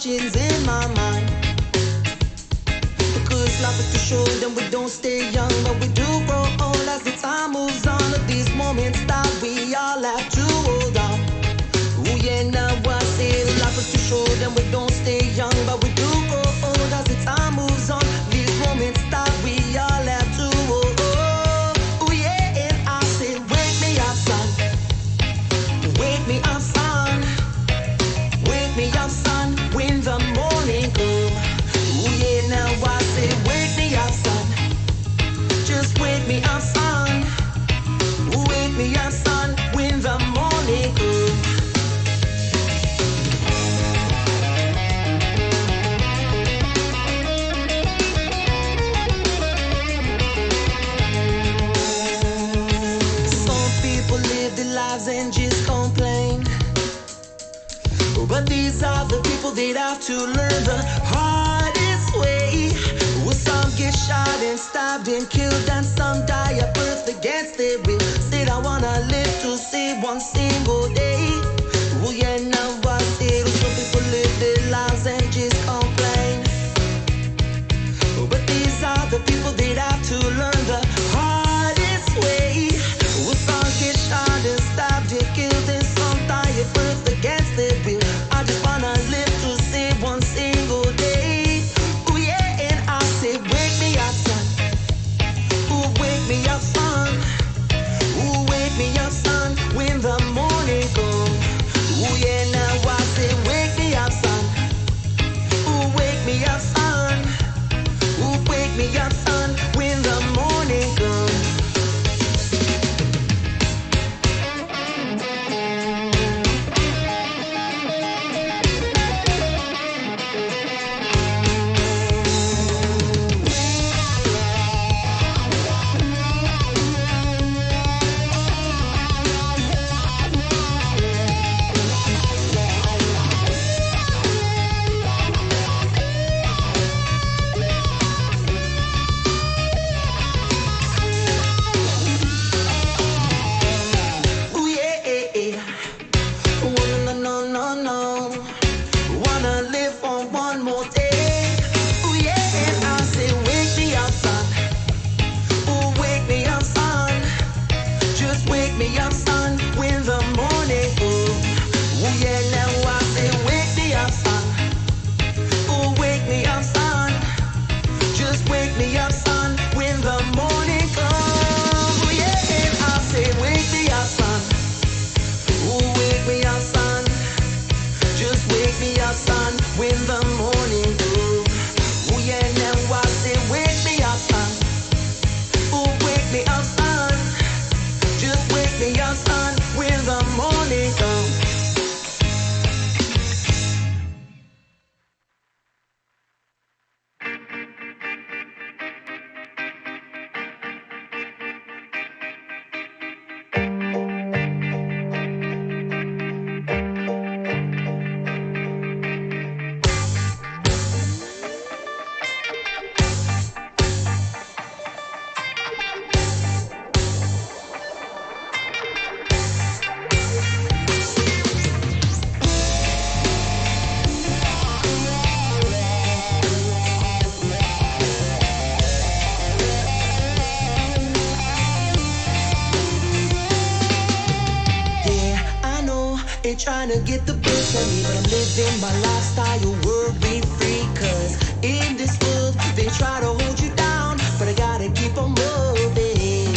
questions in my mind. Because life is too short and we don't stay young, but we do grow old as the time moves on. Of these moments that we all have to hold on. Oh yeah, now I say life is too short and we don't stay young, but we do grow old as the time moves on. These moments that we all have to hold on. Oh yeah, and I say wake me up, son. Wake me up, son. Wake me up, son, when the morning comes. Oh yeah, now I say wake me up, son. Just wake me up, son. Wake me up, son, when the morning comes. Some people live their lives and just complain. But these are the people that have to learn the hardest way. Well, some get shot and stabbed and killed, and some die at birth against their will. Said I wanna live to see one single day. Well, yeah, now I said some people live their lives and just complain. But these are the people that have to learn the hardest way. Well, some get shot and stabbed and killed, and some die at birth against their will. I just wanna live to see one single day. Oh yeah, and I say wake me up, son. Ooh, wake me up, son. Ooh, wake me up, son, when the morning comes. Ooh yeah, now I say wake me up, son. Ooh, wake me up, son. Ooh, wake me up, son, when the morning comes. Ooh yeah, wanna no, wanna live for one more day. Ooh yeah, and I say wake me up, son. Ooh, wake me up, son. Just wake me up, son, when the morning comes. Ooh yeah, now I say wake me up, son. Ooh, wake me up, son. Just wake me up, son, when the morning comes. Ooh yeah, and I say wake me up, son. Ooh, wake me up, son. Just wake me up, son, when the morning comes. Ooh yeah, now I say wake me up, son. Ooh, wake me up, son. Just wake me up, son, when the morning comes. Yeah, I know they trying to get the best of me, but I'm living my lifestyle worry free. Cause in this world they try to hold you down, but I gotta keep on moving.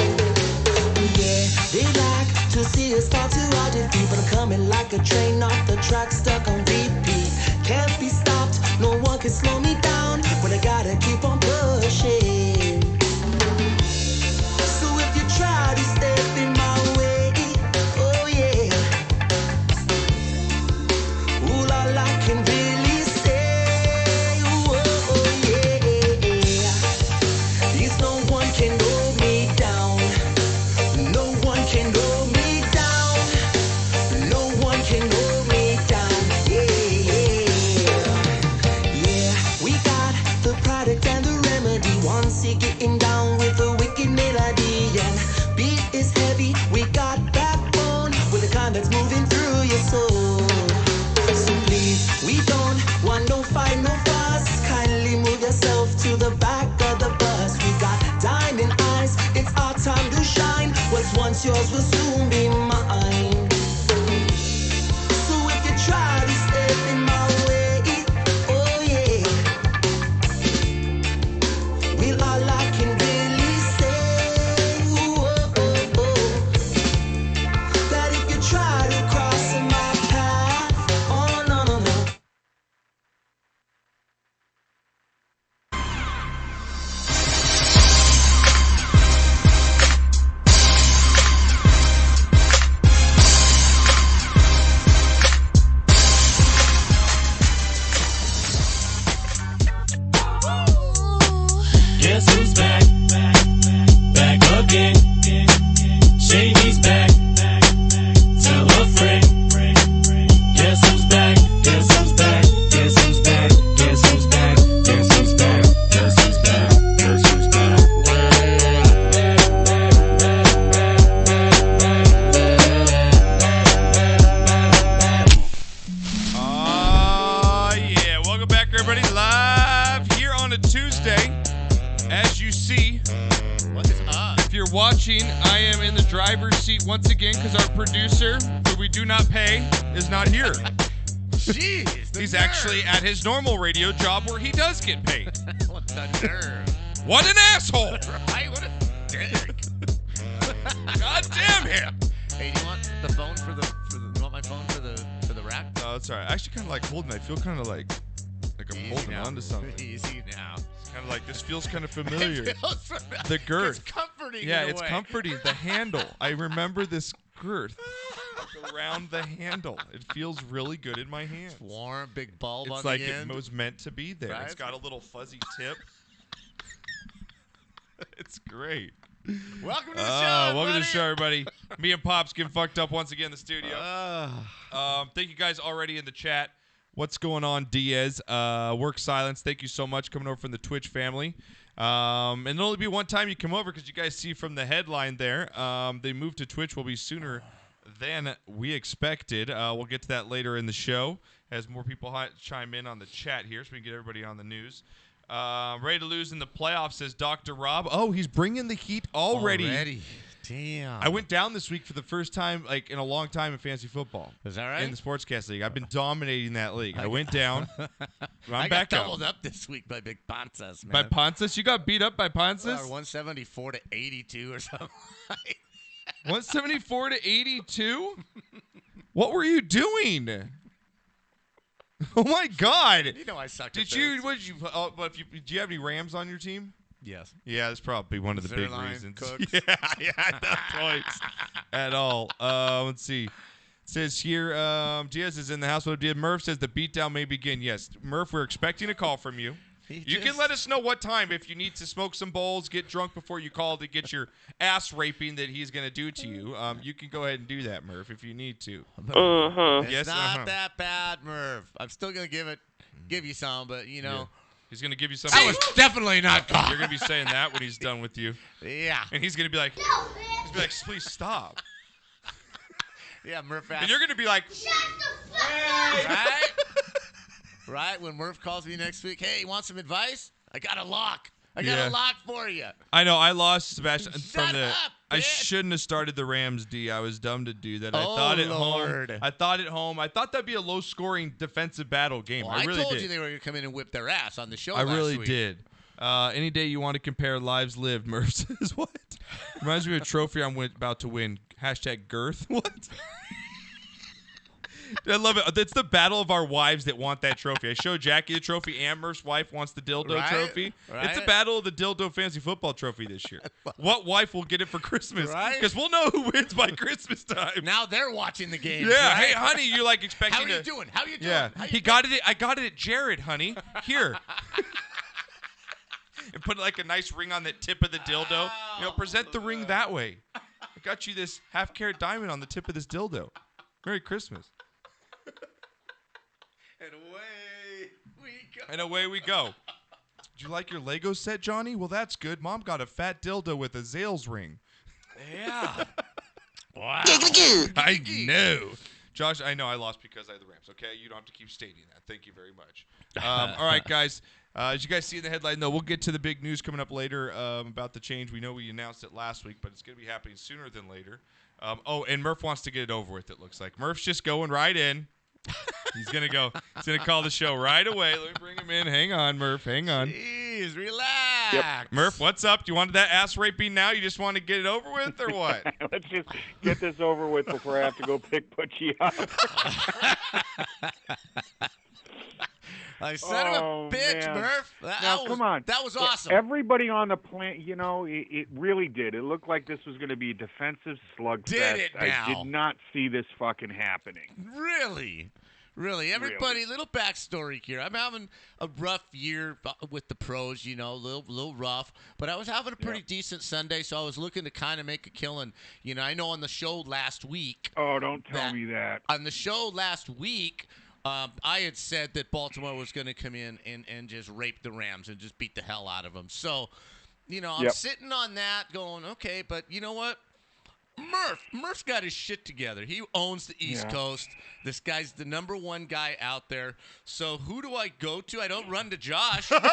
Yeah, they like to see us fall too hard to beat, but I'm coming like a train off the track, stuck on repeat. Can't be stopped, no one can slow me down, but I gotta keep on pushing. So if you try to step in my way, oh yeah, all I can really say, oh, oh yeah, is no one can hold me down. No one can hold me down. No one can hold me down. Yeah, yeah, yeah. We got yours will soon be mine. So if you try to step in my way, oh yeah, well all I can really say, oh, oh, oh, that if you try to cross my path, oh no no no. Guess who's back? Back again. Shady's back. Tell a friend. Guess who's back? Guess who's back? Guess who's back? Guess who's back? Guess who's back? Guess who's back? Guess who's back? Yeah. Welcome back, everybody. Live here on a Tuesday. As you see, What is up? if you're watching, I am in the driver's seat once again because our producer, who we do not pay, is not here. Jeez, the He's nerve. actually at his normal radio job where he does get paid. What the nerve? What an asshole! Right? What a dick. God damn him! Hey, do you want the phone for the you want my phone for the rack? No, it's alright. I actually kind of like holding it. I feel kind of like I'm Easy holding now. on to something. Easy now. Kind of like this feels kind of familiar. It feels The girth. It's comforting. Yeah, in a it's way. comforting. The handle. I remember this girth around the handle. It feels really good in my hands. Warm, big bulb on It's like the end. it was meant to be there. Right? It's got a little fuzzy tip. It's great. Welcome to the show. Welcome to the buddy. show, everybody. Me and Pops getting fucked up once again in the studio. Thank you guys already in the chat. What's going on, Diaz? Work silence. Thank you so much coming over from the Twitch family. And it'll only be one time you come over because you guys see from the headline there, they moved to Twitch will be sooner than we expected. We'll get to that later in the show as more people chime in on the chat here so we can get everybody on the news. Ready to lose in the playoffs, says Dr. Rob. Oh, he's bringing the heat already. Damn. I went down this week for the first time like in a long time in fantasy football. Is that right? In the Sportscast League. I've been dominating that league. I went down. I'm I back got up. doubled up this week by Big Panzas, man. By Ponces? You got beat up by Or Ponces? 174 to 82 or something. 174 to 82? What were you doing? Oh my God! You know I sucked. Did you? What did you? But do you have any Rams on your team? Yes. Yeah, that's probably one of the big Zerline, reasons. Cooks. Yeah, no points at all. Let's see. It says here, Diaz is in the house. What did Murph says the beatdown may begin. Yes, Murph, we're expecting a call from you. You can let us know what time if you need to smoke some bowls, get drunk before you call to get your ass raping that he's going to do to you. You can go ahead and do that, Murph, if you need to. It's Yes, not that bad, Merv. I'm still gonna give you some, but you know. He's going to give you some. That was definitely not God. You're going to be saying that when he's done with you. Yeah. And he's going to be like, please stop. Yeah, Murph asked. And you're going to be like, Right? Right? When Murph calls me next week, hey, you want some advice? I got a lock. I got Yeah. a lock for you. I know, I lost Sebastian Shut from the. up, I bitch. shouldn't have started the Rams, D. I was dumb to do that. I Oh, thought at Lord. home. I thought at home. I thought that'd be a low-scoring defensive battle game. Well, I really told did. you they were going to come in and whip their ass on the show I last really week. did. Any day you want to compare lives lived, Murph says what? Reminds me of a trophy I'm about to win. Hashtag girth. What? I love it. It's the battle of our wives that want that trophy. I showed Jackie the trophy, and Murph's wife wants the dildo Right, trophy. right. It's the battle of the dildo fantasy football trophy this year. What wife will get it for Christmas? Right. Because we'll know who wins by Christmas time. Now they're watching the game. Yeah. Right? Hey, honey, you're like expecting How are to. you doing? How are you doing? Yeah. How you He got it. I got it at Jared, honey. Here. And put like a nice ring on the tip of the dildo. You know, present the ring that way. I got you this half-carat diamond on the tip of this dildo. Merry Christmas. And away we go. And away we go. Did you like your Lego set, Johnny? Well, that's good. Mom got a fat dildo with a Zales ring. Yeah. Wow. I know. Josh, I know I lost because I had the Rams. Okay, you don't have to keep stating that. Thank you very much. All right, guys. As you guys see in the headline, though, we'll get to the big news coming up later about the change. We know we announced it last week, but it's going to be happening sooner than later. And Murph wants to get it over with, it looks like. Murph's just going right in. He's going to go. He's going to call the show right away. Let me bring him in. Hang on, Murph. Hang on. Jeez, relax. Murph, what's up? Do you want that ass raping now? You just want to get it over with or what? Let's just get this over with before I have to go pick Butchie up. I son of a bitch, man. Murph. Come on. That was awesome. Everybody on the plant, it really did. It looked like this was going to be a defensive slugfest. Did it now? I did not see this fucking happening. Really. Everybody, little backstory here. I'm having a rough year with the pros, a little rough. But I was having a pretty decent Sunday, so I was looking to kind of make a killing. I know on the show last week. Oh, don't tell me that. On the show last week, I had said that Baltimore was going to come in and just rape the Rams and just beat the hell out of them. So, I'm sitting on that going, okay, but you know what? Murph's got his shit together. He owns the East Coast. This guy's the number one guy out there. So who do I go to? I don't run to Josh. That's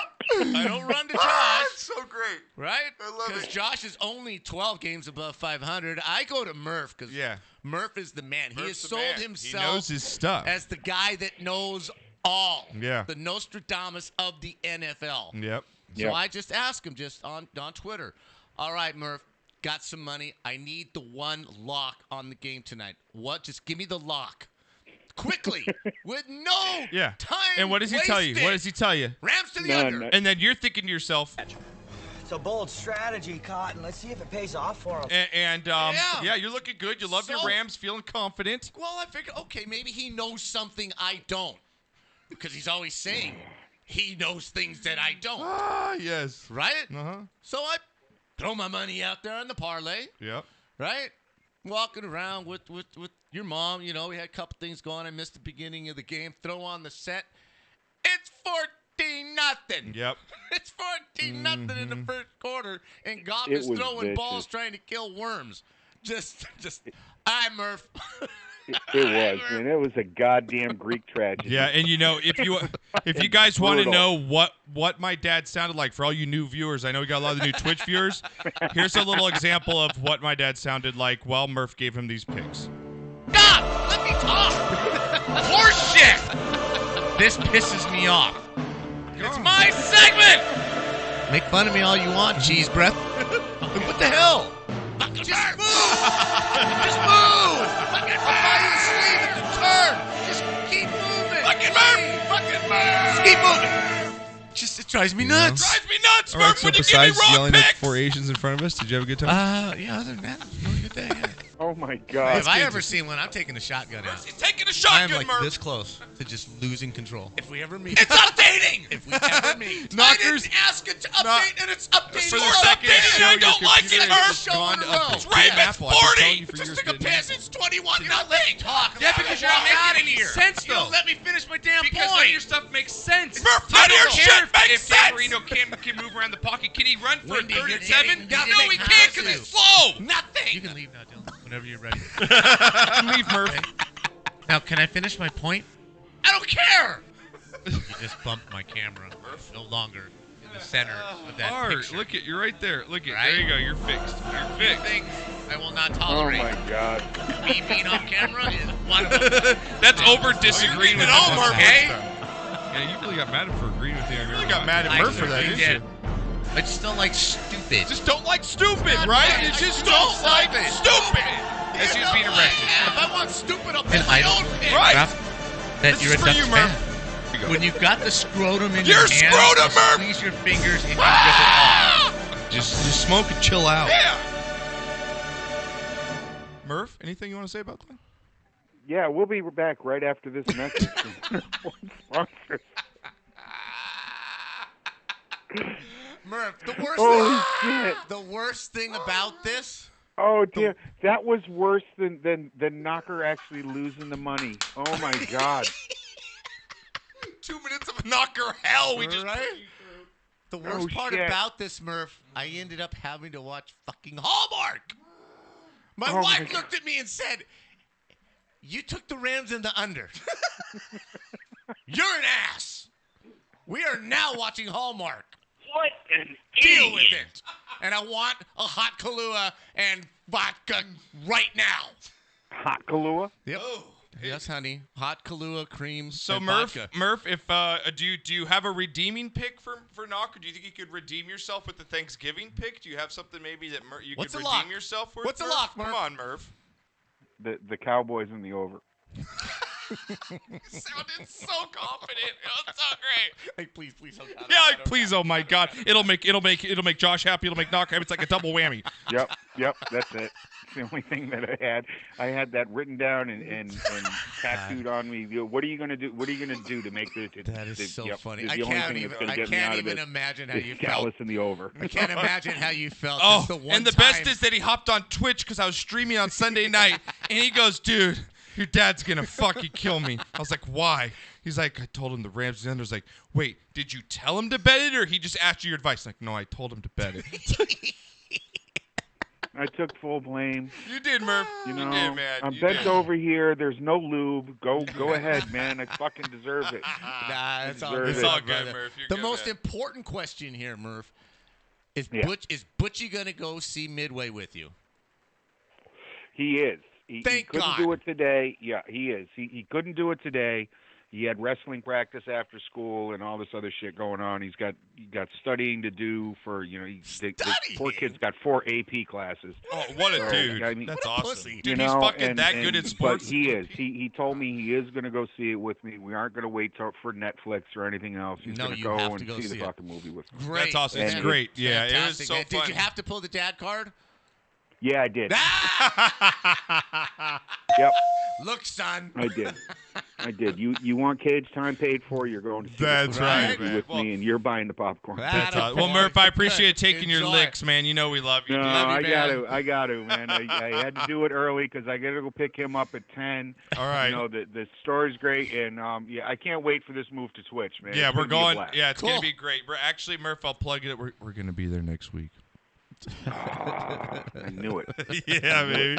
so great. Right? I love it. Because Josh is only 12 games above 500. I go to Murph because Murph is the man. He has sold himself he knows his stuff. as the guy that knows all. Yeah. The Nostradamus of the NFL. Yep. So I just ask him just on Twitter. All right, Murph, got some money. I need the one lock on the game tonight. What? Just give me the lock. Quickly. With no time And what does he tell you? wasted. What does he tell you? Rams to the under. And then you're thinking to yourself, It's a bold strategy, Cotton. Let's see if it pays off for him. you're looking good. You love your Rams, feeling confident. Well, I figured, okay, maybe he knows something I don't. Because he's always saying he knows things that I don't. Ah, yes. Right? Uh-huh. So I throw my money out there on the parlay. Yep. Right? Walking around with your mom, we had a couple things going. I missed the beginning of the game. Throw on the set. It's 14-0. Yep. It's 14-0 in the first quarter, and Goff It is was throwing balls vicious. trying to kill worms. Just, I Murph. It was, man. It was a goddamn Greek tragedy. Yeah, and if you guys want to brutal. know what my dad sounded like, for all you new viewers, I know we got a lot of the new Twitch viewers. Here's a little example of what my dad sounded like while Murph gave him these picks. God, let me talk. Horse shit. This pisses me off. It's my segment. Make fun of me all you want, cheese breath. What the hell? Just move. Just move. I'll buy you a sleeve at the turn. Just keep moving. Fucking move. Just keep moving. Just, it drives me nuts. Drives me nuts, All right, Murph, so when you give me besides wrong yelling at picks. 4 Asians in front of us, did you have a good time? Yeah, other than that, it was a really good day. Yeah. Oh, my God. If I ever see one, I'm taking the shotgun out. He's taking a I'm shotgun, like Murph. this close to just losing control. If we ever meet. It's updating! If we ever meet. Knockers. I didn't ask it to update, and it's updating. For the It's second updating, show, and I don't your like computer it, has Murph. gone Show to in a row. update. It's Ravens Apple, I'm 40. just telling you for Just yours took a getting piss. in. It's 21. You're not letting me talk. Yeah, because you're not making any sense, You though. don't let me finish my damn Because point. none of your stuff makes sense. Murph, I none of your don't care shit makes if Dan sense. Marino can move around the pocket. Can he run for Wendy, a third you're and 7? getting- No, you're he getting can't because hot, he's too. slow. Nothing. You can leave now, Dylan, whenever you're ready. Leave, Murph. Now, can I finish my point? I don't care. You just bumped my camera. No longer in the center of that Art, picture. look at you're right there. Look at Right? there you go. You're fixed. You're fixed. Things I will not Oh, tolerate. my God. Me being off camera is one of them. That's over disagreeing with all, him. Murph. Okay. Yeah, you really got mad at him for agreeing with you. You really got mad at I Murph for that, certainly didn't did. you? I just don't like stupid. Just don't like stupid, right? You just don't like stupid. As he was being arrested. If I want stupid, I'll pick And my I own don't pick. Right. that This you're is a for you, Ducks Murph. fan. When you've got the scrotum in Your your hand, scrotum, you Murph! squeeze your fingers and you rip it off. Just smoke and chill out. Yeah. Murph, anything you want to say about that? Yeah, we'll be back right after this message from sponsors. Murph, the worst Holy shit. The worst thing about this. Oh, dear. That was worse than Knocker actually losing the money. Oh, my God. 2 minutes of knocker hell we just Right? The worst Oh, part shit. about this, Murph, I ended up having to watch fucking Hallmark. My Oh, wife my God. looked at me and said, You took the Rams in the under. You're an ass. We are now watching Hallmark. What an Deal with it. And I want a hot Kahlua and vodka right now. Hot Kahlua? Yep. Oh. Yes, honey. Hot Kahlua, cream, So and Murph, vodka. if do you have a redeeming pick for Knocker? Do you think you could redeem yourself with the Thanksgiving pick? Do you have something maybe that you What's could a redeem lock? yourself with? What's a Murph? lock, Murph? Come on, Murph. The Cowboys in the over. Sounded so confident. It was so great. Hey, please, oh God. Yeah, like, please, oh my God, it'll make Josh happy. It'll make Knocker happy. It's like a double whammy. Yep, that's it. It's the only thing that I had. I had that written down and tattooed on me. What are you gonna do? What are you gonna do to make this? That is so funny. It's I the only can't thing even. that's gonna I get me out can't of even this. imagine how This you Dallas felt. in the over. I can't imagine how you felt. Oh, It's the one and the time. best is that he hopped on Twitch because I was streaming on Sunday night, and he goes, "Dude, your dad's gonna fucking kill me." I was like, "Why?" He's like, "I told him the Rams." And I was like, "Wait, did you tell him to bet it, or he just asked you your advice?" Like, "No, I told him to bet it." I took full blame. You did, Murph. You know, did, man. I'm You bent did. over here. There's no lube. Go ahead, man. I fucking deserve it. Nah, it's all It's good. all good, brother. Murph. You're The good, most man. important question here, Murph, is Yeah. Butchie gonna go see Midway with you? He is. He Thank couldn't God. do it today. Yeah, he is. He couldn't do it today. He had wrestling practice after school and all this other shit going on. He got studying to do for, the poor kid's got 4 AP classes. Oh, what a So, dude. I mean, That's What a awesome. pussy. Dude, you he's know, fucking that good at sports. But he is. He told me he is going to go see it with me. We aren't going to wait for Netflix or anything else. He's No, going to you go have and to go see the see it. fucking movie with me. Great. That's awesome. It's And great. Yeah, it was Fantastic, so man. fun. Did you have to pull the dad card? Yeah, I did. Ah! Yep, Look, son. I did. You want cage time paid for? You're going to see That's the right, movie man. with Well- me, and you're buying the popcorn. That's Well, Murph, I appreciate taking your Enjoy. licks, man. You know we love you. No, dude. I got to, man. I had to do it early because I got to go pick him up at 10. All right. You know, the story's great, and yeah, I can't wait for this move to Twitch, man. Yeah, It's we're gonna be a going. blast. Yeah, it's Cool. gonna be great. We're actually, Murph, I'll plug it. We're gonna be there next week. I knew it. Yeah, baby.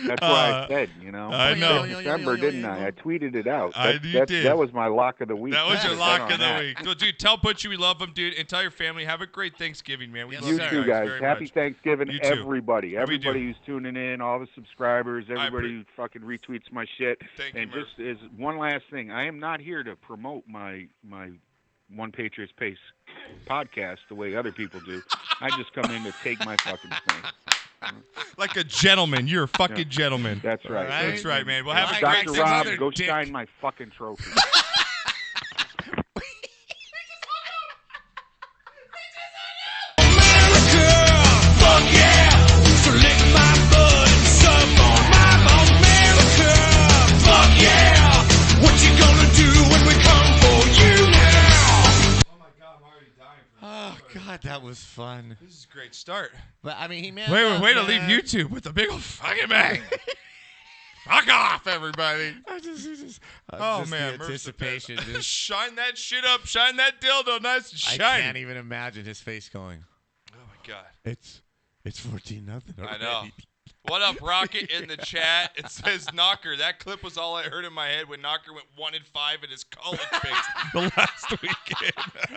That's why I said, I know. December, didn't I? I tweeted it out. You did. That was my lock of the week. That was your Bet lock on of the that. week. So, dude, tell Butchie we love him, dude, and tell your family have a great Thanksgiving, man. We Yes, love You sir. too, guys. very Happy much. Thanksgiving, You too. everybody. we Everybody do. who's tuning in, all the subscribers, everybody appre- who fucking retweets my shit. Thank you, And Murph. just as one last thing, I am not here to promote my One Patriots Pace podcast the way other people do. I just come in to take my fucking thing. Like a gentleman. You're a fucking gentleman. That's right. Right. That's right, man. Well, have a Like great Dr. some Rob, other go dick. shine my fucking trophy. Fuck yeah! So lick my butt and suck on my bone, America. Fuck yeah! What you gonna do when we come for you now? Oh my God, I'm already dying. Oh, God, that was fun. This is a great start. But, I mean, he man. Way to leave YouTube with a big old fucking bang. Fuck off, everybody. Oh, man. The Murph's the anticipation. best. Just, Shine that shit up. Shine that dildo nice and I shiny. can't even imagine his face going. Oh, my God. It's 14-0. I know. What up, Rocket, in the chat? It says Knocker. That clip was all I heard in my head when Knocker went 1-5 in his college picks the last weekend.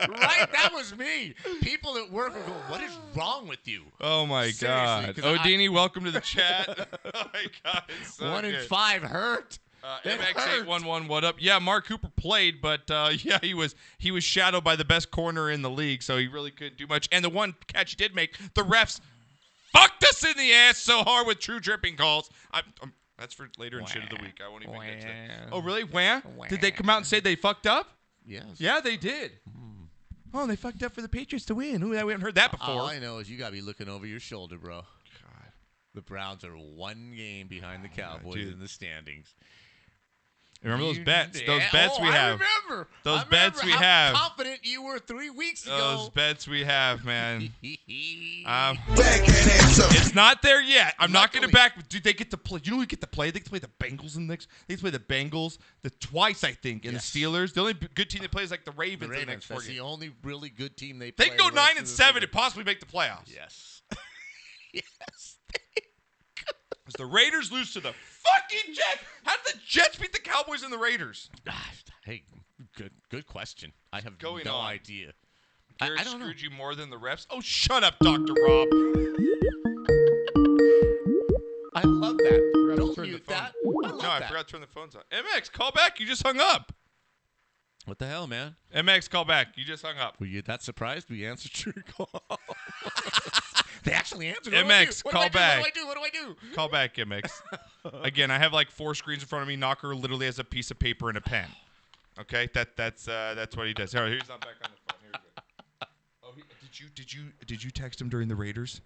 Right? That was me. People at work were going, what is wrong with you? Oh, my Seriously, God. 'cause Odini, welcome to the chat. Oh, my God. It's so 1-5 good. hurt. That MX811, what up? Yeah, Mark Cooper played, but yeah, he was shadowed by the best corner in the league, so he really couldn't do much. And the one catch he did make, the refs fucked us in the ass so hard with true dripping calls. That's for later in shit of the week. I won't even get to that. Oh, really? Wham? Did they come out and say they fucked up? Yes. Yeah, they did. Oh, they fucked up for the Patriots to win. Ooh, we haven't heard that before. All I know is you got to be looking over your shoulder, bro. God. The Browns are one game behind the Cowboys dude. in the standings. Remember those bets? Those Yeah, bets we have. I remember. Those I bets remember we how have. confident you were 3 weeks ago. Those bets we have, man. It's not there yet. I'm not going to Luckily. back. Dude, they get to play. You know who get to play? They get to play the Bengals in the next. They get to play the Bengals twice, I think, and Yes. the Steelers. The only good team that plays like the Ravens, The in the Ravens, next 4 that's the games. only really good team they play. They can go the rest 9 of and the 7 season. and possibly make the playoffs. Yes. Because the Raiders lose to the fucking Jets. How did the Jets beat the Cowboys and the Raiders? Hey, good question. I have Going no on. idea. Garrett I don't know. screwed you more than the refs. Oh, shut up, Dr. Rob. I love that. Forgot to Don't turn the mute phone. that. I love No, I that. forgot to turn the phones on. MX, call back. You just hung up. What the hell, man? MX, call back. You just hung up. Were you that surprised we answered your call? They actually answered. MX, call back. What do I do? Call back, MX. Again, I have like 4 screens in front of me. Knocker literally has a piece of paper and a pen. Okay, that's what he does. All right, he's not back on the phone. Here we go. Oh, did you text him during the Raiders?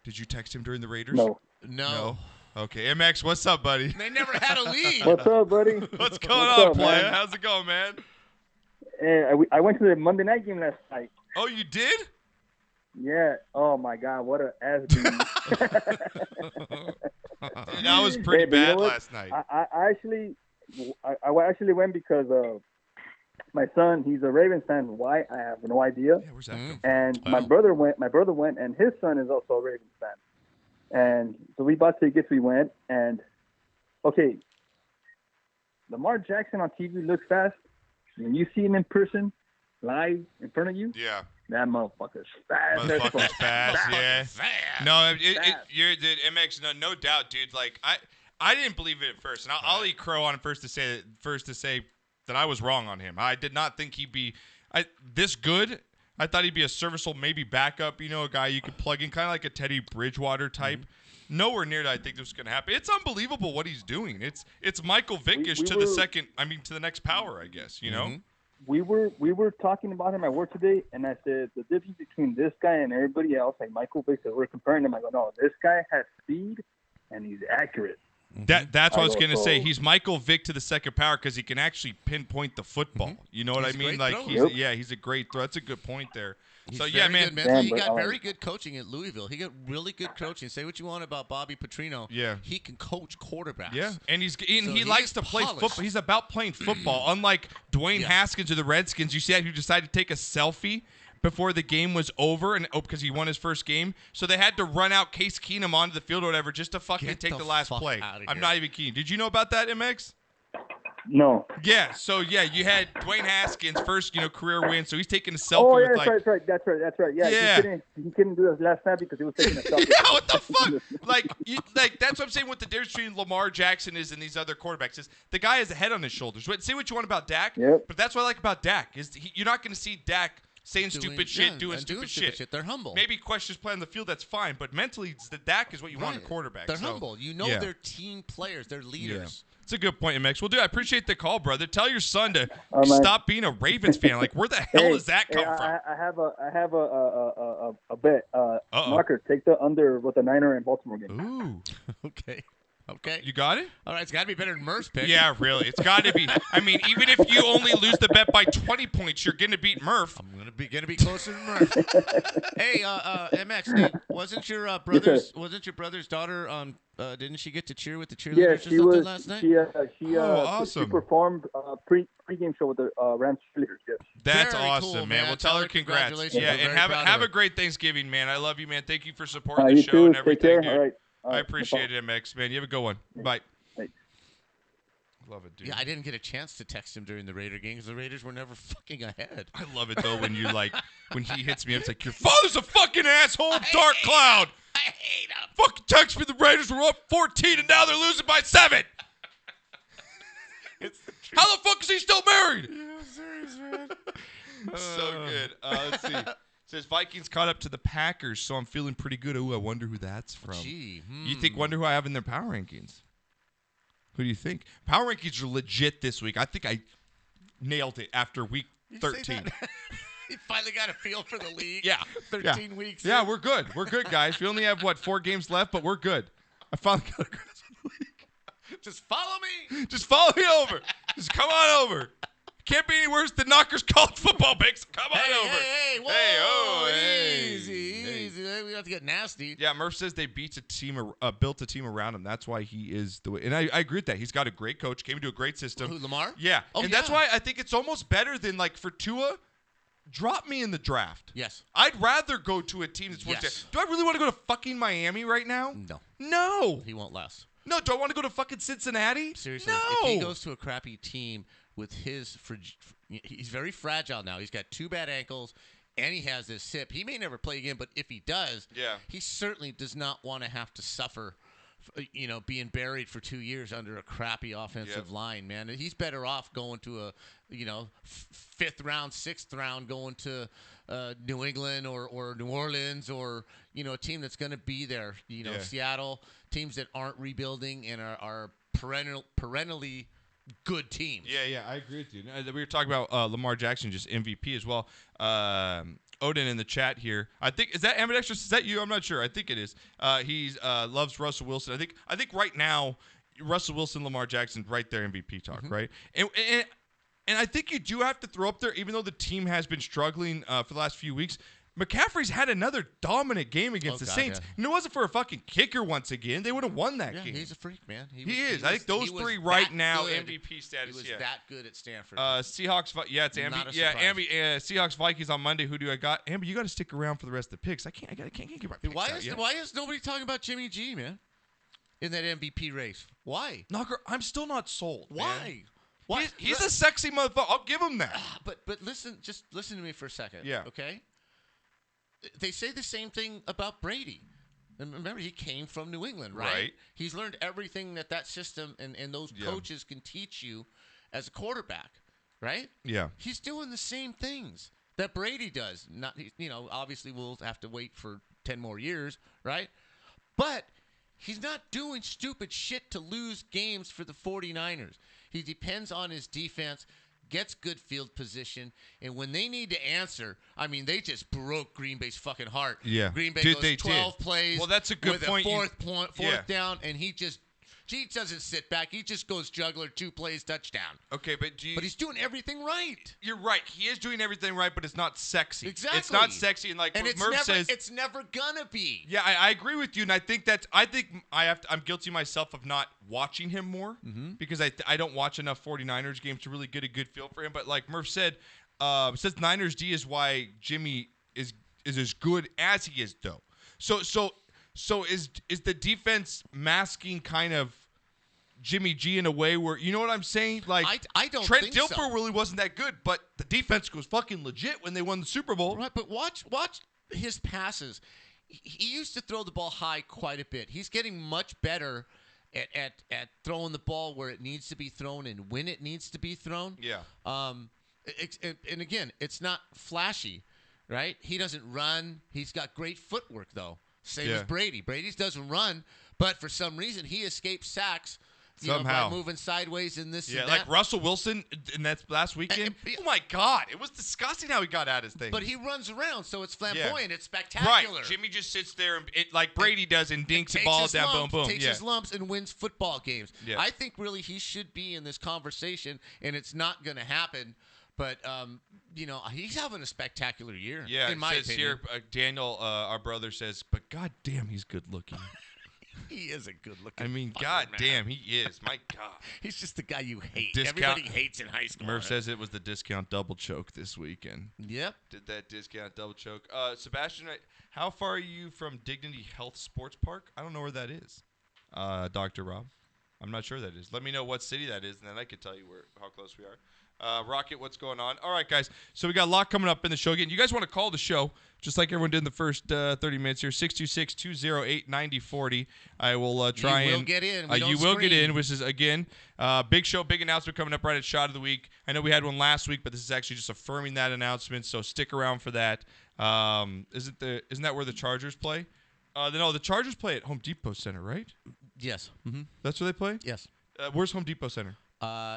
Did you text him during the Raiders? No. Okay, MX, what's up, buddy? They never had a lead. What's up, buddy? What's going What's on, up, playa? man? How's it going, man? Hey, I went to the Monday night game last night. Oh, you did? Yeah. Oh my God, what a ass beating. That was pretty Hey, but you know bad what? last night. I actually went because my son, he's a Ravens fan. Why? I have no idea. Yeah, where's that come from? And Wow. my brother went, and his son is also a Ravens fan. And so we bought tickets. We went, and okay, Lamar Jackson on TV looks fast. When you see him in person, live in front of you, Yeah. that motherfucker's fast. as fuck. Motherfucker's fast, yeah. Fast. No, Fast. you're dude, MX, no doubt, dude. Like I didn't believe it at first, and I'll eat crow on him first to say that I was wrong on him. I did not think he'd be this good. I thought he'd be a serviceable, maybe backup, a guy you could plug in, kind of like a Teddy Bridgewater type. Mm-hmm. Nowhere near that I think this was going to happen. It's unbelievable what he's doing. It's Michael Vickish We to the next power, I guess, Mhm. We were talking about him at work today, and I said the difference between this guy and everybody else, like Michael Vick, that we're comparing him. I go, no, this guy has speed and he's accurate. That's what I was going to say. So- He's Michael Vick to the second power because he can actually pinpoint the football. You know what He's I a mean? great Like, thrower. he's a great thrower. That's a good point there. He's So, very yeah, man. Good mentally. He but, got very good coaching at Louisville. He got really good coaching. Say what you want about Bobby Petrino. Yeah. He can coach quarterbacks. Yeah, and he he likes is to play polished. football. He's about playing football. Unlike Dwayne Yes. Haskins of the Redskins, you see that who decided to take a selfie before the game was over, and because he won his first game, so they had to run out Case Keenum onto the field or whatever just to fucking Get take the the last fuck play. outta I'm here. not even kidding. Did you know about that, MX? No. Yeah. So you had Dwayne Haskins first, career win. So he's taking a selfie Oh yeah, with that's like. right. That's right. Yeah. Yeah. He couldn't do it last night because he was taking a selfie. Yeah, what the fuck? That's what I'm saying. What the difference between Lamar Jackson is and these other quarterbacks is the guy has a head on his shoulders. Say what you want about Dak, Yep. but that's what I like about Dak is you're not going to see Dak saying stupid shit, yeah, doing and stupid shit. They're humble. Maybe questions play on the field, that's fine, but mentally, the Dak is what you want in a quarterback. They're so, humble. You know yeah. they're team players. They're leaders. It's a good point, MX. Well, dude, I appreciate the call, brother. Tell your son to Oh, man. stop being a Ravens fan. Like, where the hell does that come from? I have a bet. Uh-oh. Marker, take the under with the Niner and Baltimore game. Ooh, Okay. you got it? All right. It's got to be better than Murph's pick. Yeah, really. It's got to be. I mean, even if you only lose the bet by 20 points, you're going to beat Murph. I'm gonna be closer than Murph. Hey, MX, hey, wasn't your brother's daughter on? Didn't she get to cheer with the cheerleaders Yeah, or she something was. last night? She awesome. performed pre-game show with the Rams cheerleaders. Yes. That's Very awesome, cool, man. man. Well, tell Tell her her congrats. congratulations. Yeah, We're and very proud of have her. a great Thanksgiving, man. I love you, man. Thank you for supporting the You show too. and Take everything, care. dude. All right. I appreciate it, MX, man. You have a good one. Bye. Thanks. Love it, dude. Yeah, I didn't get a chance to text him during the Raider game because the Raiders were never fucking ahead. I love it though when you when he hits me up, it's like your father's a fucking asshole, dark cloud. I hate him. Fucking text me the Raiders were up 14 and now they're losing by 7. How the fuck is he still married? Yeah, serious, man. So good. Let's see. It says Vikings caught up to the Packers, so I'm feeling pretty good. Ooh, I wonder who that's from. Gee, You wonder who I have in their power rankings? Who do you think? Power rankings are legit this week. I think I nailed it after week You say 13. that? You finally got a feel for the league. Yeah. 13 weeks. Yeah, in. we're good. We're good, guys. We only have, 4 games left, but we're good. I finally got a grasp of the league. Just follow me. Just follow me over. Just come on over. Can't be any worse than Knockers college football picks. Come on over. Hey, whoa, easy. We have to get nasty. Yeah, Murph says they built a team around him. That's why he is the way. And I agree with that. He's got a great coach. Came into a great system. Who, Lamar? Yeah. Oh, and that's why I think it's almost better than for Tua. Drop me in the draft. Yes. I'd rather go to a team that's worth Yes. it. Do I really want to go to fucking Miami right now? No. No. He won't last. No, do I want to go to fucking Cincinnati? Seriously, no. If he goes to a crappy team with his, he's very fragile now. He's got 2 bad ankles, and he has this hip. He may never play again, but if he does, he certainly does not want to have to suffer, being buried for 2 years under a crappy offensive line, man. He's better off going to a, 5th round, 6th round, going to New England or New Orleans or, a team that's going to be there. Seattle, teams that aren't rebuilding and are perennially good teams. Yeah, I agree with you. We were talking about Lamar Jackson, just MVP as well. Odin in the chat here. I think is that ambidextrous? Is that you? I'm not sure. I think it is. He loves Russell Wilson. I think right now Russell Wilson, Lamar Jackson, right there MVP talk, right? And I think you do have to throw up there, even though the team has been struggling for the last few weeks. McCaffrey's had another dominant game against the Saints. Yeah. And it wasn't for a fucking kicker once again. They would have won that game. He's a freak, man. He is. I think those 3 right now, MVP status. He was that good at Stanford. Seahawks, it's Ambi. Seahawks, Vikings on Monday. Who do I got? Ambi, you got to stick around for the rest of the picks. I can't get my picks Why is nobody talking about Jimmy G, man? In that MVP race. Why? Knocker, I'm still not sold. Why? Man. Why? He's a sexy motherfucker. I'll give him that. But listen to me for a second. Yeah. Okay? They say the same thing about Brady. And remember, he came from New England, right? He's learned everything that system and those coaches can teach you as a quarterback, right? Yeah. He's doing the same things that Brady does. Not, obviously we'll have to wait for 10 more years, right? But he's not doing stupid shit to lose games for the 49ers. He depends on his defense, gets good field position, and when they need to answer, they just broke Green Bay's fucking heart. Yeah. Green Bay goes 12 plays. Well, that's a good with point. Fourth down, and he doesn't sit back. He just goes juggler, 2 plays, touchdown. Okay, but he's doing everything right. You're right. He is doing everything right, but it's not sexy. Exactly. It's not sexy, and Murph says, it's never gonna be. Yeah, I agree with you, and I think I'm guilty myself of not watching him more because I don't watch enough 49ers games to really get a good feel for him. But like Murph said, says Niners D is why Jimmy is as good as he is, though. So is the defense masking kind of Jimmy G in a way where, you know what I'm saying? Like, I don't Trent think Dilfer so. really wasn't that good, but the defense was fucking legit when they won the Super Bowl. Right, but watch his passes. He used to throw the ball high quite a bit. He's getting much better at throwing the ball where it needs to be thrown and when it needs to be thrown. Yeah. And again, it's not flashy, right? He doesn't run. He's got great footwork, though. Same as Brady. Brady's doesn't run, but for some reason he escapes sacks somehow by moving sideways in this. Yeah, and like that. Russell Wilson in that last weekend. Oh my God, it was disgusting how he got at his thing. But he runs around, so it's flamboyant. It's spectacular. Right. Jimmy just sits there and like Brady does and dinks the ball down, boom, boom. Takes his lumps and wins football games. Yeah. I think really he should be in this conversation, and it's not going to happen. But, he's having a spectacular year, in my opinion. Here, Daniel, our brother, says, but God damn, he's good looking. He is a good looking God damn, he is. My God. He's just the guy you hate. Everybody hates in high school. Murph says it was the discount double choke this weekend. Yep. Did that discount double choke. Sebastian, how far are you from Dignity Health Sports Park? I don't know where that is. Dr. Rob. I'm not sure that is. Let me know what city that is, and then I could tell you how close we are. Rocket, what's going on? All right, guys. So we got a lot coming up in the show. Again, you guys want to call the show, just like everyone did in the first 30 minutes here, 626-208-9040. I will try and... You will get in. You will get in, which is, again, big show, big announcement coming up right at Shot of the Week. I know we had one last week, but this is actually just affirming that announcement, so stick around for that. Isn't that where the Chargers play? No, the Chargers play at Home Depot Center, right? Yes. Mm-hmm. That's where they play? Yes. Where's Home Depot Center?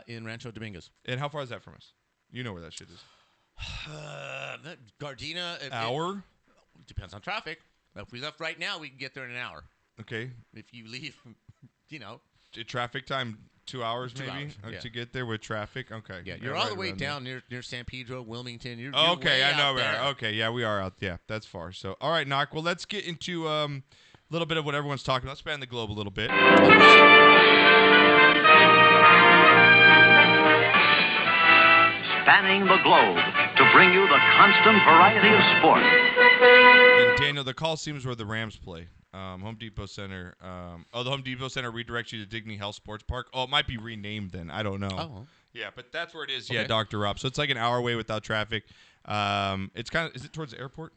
In Rancho Dominguez. And how far is that from us? You know where that shit is. Gardena. Hour? It depends on traffic. If we left right now, we can get there in an hour. Okay. If you leave, Traffic time, 2 hours 2 maybe hours, to get there with traffic? Okay. Yeah, you're all the way down near San Pedro, Wilmington. You're okay, way I know out we there. are. Okay, yeah, we are out. Yeah, that's far. So, all right, Knock. Well, let's get into a little bit of what everyone's talking about. Let's span the globe a little bit. Spanning the globe to bring you the constant variety of sport. And Daniel, the Coliseum is where the Rams play. Home Depot Center. The Home Depot Center redirects you to Dignity Health Sports Park. Oh, it might be renamed then. I don't know. Oh. Yeah, but that's where it is. Okay. Yeah, Dr. Rob. So it's like an hour away without traffic. It's kind of. Is it towards the airport?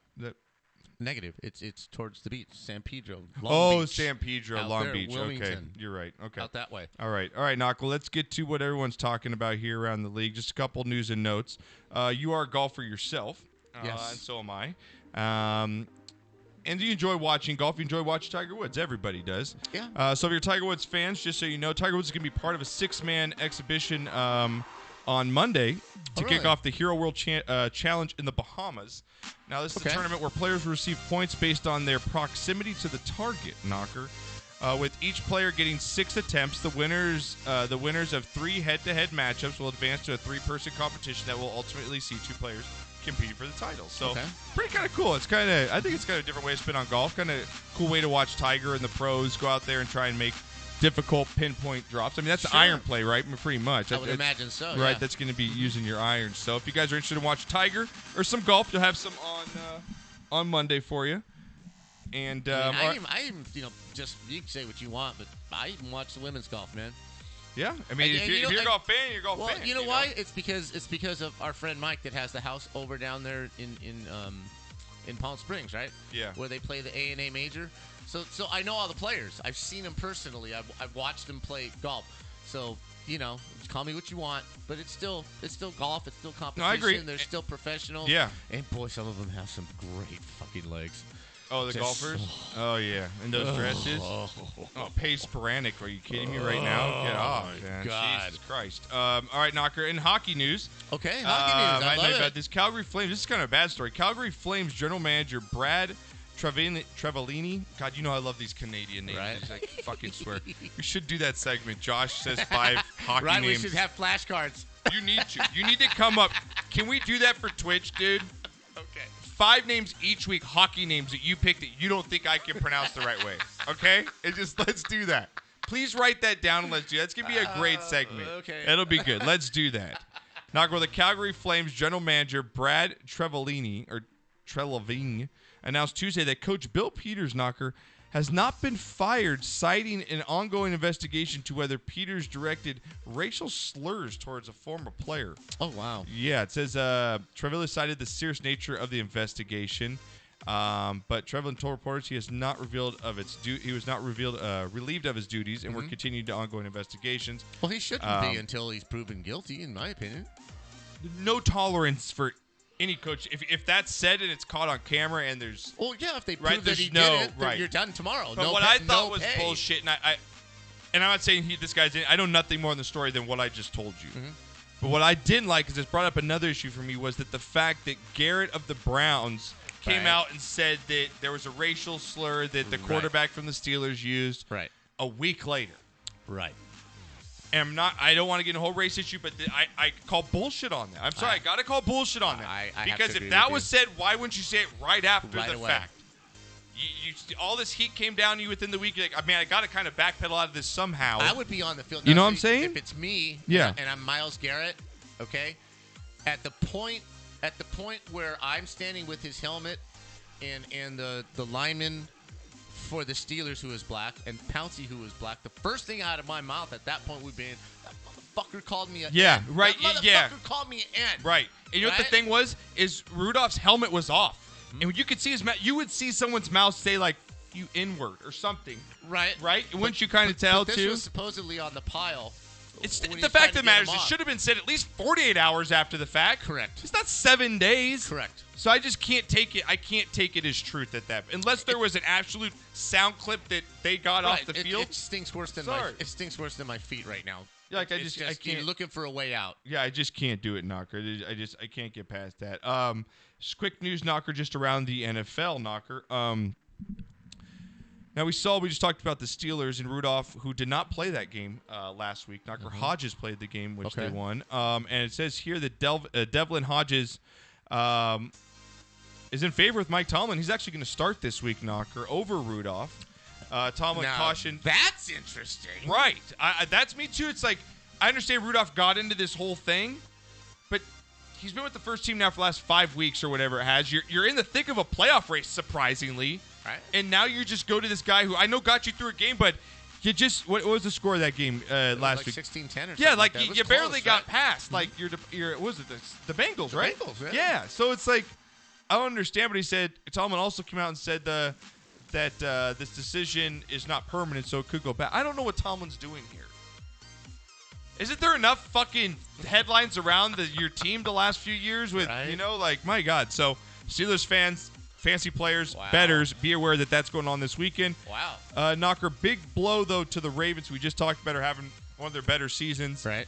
Negative. It's towards the beach, San Pedro. Long Beach. San Pedro, Out Long there, Beach. Okay, Wilmington. you're right. Okay, Out that way. All right, Knock. Well, let's get to what everyone's talking about here around the league. Just a couple news and notes. You are a golfer yourself, Yes. and so am I. And you enjoy watching golf. You enjoy watching Tiger Woods. Everybody does. Yeah. So if you're Tiger Woods fans, just so you know, Tiger Woods is going to be part of a 6-man exhibition on Monday to kick off the Hero World Challenge in the Bahamas. Now, this is a tournament where players will receive points based on their proximity to the target, Knocker. With each player getting 6 attempts, the winners of 3 head-to-head matchups will advance to a 3-person competition that will ultimately see 2 players competing for the title. So, pretty kind of cool. I think it's kind of a different way to spin on golf. Kind of cool way to watch Tiger and the pros go out there and try and make difficult pinpoint drops. I mean, that's the iron play, right? Pretty much. I would imagine so. Right, yeah. that's going to be using your irons. So if you guys are interested in watching Tiger or some golf, you'll have some on Monday for you. And I even just you can say what you want, but I even watch the women's golf, man. Yeah, I mean, if you're a golf fan, you're a golf fan. Well, you know why? It's because of our friend Mike that has the house over down there in Palm Springs, right? Yeah. Where they play the A&A Major. So I know all the players. I've seen them personally. I've watched them play golf. So call me what you want, but it's still golf. It's still competition. No, I agree. They're still professional. Yeah. And boy, some of them have some great fucking legs. Oh, the golfers? Oh, yeah. And those dresses? Oh, Paige Sporanic. Are you kidding me right now? Get off, man. God. Jesus Christ. All right, Knocker. In hockey news. Okay, hockey news. I love it. This Calgary Flames. This is kind of a bad story. Calgary Flames general manager Brad Trevelini. God, you know I love these Canadian names. Right. I fucking swear. We should do that segment. Josh says 5 hockey names. Right, we should have flashcards. You need to. You need to come up. Can we do that for Twitch, dude? Okay. 5 names each week, hockey names that you picked that you don't think I can pronounce the right way. Okay? Let's do that. Please write that down and let's do that. It's going to be a great segment. Okay. It'll be good. Let's do that. Knocker, the Calgary Flames general manager Brad Trevelini announced Tuesday that Coach Bill Peters, Knocker, has not been fired, citing an ongoing investigation to whether Peters directed racial slurs towards a former player. Oh, wow. Yeah, it says Trevelini cited the serious nature of the investigation, but Trevelini told reporters he was not relieved of his duties, and we're continuing to ongoing investigations. Well, he shouldn't be until he's proven guilty, in my opinion. No tolerance for any coach. If that's said and it's caught on camera and there's... Well, yeah, if they prove right, that he did it, then you're done tomorrow. But what I thought was bullshit, and I'm not saying this guy's in... I know nothing more in the story than what I just told you. But what I didn't like is it's brought up another issue for me was that the fact that Garrett of the Browns came out and said that there was a racial slur that the quarterback from the Steelers used a week later. Right. And I don't want to get in a whole race issue, but I call bullshit on that. I'm sorry, I got to call bullshit on that. Because if that was said, why wouldn't you say it right after the fact? All this heat came down to you within the week. You're like, I mean, I got to kind of backpedal out of this somehow. I would be on the field. You know what I'm saying? If it's me, yeah, and I'm Myles Garrett, okay, at the point where I'm standing with his helmet, and the lineman for the Steelers who is black and Pouncey who is black, the first thing out of my mouth at that point would be, that motherfucker called me an N. Right. That motherfucker called me an N. Right. And you know what the thing was? Is Rudolph's helmet was off. And you could see his mouth. You would see someone's mouth say, like, you N-word or something. Right. Right? Wouldn't you kind of tell, this too? This was supposedly on the pile. It's the fact of the matter is it should have been said at least 48 hours after the fact. Correct. It's not 7 days. Correct. So I just can't take it. I can't take it as truth at that. Unless there was an absolute sound clip that they got off the field. It stinks worse than my feet right now. Like I can't. You're looking for a way out. Yeah, I just can't do it, Knocker. I can't get past that. Just quick news, Knocker, just around the NFL, Knocker. Now, we just talked about the Steelers and Rudolph, who did not play that game last week. Knocker Hodges played the game, which they won. And it says here that Devlin Hodges is in favor with Mike Tomlin. He's actually going to start this week, Knocker, over Rudolph. Tomlin cautioned. That's interesting. Right. That's me, too. It's like, I understand Rudolph got into this whole thing, but he's been with the first team now for the last 5 weeks or whatever it has. You're in the thick of a playoff race, surprisingly. Right. And now you just go to this guy who I know got you through a game, but you just what was the score of that game last week? 16-10 or something. Yeah, like that. you barely got past. Like your what was it the Bengals, right? Bengals, yeah. So it's like I don't understand, but he said Tomlin also came out and said that this decision is not permanent, so it could go back. I don't know what Tomlin's doing here. Isn't there enough fucking headlines around your team the last few years with, like, my God. So, Steelers fans, fancy players, bettors, be aware that that's going on this weekend. Wow. Knocker, big blow, though, to the Ravens. We just talked about her having one of their better seasons. Right.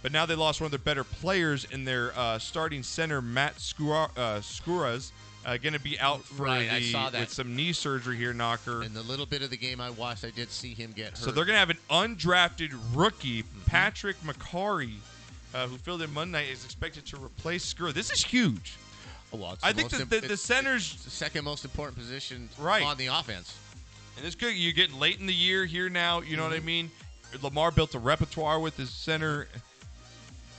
But now they lost one of their better players in their starting center, Matt Skouras. Going to be out for I saw that. with some knee surgery here, Knocker. In the little bit of the game I watched, I did see him get hurt. So they're going to have an undrafted rookie, Patrick McCarry, who filled in Monday night, is expected to replace Skouras. This is huge. Well, I think the center's the second most important position right on the offense. And it's good. You're getting late in the year here now. You know what I mean? Lamar built a repertoire with his center.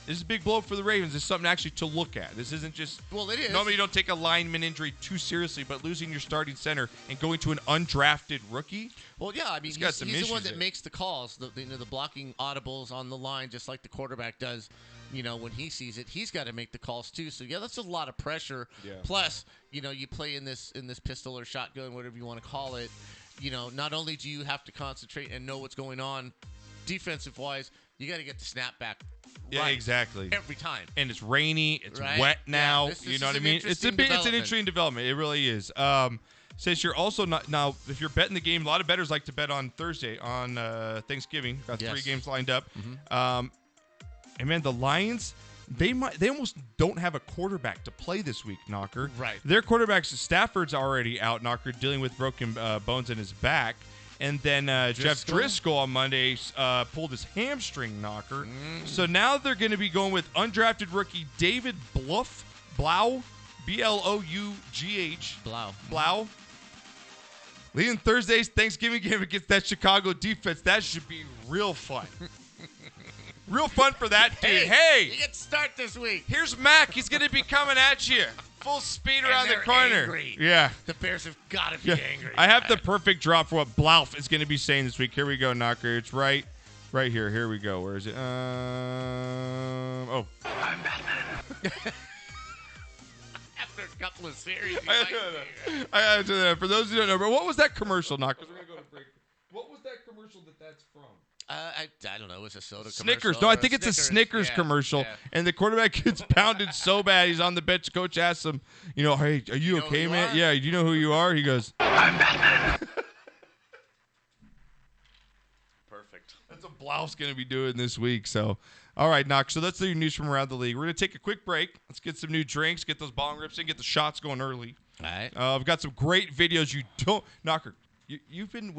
This is a big blow for the Ravens. It's something actually to look at. This isn't just... Well, it is. Normally you don't take a lineman injury too seriously, but losing your starting center and going to an undrafted rookie... Well, yeah, I mean, he's the one that makes the calls, the blocking audibles on the line, just like the quarterback does, when he sees it. He's got to make the calls, too. So, yeah, that's a lot of pressure. Yeah. Plus, you play in this pistol or shotgun, whatever you want to call it. Not only do you have to concentrate and know what's going on defensive-wise, you got to get the snap back. Yeah, right. Exactly. Every time. And it's rainy. It's right? wet now. This you know what I an mean? It's an interesting development. It really is. Says you're also not now. If you're betting the game, a lot of bettors like to bet on Thursday on Thanksgiving. Got 3 games lined up. And man, the Lions. They almost don't have a quarterback to play this week, Knocker. Right. Their quarterback Stafford's already out, Knocker, dealing with broken bones in his back. And then Jeff Driscoll on Monday pulled his hamstring, Knocker. So now they're going to be going with undrafted rookie David Blau, B-L-O-U-G-H. Blau. Leading Thursday's Thanksgiving game against that Chicago defense. That should be real fun. Real fun for that dude. Hey! You get to start this week. Here's Mac. He's going to be coming at you. Full speed around the corner. Angry. Yeah. The Bears have got to be angry. I have the perfect drop for what Blauf is going to be saying this week. Here we go, Knocker. It's right here. Here we go. Where is it? I'm Batman. After a couple of series. I do that. For those who don't know, but what was that commercial, Knocker? We're going to go to break. What was that commercial that's from? I don't know. It was a soda Snickers. commercial. No, I think it's a Snickers commercial. Yeah. And the quarterback gets pounded so bad. He's on the bench. Coach asks him, hey, are you okay, man? Yeah, do you know who you are? He goes, I'm Batman. Perfect. That's what Blauf's going to be doing this week. So, all right, Knox. So that's the news from around the league. We're going to take a quick break. Let's get some new drinks, get those bong rips in, get the shots going early. All right. I've got some great videos. Knocker. You've been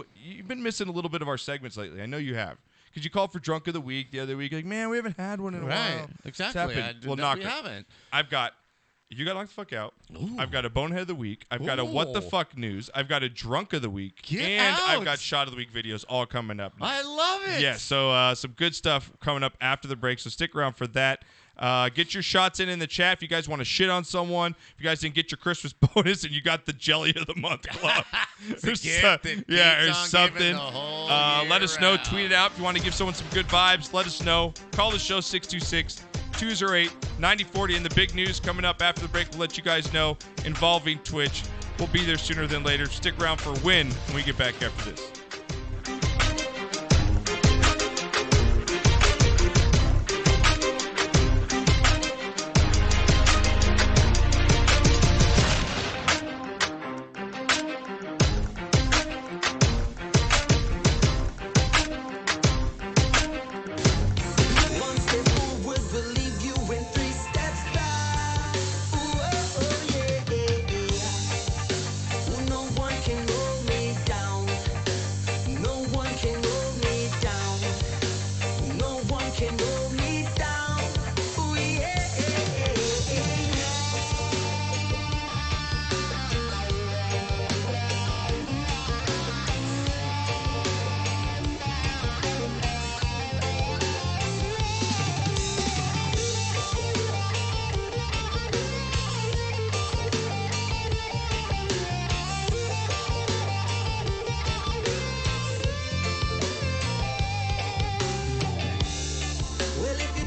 missing a little bit of our segments lately. I know you have. Because you called for Drunk of the Week the other week. Like, man, we haven't had one in a while. Exactly. Knocker. We haven't. You got to knock the fuck out. Ooh. I've got a Bonehead of the Week. I've got a What the Fuck News. I've got a Drunk of the Week. I've got Shot of the Week videos all coming up now. I love it. Yeah, so some good stuff coming up after the break. So stick around for that. Get your shots in the chat if you guys want to shit on someone. If you guys didn't get your Christmas bonus and you got the Jelly of the Month club. Or something. Let us know. Tweet it out if you want to give someone some good vibes. Let us know. Call the show 626-208-9040. And the big news coming up after the break, we'll let you guys know involving Twitch. We'll be there sooner than later. Stick around for Win when we get back after this.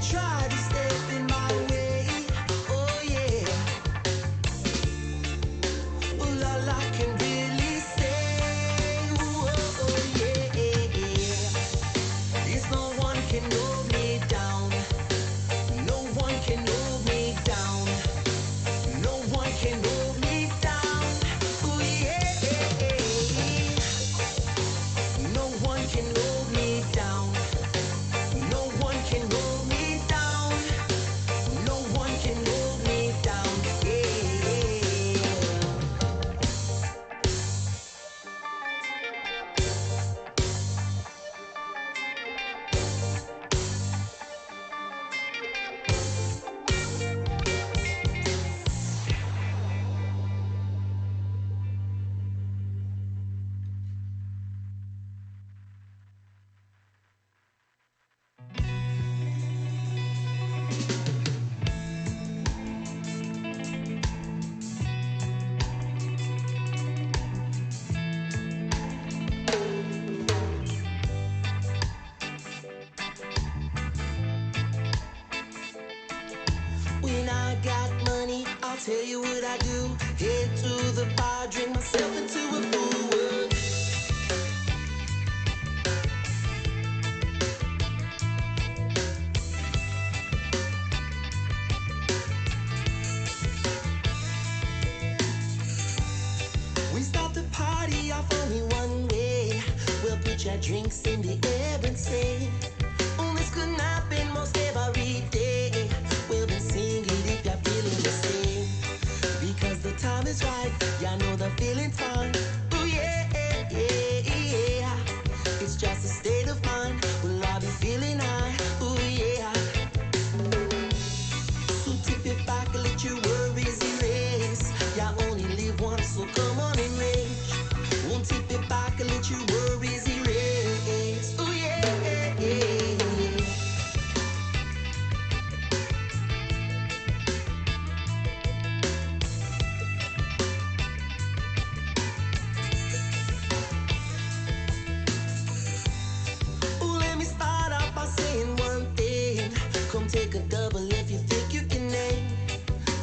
try to step in my way. Oh yeah. Well, all I can really say, oh yeah, is no one can hold me down. No one can hold me down. No one can hold me down. Oh yeah. No one can hold me down. No one can hold me down. No one can hold me down. Yeah. When I got money, I'll tell you what I do. Head to the bar, drink myself into a full world. We start the party off only one way. We'll put your drinks in the air and say, oh, this could happen most every day. We'll be singing if you're feeling the same. Because the time is right, y'all know the feeling's fine. Oh yeah, yeah, yeah. It's just a state of mind. We'll all be feeling high. Oh yeah. So tip it back and let your worries erase. Y'all only live once, so come on and rage. Won't tip it back and let your worries erase. Oh yeah, yeah. Ooh, let me start off by saying one thing. Come take a double if you think you can name.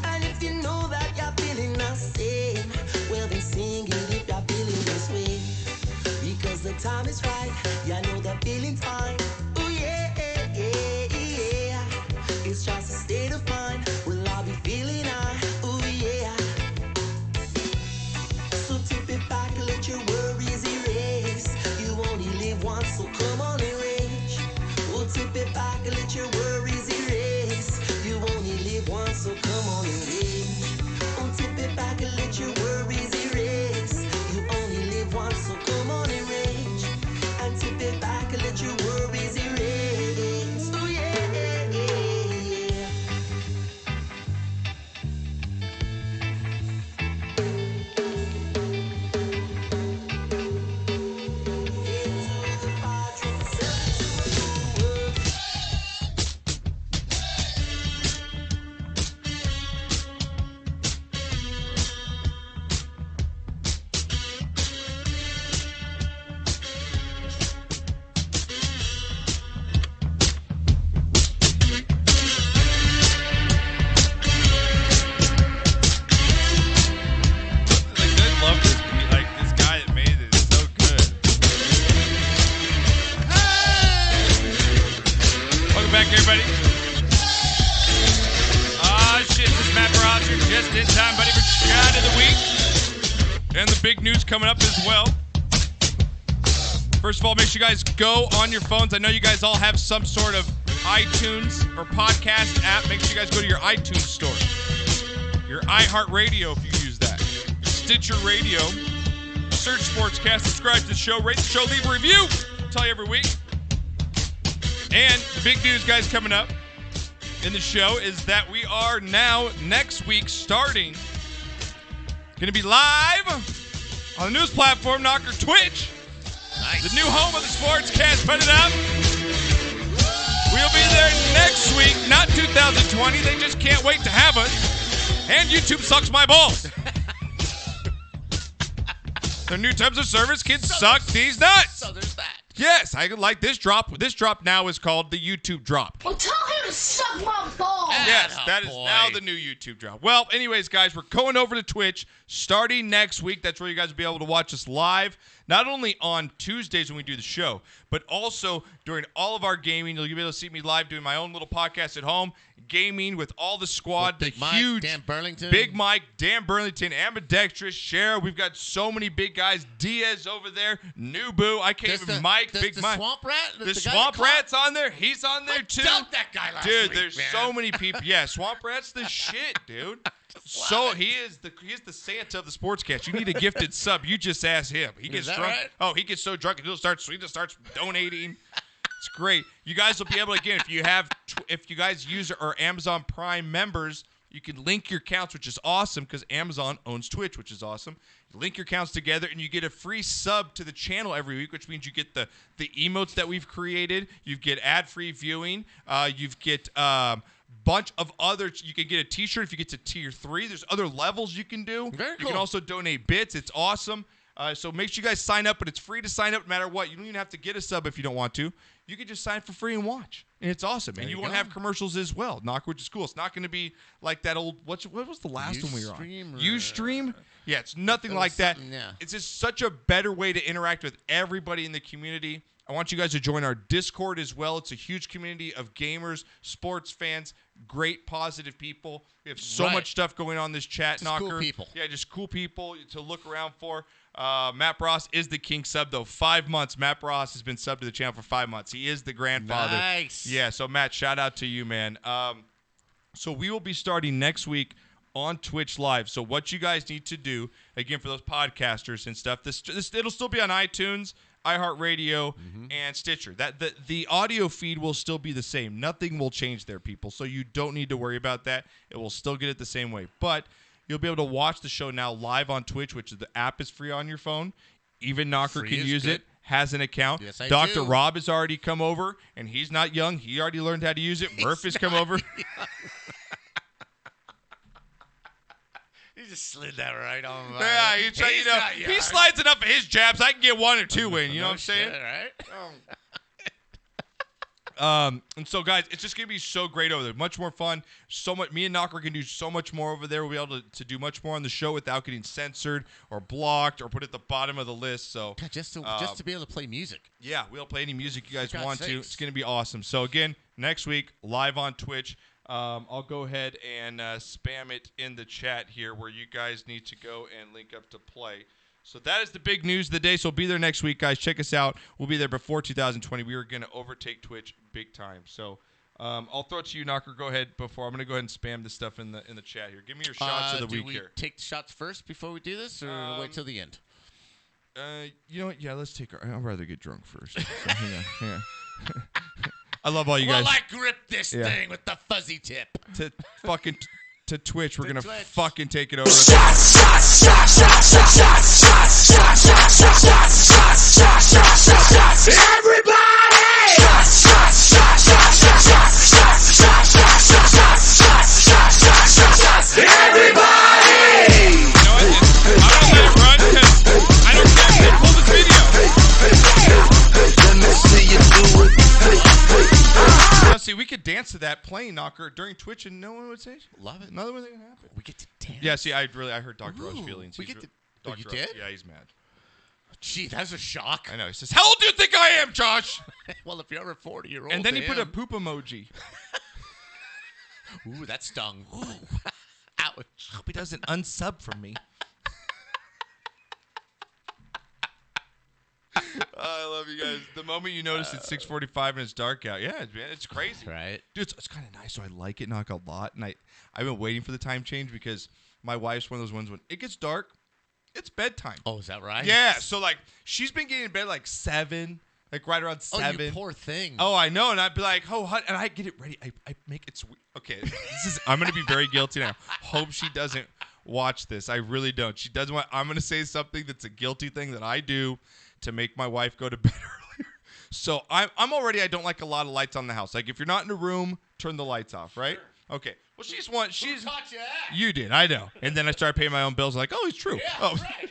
And if you know that you're feeling the same, well then sing it if you're feeling this way. Because the time is right, you know the feeling's fine. Ooh yeah, yeah, yeah. It's just a state of mind. We'll all be feeling high. Ooh yeah. So tip it back and let your worries erase. You only live once, so come on and rage. Oh, tip it back and let your worries erase. You only live once, so come on and rage. Oh, tip it back and let your worries erase. You only live once, so come on and rage. And tip it back and let your worries erase. Oh yeah, yeah, yeah. I love this. Like this guy that made it is so good. Welcome back, everybody. Ah, shit. This is Matt Brosser, just in time, buddy, for Shot of the Week. And the big news coming up as well. First of all, make sure you guys go on your phones. I know you guys all have some sort of iTunes or podcast app. Make sure you guys go to your iTunes store. Your iHeartRadio, if you use that. Stitcher Radio. Search Sportscast. Subscribe to the show. Rate the show. Leave a review. Tell you every week. And the big news, guys, coming up in the show is that we are now, next week, starting, going to be live on the news platform, Knocker Twitch. Nice. The new home of the Sportscast. Put it up. We'll be there next week, not 2020. They just can't wait to have us. And YouTube sucks my balls. Their new terms of service can suck these nuts. So there's that. Yes, I like this drop. This drop now is called the YouTube drop. Well, tell him to suck my balls. Yes, that is now the new YouTube drop. Well, anyways, guys, we're going over to Twitch starting next week. That's where you guys will be able to watch us live, not only on Tuesdays when we do the show, but also during all of our gaming. You'll be able to see me live doing my own little podcast at home, gaming with all the squad, Big Mike, huge Dan Burlington. Big Mike, Dan Burlington, Ambidextrous, Cher. We've got so many big guys. Diaz over there, Nubu. I can't even Mike, Big Mike. Swamp Rat? The Swamp Rat's on there. He's on there too. Dumped that guy last Dude, week, there's man. so many people. Yeah, Swamp Rat's the shit, dude. So he's the Santa of the Sportscast. You need a gifted sub. You just ask him. He gets drunk. Right? Oh, he gets so drunk he just starts donating. It's great. You guys will be able to, again, if you guys use or Amazon Prime members, you can link your accounts, which is awesome because Amazon owns Twitch, which is awesome. You link your accounts together and you get a free sub to the channel every week, which means you get the emotes that we've created. You get ad-free viewing. You get bunch of other. You can get a T-shirt if you get to tier 3. There's other levels you can do. Very cool. You can also donate bits. It's awesome. So make sure you guys sign up, but it's free to sign up no matter what. You don't even have to get a sub if you don't want to. You can just sign for free and watch. And it's awesome. And you won't have commercials as well. Which is cool. It's not going to be like that old, what was the last one we were on? Ustream? Yeah, it's nothing like that. Yeah. It's just such a better way to interact with everybody in the community. I want you guys to join our Discord as well. It's a huge community of gamers, sports fans, great positive people. We have so much stuff going on in this chat, Just Knocker. cool people. Yeah, just cool people to look around for. Matt Ross is the king sub, though. 5 months. Matt Ross has been subbed to the channel for 5 months. He is the grandfather. Nice. Yeah, so Matt, shout out to you, man. So we will be starting next week on Twitch Live. So what you guys need to do, again, for those podcasters and stuff, this it'll still be on iTunes, iHeartRadio, and Stitcher. The audio feed will still be the same. Nothing will change there, people. So you don't need to worry about that. It will still get it the same way. But you'll be able to watch the show now live on Twitch, which is the app is free on your phone. Even Knocker can use it. Has an account. Yes, I Dr. do. Rob has already come over, and he's not young. He already learned how to use it. Murph has come over. He just slid that right on. Yeah, he slides enough of his jabs. I can get 1 or 2 in. You know what I'm saying? Right? And so, guys, it's just going to be so great over there. Much more fun. So much. Me and Knocker can do so much more over there. We'll be able to do much more on the show without getting censored or blocked or put at the bottom of the list. So Just to be able to play music. yeah, we'll play any music you guys For God's want to. sakes. It's going to be awesome. So, again, next week, live on Twitch. I'll go ahead and spam it in the chat here where you guys need to go and link up to play. So that is the big news of the day. So be there next week, guys. Check us out. We'll be there before 2020. We are going to overtake Twitch big time. So I'll throw it to you, Knocker. Go ahead before. I'm going to go ahead and spam this stuff in the chat here. Give me your shots of the week here. Do we take the shots first before we do this, or wait till the end? You know what? Yeah, let's take I'd rather get drunk first. So hang on. I love all you guys. Well, I grip this thing with the fuzzy tip. To Twitch, we're gonna Twitch. fucking take it over. See, we could dance to that playing Knocker during Twitch, and no one would say Love it. nothing would happen. We get to dance. Yeah, see, I heard Dr. O's feelings. We He's get to. Dr. You Oz- did? Yeah, he's mad. Gee, that's a shock. I know. He says, "How old do you think I am, Josh?" Well, if you're a 40-year-old, And then he put a poop emoji. Ooh, that stung. Ooh. Ouch. Hope he doesn't unsub from me. I love you guys. The moment you notice it's 6:45 and it's dark out, man, it's crazy. Right. Dude, it's kind of nice, so I like it a lot. And I've been waiting for the time change because my wife's one of those ones when it gets dark, it's bedtime. Oh, is that right? Yeah, so like she's been getting in bed like 7, like right around 7. Oh, you poor thing. Oh, I know, and I'd be like, "Oh, hon," and I get it ready. I make it sweet. Okay, I'm gonna be very guilty now. Hope she doesn't watch this. I really don't. She doesn't want. I'm gonna say something that's a guilty thing that I do to make my wife go to bed earlier. So I'm already. I don't like a lot of lights on the house. Like if you're not in a room, turn the lights off. Right? Sure. Okay. Well, she's Who taught you that? You did. I know. And then I started paying my own bills. Like, oh, it's true. Yeah, oh. right.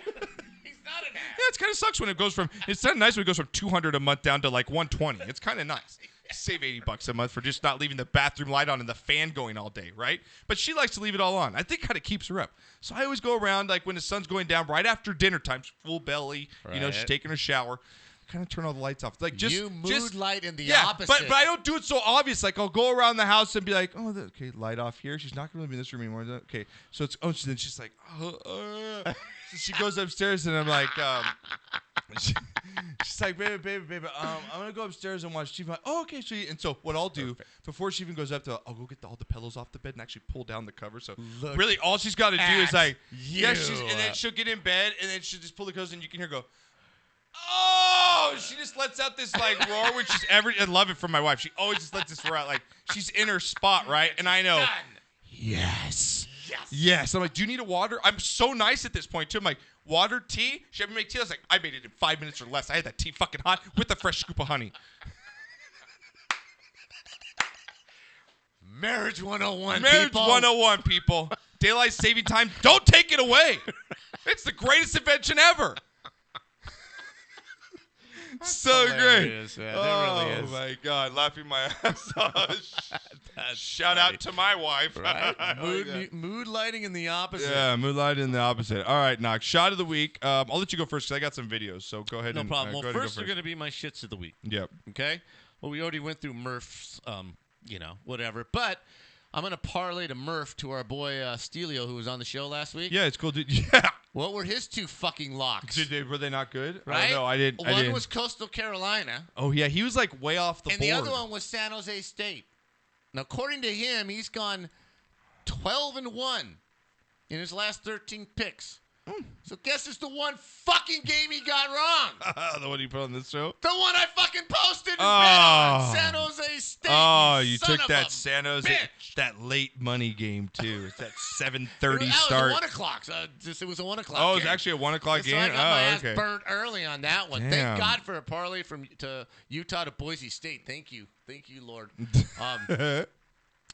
He's not an ass. Yeah, it kind of sucks when it goes from. It's kind of nice when it goes from $200 a month down to like $120. It's kind of nice. Save $80 a month for just not leaving the bathroom light on and the fan going all day, right? But she likes to leave it all on. I think kind of keeps her up. So I always go around like when the sun's going down right after dinner time, full belly. Right. You know, she's taking her shower. Kind of turn all the lights off. Like just you mood light in the yeah, opposite. but I don't do it so obvious. Like I'll go around the house and be like, oh, okay, light off here. She's not going to be in this room anymore. Okay, so it's then she's like, so she goes upstairs and I'm like, she's like, baby, I'm gonna go upstairs and watch TV. I'm like, oh, okay, sweet. And so what I'll do before she even goes up to, I'll go get all the pillows off the bed and actually pull down the cover. So really, all she's got to do is like, and then she'll get in bed and then she'll just pull the clothes and you can hear her go. Oh, she just lets out this like roar when she's I love it from my wife. She always just lets this roar out like she's in her spot, right? And I know, yes. I'm like, do you need a water? I'm so nice at this point too. I'm like, water, tea. She had me make tea. I was like, I made it in 5 minutes or less. I had that tea fucking hot with a fresh scoop of honey. Marriage 101. Marriage 101, people. Daylight saving time. Don't take it away. It's the greatest invention ever. So great. Man. It Oh, really is. my God. Laughing my ass off. Shout out to my wife. Right? Mood lighting in the opposite. Yeah, mood lighting in the opposite. All right, Knox. Shot of the week. I'll let you go first because I got some videos. So go ahead No and problem. go Well, ahead and go first are going to be my shits of the week. Yep. Okay? Well, we already went through Murph's, whatever. But I'm going to parlay to Murph to our boy Stelio, who was on the show last week. Yeah, it's cool, dude. Yeah. What were his two fucking locks? Were they not good? Right? I don't know. I didn't. One was Coastal Carolina. Oh, yeah. He was like way off the board. And the other one was San Jose State. Now, according to him, he's gone 12-1 in his last 13 picks. So guess it's the one fucking game he got wrong. The one you put on this show? The one I fucking posted and bet on San Jose State. Oh, you took that a San Jose, that late money game too. It's that 7:30 That start. was a 1 o'clock. It was a 1 o'clock. Oh, game. it was actually a 1 o'clock So game. I got my ass okay. burnt early on that one. Damn. Thank God for a parlay to Utah to Boise State. Thank you, Lord.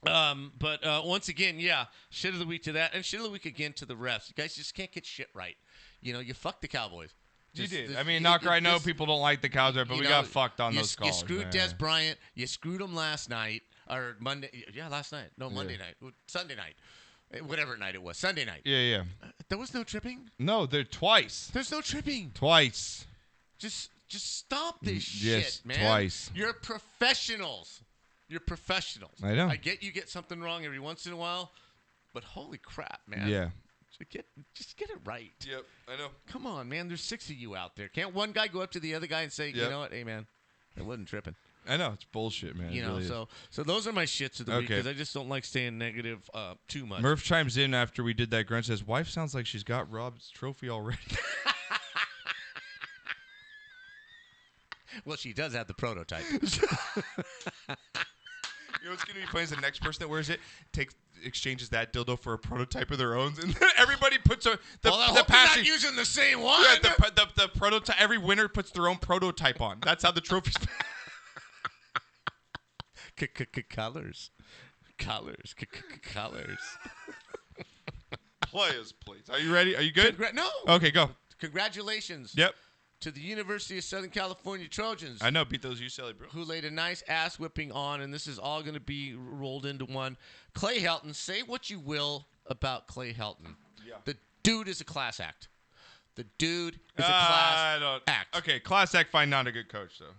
But once again, yeah, shit of the week to that, and shit of the week again to the refs. You guys just can't get shit right. You know, you fucked the Cowboys. You did. I mean, Knocker, I know people don't like the Cowboys, but we got fucked on those calls. You screwed man. Des Bryant. You screwed him last night or Monday. Yeah, last night. No, Monday night. Sunday night. Whatever night it was. Sunday night. Yeah. There was no tripping. No, they're twice. There's no tripping. Twice. Just stop this Yes, shit, man. twice. You're professionals. I know. I get you get something wrong every once in a while, but holy crap, man. Yeah. Just get it right. Yep, I know. Come on, man. There's 6 of you out there. Can't one guy go up to the other guy and say, you know what, hey, man, it wasn't tripping. I know. It's bullshit, man. You It know, really is. so those are my shits of the week Okay. because I just don't like staying negative too much. Murph chimes in after we did that. Grunt says, wife sounds like she's got Rob's trophy already. Well, she does have the prototype. You know what's going to be funny is the next person that wears it exchanges that dildo for a prototype of their own, and everybody puts I hope they're not using the same one. Yeah, the prototype. Every winner puts their own prototype on. That's how the trophies. Colors. Players, please. Are you ready? Are you good? No. Okay, go. Congratulations. Yep. To the University of Southern California Trojans. I know, beat those UCLA, bro. Who laid a nice ass whipping on, and this is all going to be rolled into one. Clay Helton, say what you will about Clay Helton. Yeah. The dude is a class act. The dude is a class act. Okay, class act, fine, not a good coach, though.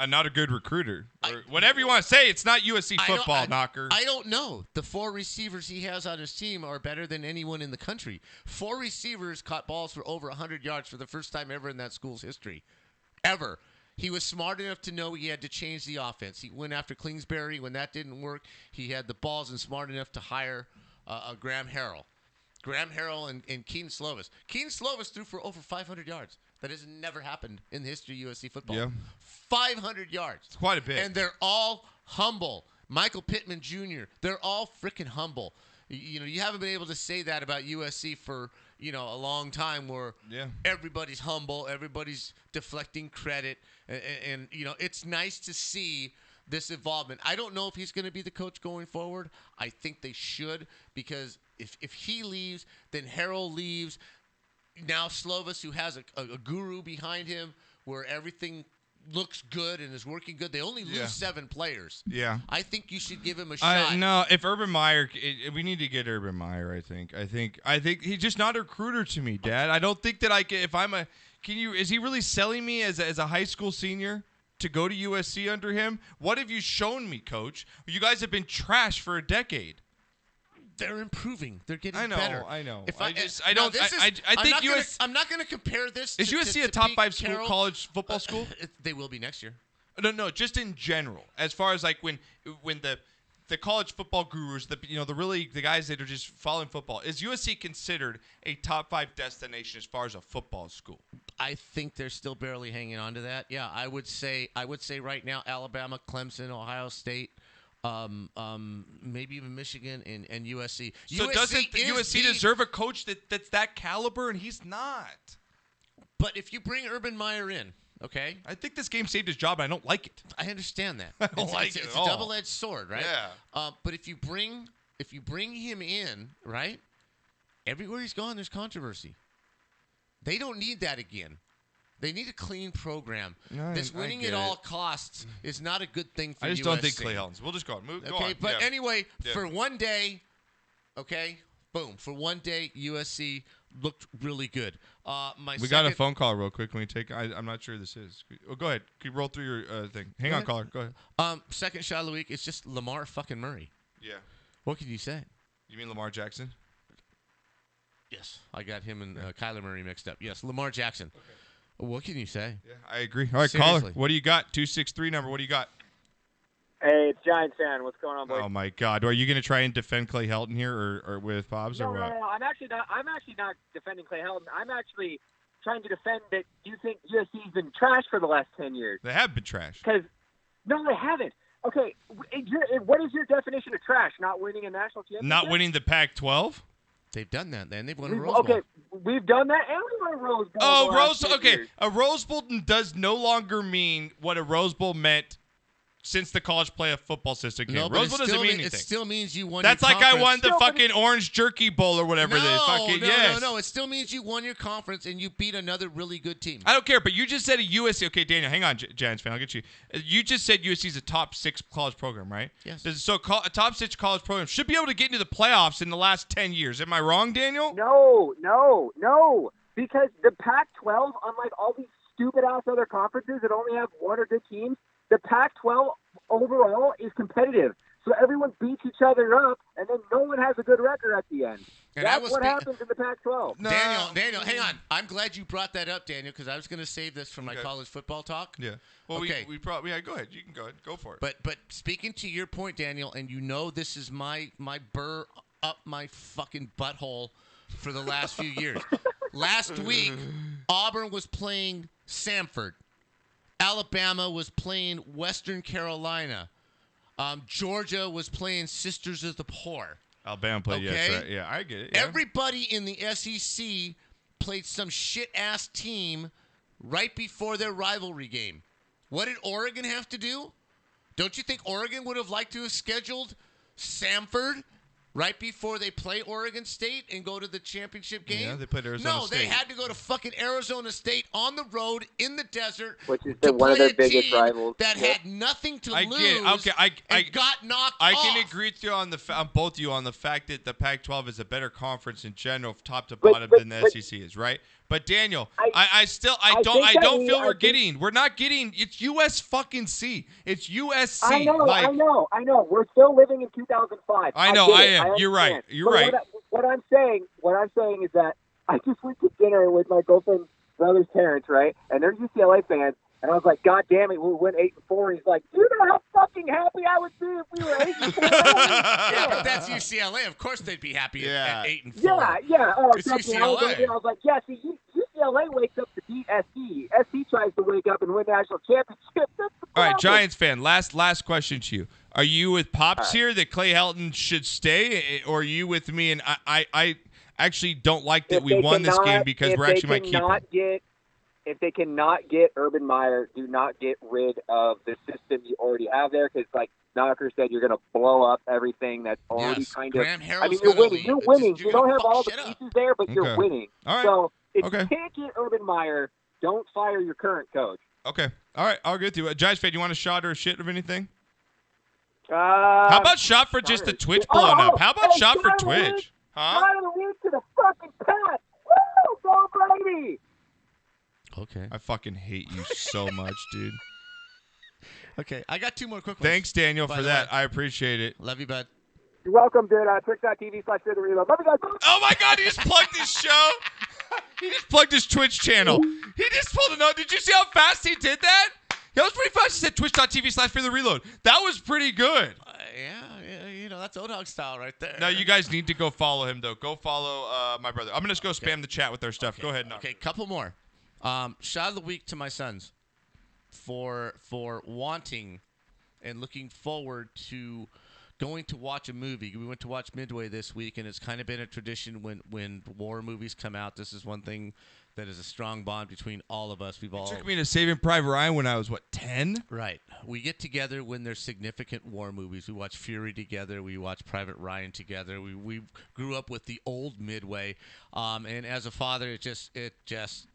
Not a good recruiter. Or whatever you want to say, it's not USC football, Knocker. I don't know. The 4 receivers he has on his team are better than anyone in the country. 4 receivers caught balls for over 100 yards for the first time ever in that school's history. Ever. He was smart enough to know he had to change the offense. He went after Kingsbury. When that didn't work, he had the balls and smart enough to hire Graham Harrell. Graham Harrell and Keenan Slovis. Keenan Slovis threw for over 500 yards. That has never happened in the history of USC football. Yeah. 500 yards. It's quite a bit. And they're all humble. Michael Pittman Jr., they're all freaking humble. You know, you haven't been able to say that about USC for, a long time where everybody's humble, everybody's deflecting credit. And it's nice to see this involvement. I don't know if he's going to be the coach going forward. I think they should because if he leaves, then Harrell leaves. now Slovis, who has a guru behind him, where everything looks good and is working good. They only lose 7 players. Yeah. I think you should give him a shot. No, if Urban Meyer, we need to get Urban Meyer. I think he's just not a recruiter to me, Dad. I don't think that I can. If I'm a, is he really selling me as a high school senior to go to USC under him? What have you shown me, Coach? You guys have been trash for a decade. They're improving. They're getting better. I know. I think USC. I'm not going to compare this. Is USC a top 5 school, college football school? They will be next year. No, just in general. As far as like when the college football gurus, the guys that are just following football, is USC considered a top 5 destination as far as a football school? I think they're still barely hanging on to that. Yeah, I would say right now Alabama, Clemson, Ohio State. Maybe even Michigan and USC. So doesn't USC deserve a coach that's that caliber, and he's not? But if you bring Urban Meyer in, okay? I think this game saved his job, and I don't like it. I understand that. I don't like it It's at all. a double-edged sword, right? Yeah. But if you bring him in, right? Everywhere he's gone, there's controversy. They don't need that again. They need a clean program. This winning at all costs is not a good thing for USC. I just don't think Clay Helton's. We'll just go on. Go on. But anyway, for one day, okay, boom. For one day, USC looked really good. We got a phone call real quick. Can we take? I'm not sure who this is. Oh, go ahead. Can you roll through your thing? Hang on, caller. Go ahead. Second shot of the week. It's just Lamar fucking Murray. Yeah. What can you say? You mean Lamar Jackson? Yes. I got him and Kyler Murray mixed up. Yes, Lamar Jackson. Okay. What can you say? Yeah, I agree. All right, Seriously. caller. What do you got? 263 number. What do you got? Hey, it's Giants fan. What's going on, boys? Oh my God! Are you going to try and defend Clay Helton here, or with Pops, or what? No. I'm actually not defending Clay Helton. I'm actually trying to defend that you think USC's been trash for the last 10 years. They have been trash. No, they haven't. Okay, what is your definition of trash? Not winning a national championship? Not winning the Pac-12? They've done that, then. They've won a Rose Bowl. Okay, we've done that, and we won a Rose Bowl. Oh, Rose. Okay, a Rose Bowl does no longer mean what a Rose Bowl meant since the college playoff football system came. No, Rose Bowl doesn't mean anything. It still means you won. That's your like I won the fucking Orange Jerky Bowl or whatever it is. No. It still means you won your conference and you beat another really good team. I don't care, but you just said a USC. Okay, Daniel, hang on, Giants fan, I'll get you. You just said USC is a top 6 college program, right? Yes. So a top 6 college program should be able to get into the playoffs in the last 10 years. Am I wrong, Daniel? No. Because the Pac-12, unlike all these stupid-ass other conferences that only have one or two teams, the Pac-12 overall is competitive. So everyone beats each other up, and then no one has a good record at the end. And that's what happens in the Pac-12. No. Daniel, hang on. I'm glad you brought that up, Daniel, because I was going to save this for my college football talk. Yeah. Well, okay. we probably go ahead. You can go ahead. Go for it. But speaking to your point, Daniel, and you know this is my burr up my fucking butthole for the last few years. Last week, Auburn was playing Samford. Alabama was playing Western Carolina. Georgia was playing Sisters of the Poor. Alabama played, okay? Yes, right. Yeah, I get it. Yeah. Everybody in the SEC played some shit-ass team right before their rivalry game. What did Oregon have to do? Don't you think Oregon would have liked to have scheduled Samford right before they play Oregon State and go to the championship game? Yeah, they played Arizona State. No, they had to go to fucking Arizona State on the road in the desert, which is one of their biggest rivals. That had nothing to lose. Get it. Okay, I got knocked I off. can agree with you on both of you on the fact that the Pac-12 is a better conference in general, top to bottom, than the SEC is, right? But Daniel, I don't. We're not getting. It's US fucking C. It's USC. I know. We're still living in 2005. I know. I am. You're right. You're right. What I'm saying is that I just went to dinner with my girlfriend's brother's parents, right? And they're UCLA fans. And I was like, God damn it, we went 8-4. He's like, do you know how fucking happy I would be if we were 8-4? Yeah, but that's UCLA. Of course they'd be happy at 8-4. Yeah. Oh, it's UCLA. I was like, yeah, see, UCLA wakes up to beat SC. SC tries to wake up and win national championship. All right, Giants fan, last question to you. Are you with Pops here that Clay Helton should stay, or are you with me? And I actually don't like that we won this game because we're actually might keep him. If they cannot get Urban Meyer, do not get rid of the system you already have there, because like Knocker said, you're going to blow up everything that's already kind of. Graham Harrell's I mean, you're winning. You're winning. You don't have all the pieces there, but you're winning. All right. So If Okay. you can't get Urban Meyer, don't fire your current coach. Okay. All right. I'll get to it. Giants fan, you want a shot or a shit of anything? How How about shot for just the Twitch blowing up? How about shot for Twitch? Huh? Shot of the week to the fucking Pats. Woo! Go Brady! Okay. I fucking hate you so much, dude. Okay, I got two more quick ones. Thanks, Daniel, By for the that. way. I appreciate it. Love you, bud. You're welcome, dude. Twitch.tv/reload. Love you guys. Oh my God, he just plugged his show. He just plugged his Twitch channel. He just pulled it out. Did you see how fast he did that? That was pretty fast. He said twitch.tv/reload. That was pretty good. Yeah, you know, that's O-Dog style right there. Now, you guys need to go follow him, though. Go follow my brother. I'm going to just go spam the chat with our stuff. Go ahead, Knock. Okay, couple more. Shot of the week to my sons for wanting and looking forward to going to watch a movie. We went to watch Midway this week, and it's kind of been a tradition when war movies come out. This is one thing that is a strong bond between all of us. We've all Took me to Saving Private Ryan when I was, 10? Right. We get together when there's significant war movies. We watch Fury together. We watch Private Ryan together. We grew up with the old Midway. And as a father, it just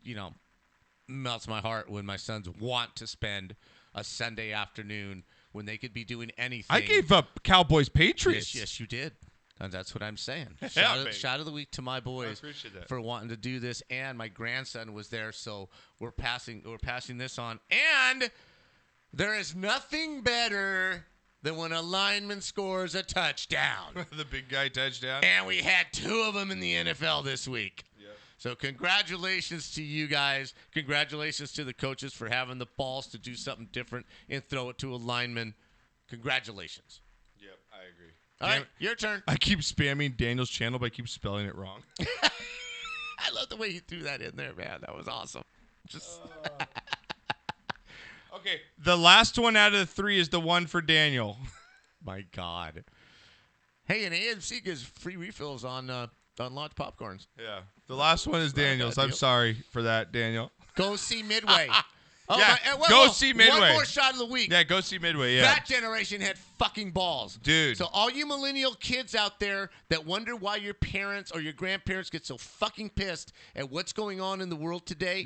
melts my heart when my sons want to spend a Sunday afternoon when they could be doing anything. I gave up Cowboys Patriots. Yes, you did. And that's what I'm saying. Yeah, Shot of the week to my boys I appreciate that. for wanting to do this, and my grandson was there, so we're passing this on. And there is nothing better than when a lineman scores a touchdown. The big guy touchdown. And we had two of them in the NFL this week. Yep. So congratulations to you guys. Congratulations to the coaches for having the balls to do something different and throw it to a lineman. Congratulations. Yep, I agree. All right, your turn. I keep spamming Daniel's channel, but I keep spelling it wrong. I love the way you threw that in there, man. That was awesome. Just Okay, the last one out of the three is the one for Daniel. My God. Hey, and AMC gives free refills on launch popcorns. Yeah. The last one is Daniel's. I'm sorry for that, Daniel. Go see Midway. Go see Midway. One more shot of the week. Yeah, go see Midway, yeah. That generation had fucking balls. Dude. So all you millennial kids out there that wonder why your parents or your grandparents get so fucking pissed at what's going on in the world today,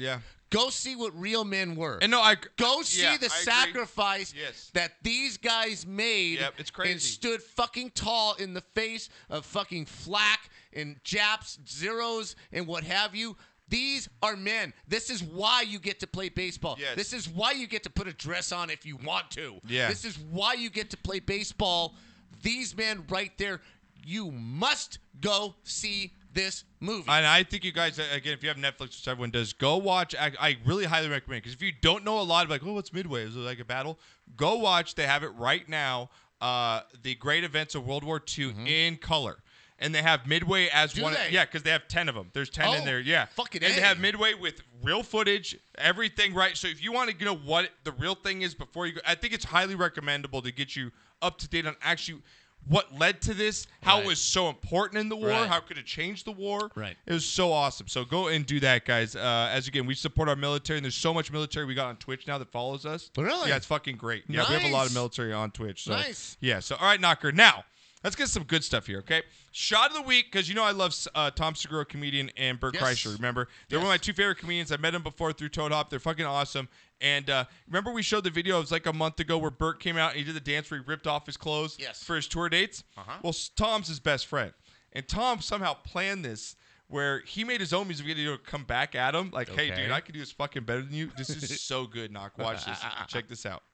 go see what real men were. And go see the sacrifice that these guys made. Yep, it's crazy. And stood fucking tall in the face of fucking flak and Japs, Zeros, and what have you. These are men. This is why you get to play baseball. Yes. This is why you get to put a dress on if you want to. Yeah. This is why you get to play baseball. These men right there, you must go see this movie. And I think you guys, again, if you have Netflix, which everyone does, go watch. I really highly recommend, because if you don't know a lot of what's Midway? Is it like a battle? Go watch. They have it right now. The Great Events of World War II in color. And they have Midway as Do one. they? Yeah, because they have 10 of them. There's 10 in there. Yeah. Fucking And they A. have Midway with real footage, everything right. So if you want to know what the real thing is before you go, I think it's highly recommendable to get you up to date on actually what led to this, how it was so important in the war, how could it change the war. Right. It was so awesome. So go and do that, guys. As again, we support our military, and there's so much military we got on Twitch now that follows us. Really? Yeah, it's fucking great. Yeah, we have a lot of military on Twitch. So, Nice. Yeah, so all right, Knocker. Now, let's get some good stuff here, okay? Shot of the week, because you know I love Tom Segura, comedian, and Bert Kreischer. Remember? They're one of my two favorite comedians. I met them before through Toad Hop. They're fucking awesome. And remember we showed the video, it was like a month ago, where Bert came out and he did the dance where he ripped off his clothes for his tour dates? Well, Tom's his best friend. And Tom somehow planned this where he made his own music video to come back at him. Like, hey, dude, I can do this fucking better than you. This is so good, Knock. Watch this. Check this out.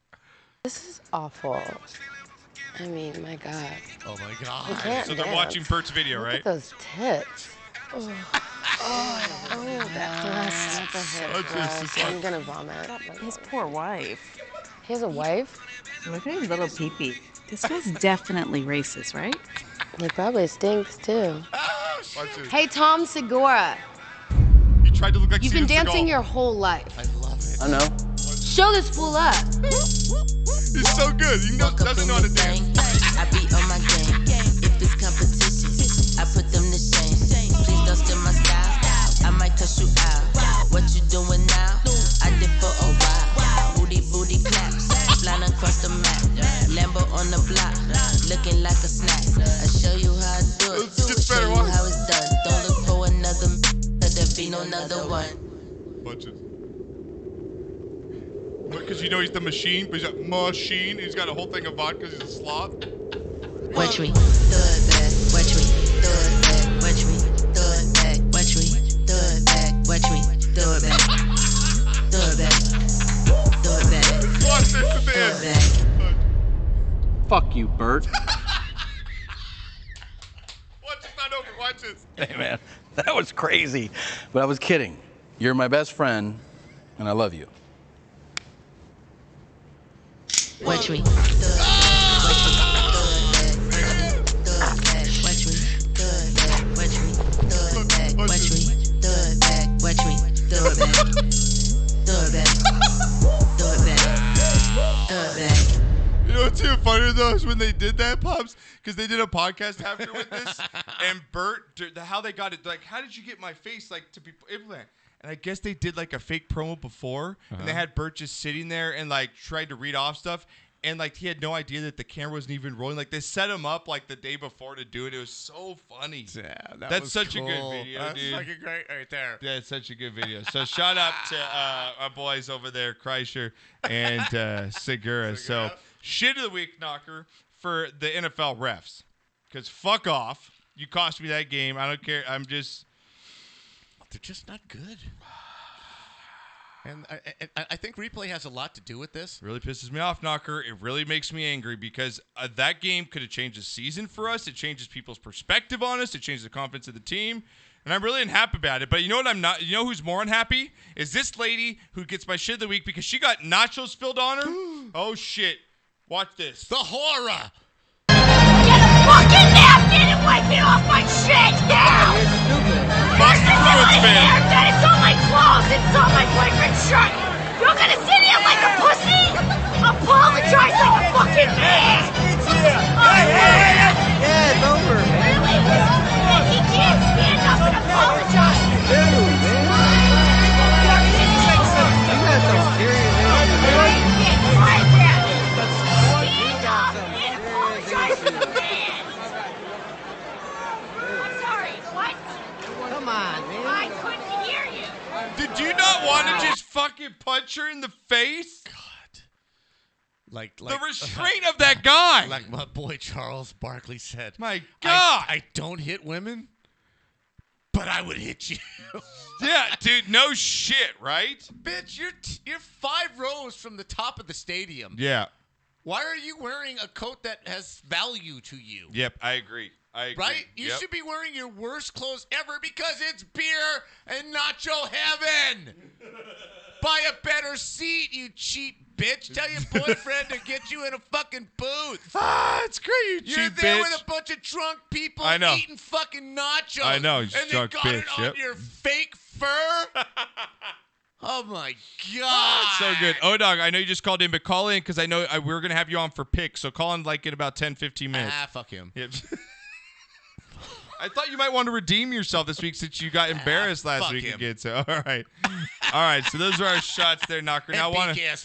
This is awful. I mean, my God. Oh, my I God. can't So they're dance. watching Bert's video, Look right? at those tits. That breast. That's just I'm gonna vomit. His poor wife. He has a wife? Look at his little peepee. This guy's definitely racist, right? He probably stinks too. Watch this. Hey, Tom Segura. He tried to look like You've been Steven dancing Seagal. your whole life. I love it. I know. Show this fool up. He's so good. He doesn't know how to dance. I be on my game. If it's competition, I put them to shame. Please don't steal my style. I might cuss you out. What you doing now? I did for a while. Booty, booty claps. Flying across the map. Lambo on the block. Looking like a snack. I show you how I do it. Show you how it's done. Don't look for another. Cause there be no another. another one. Bunches. Because you know he's the machine, but he's a machine. He's got a whole thing of vodka because he's a slob. Watch me, throw it back. Watch me, throw it back. Watch me, throw it back. Watch me, throw it back. Watch me, throw it back. Throw it back. Throw it back. Watch this, the Throw it back. Fuck you, Bert. Watch this, not over. Watch this. Hey, man, that was crazy. But I was kidding. You're my best friend, and I love you. Watch me. Throw it back. Watch me. Throw it back. Watch me. Throw it back. Watch me. Throw it back. Watch me. Throw it back. Watch me. Throw it back. Throw it back. Throw it back. Throw it back. You know what's even funnier though is when they did that, Pops, because they did a podcast after with this, and Bert, how they got it, like, how did you get my face like to be implanted? And I guess they did like a fake promo before, and they had Bert just sitting there and like tried to read off stuff, and like he had no idea that the camera wasn't even rolling. Like they set him up like the day before to do it. It was so funny. Yeah, that's such a good video, That's dude. fucking great right there. Yeah, it's such a good video. So shout out to our boys over there, Kreischer and Segura. So shit of the week, Knocker, for the NFL refs. Because fuck off. You cost me that game. I don't care. They're just not good. And I think replay has a lot to do with this. Really pisses me off, Knocker. It really makes me angry because that game could have changed the season for us. It changes people's perspective on us. It changes the confidence of the team. And I'm really unhappy about it. But you know what I'm not? You know who's more unhappy? Is this lady who gets my shit of the week because she got nachos spilled on her? Oh, shit. Watch this. The horror. Get a fucking napkin and wipe it off my shit now! First it's in my hair, then it's on my clothes, it's on my boyfriend's shirt! You're gonna sit here like a pussy? Apologize like a fucking man! Yeah, it's over, man. Really? He can't stand up and apologize! Dude, man. You got some serious issues, man. Stand up and apologize to the man! I'm sorry, what? Come on, man. I couldn't hear you! Did you not want to just fucking punch her in the face? Like the restraint of that guy. Like my boy Charles Barkley said. My God. I don't hit women, but I would hit you. Yeah, dude, no shit, right? Bitch, you're 5 rows from the top of the stadium. Yeah. Why are you wearing a coat that has value to you? Yep, I agree. Right? You should be wearing your worst clothes ever because it's beer and nacho heaven. Buy a better seat, you cheap bitch. Tell your boyfriend to get you in a fucking booth. It's great, you You're cheap there bitch. with a bunch of drunk people I know. eating fucking nachos. I know, you and drunk they got bitch, it on yep. your fake fur. Oh, my God. So good. O-Dog, I know you just called in, but call in because I know we were going to have you on for picks. So call in like in about 10, 15 minutes. Fuck him. Yep. I thought you might want to redeem yourself this week since you got embarrassed last week him. again. So, all right. All right. So those are our shots there, Knocker. Now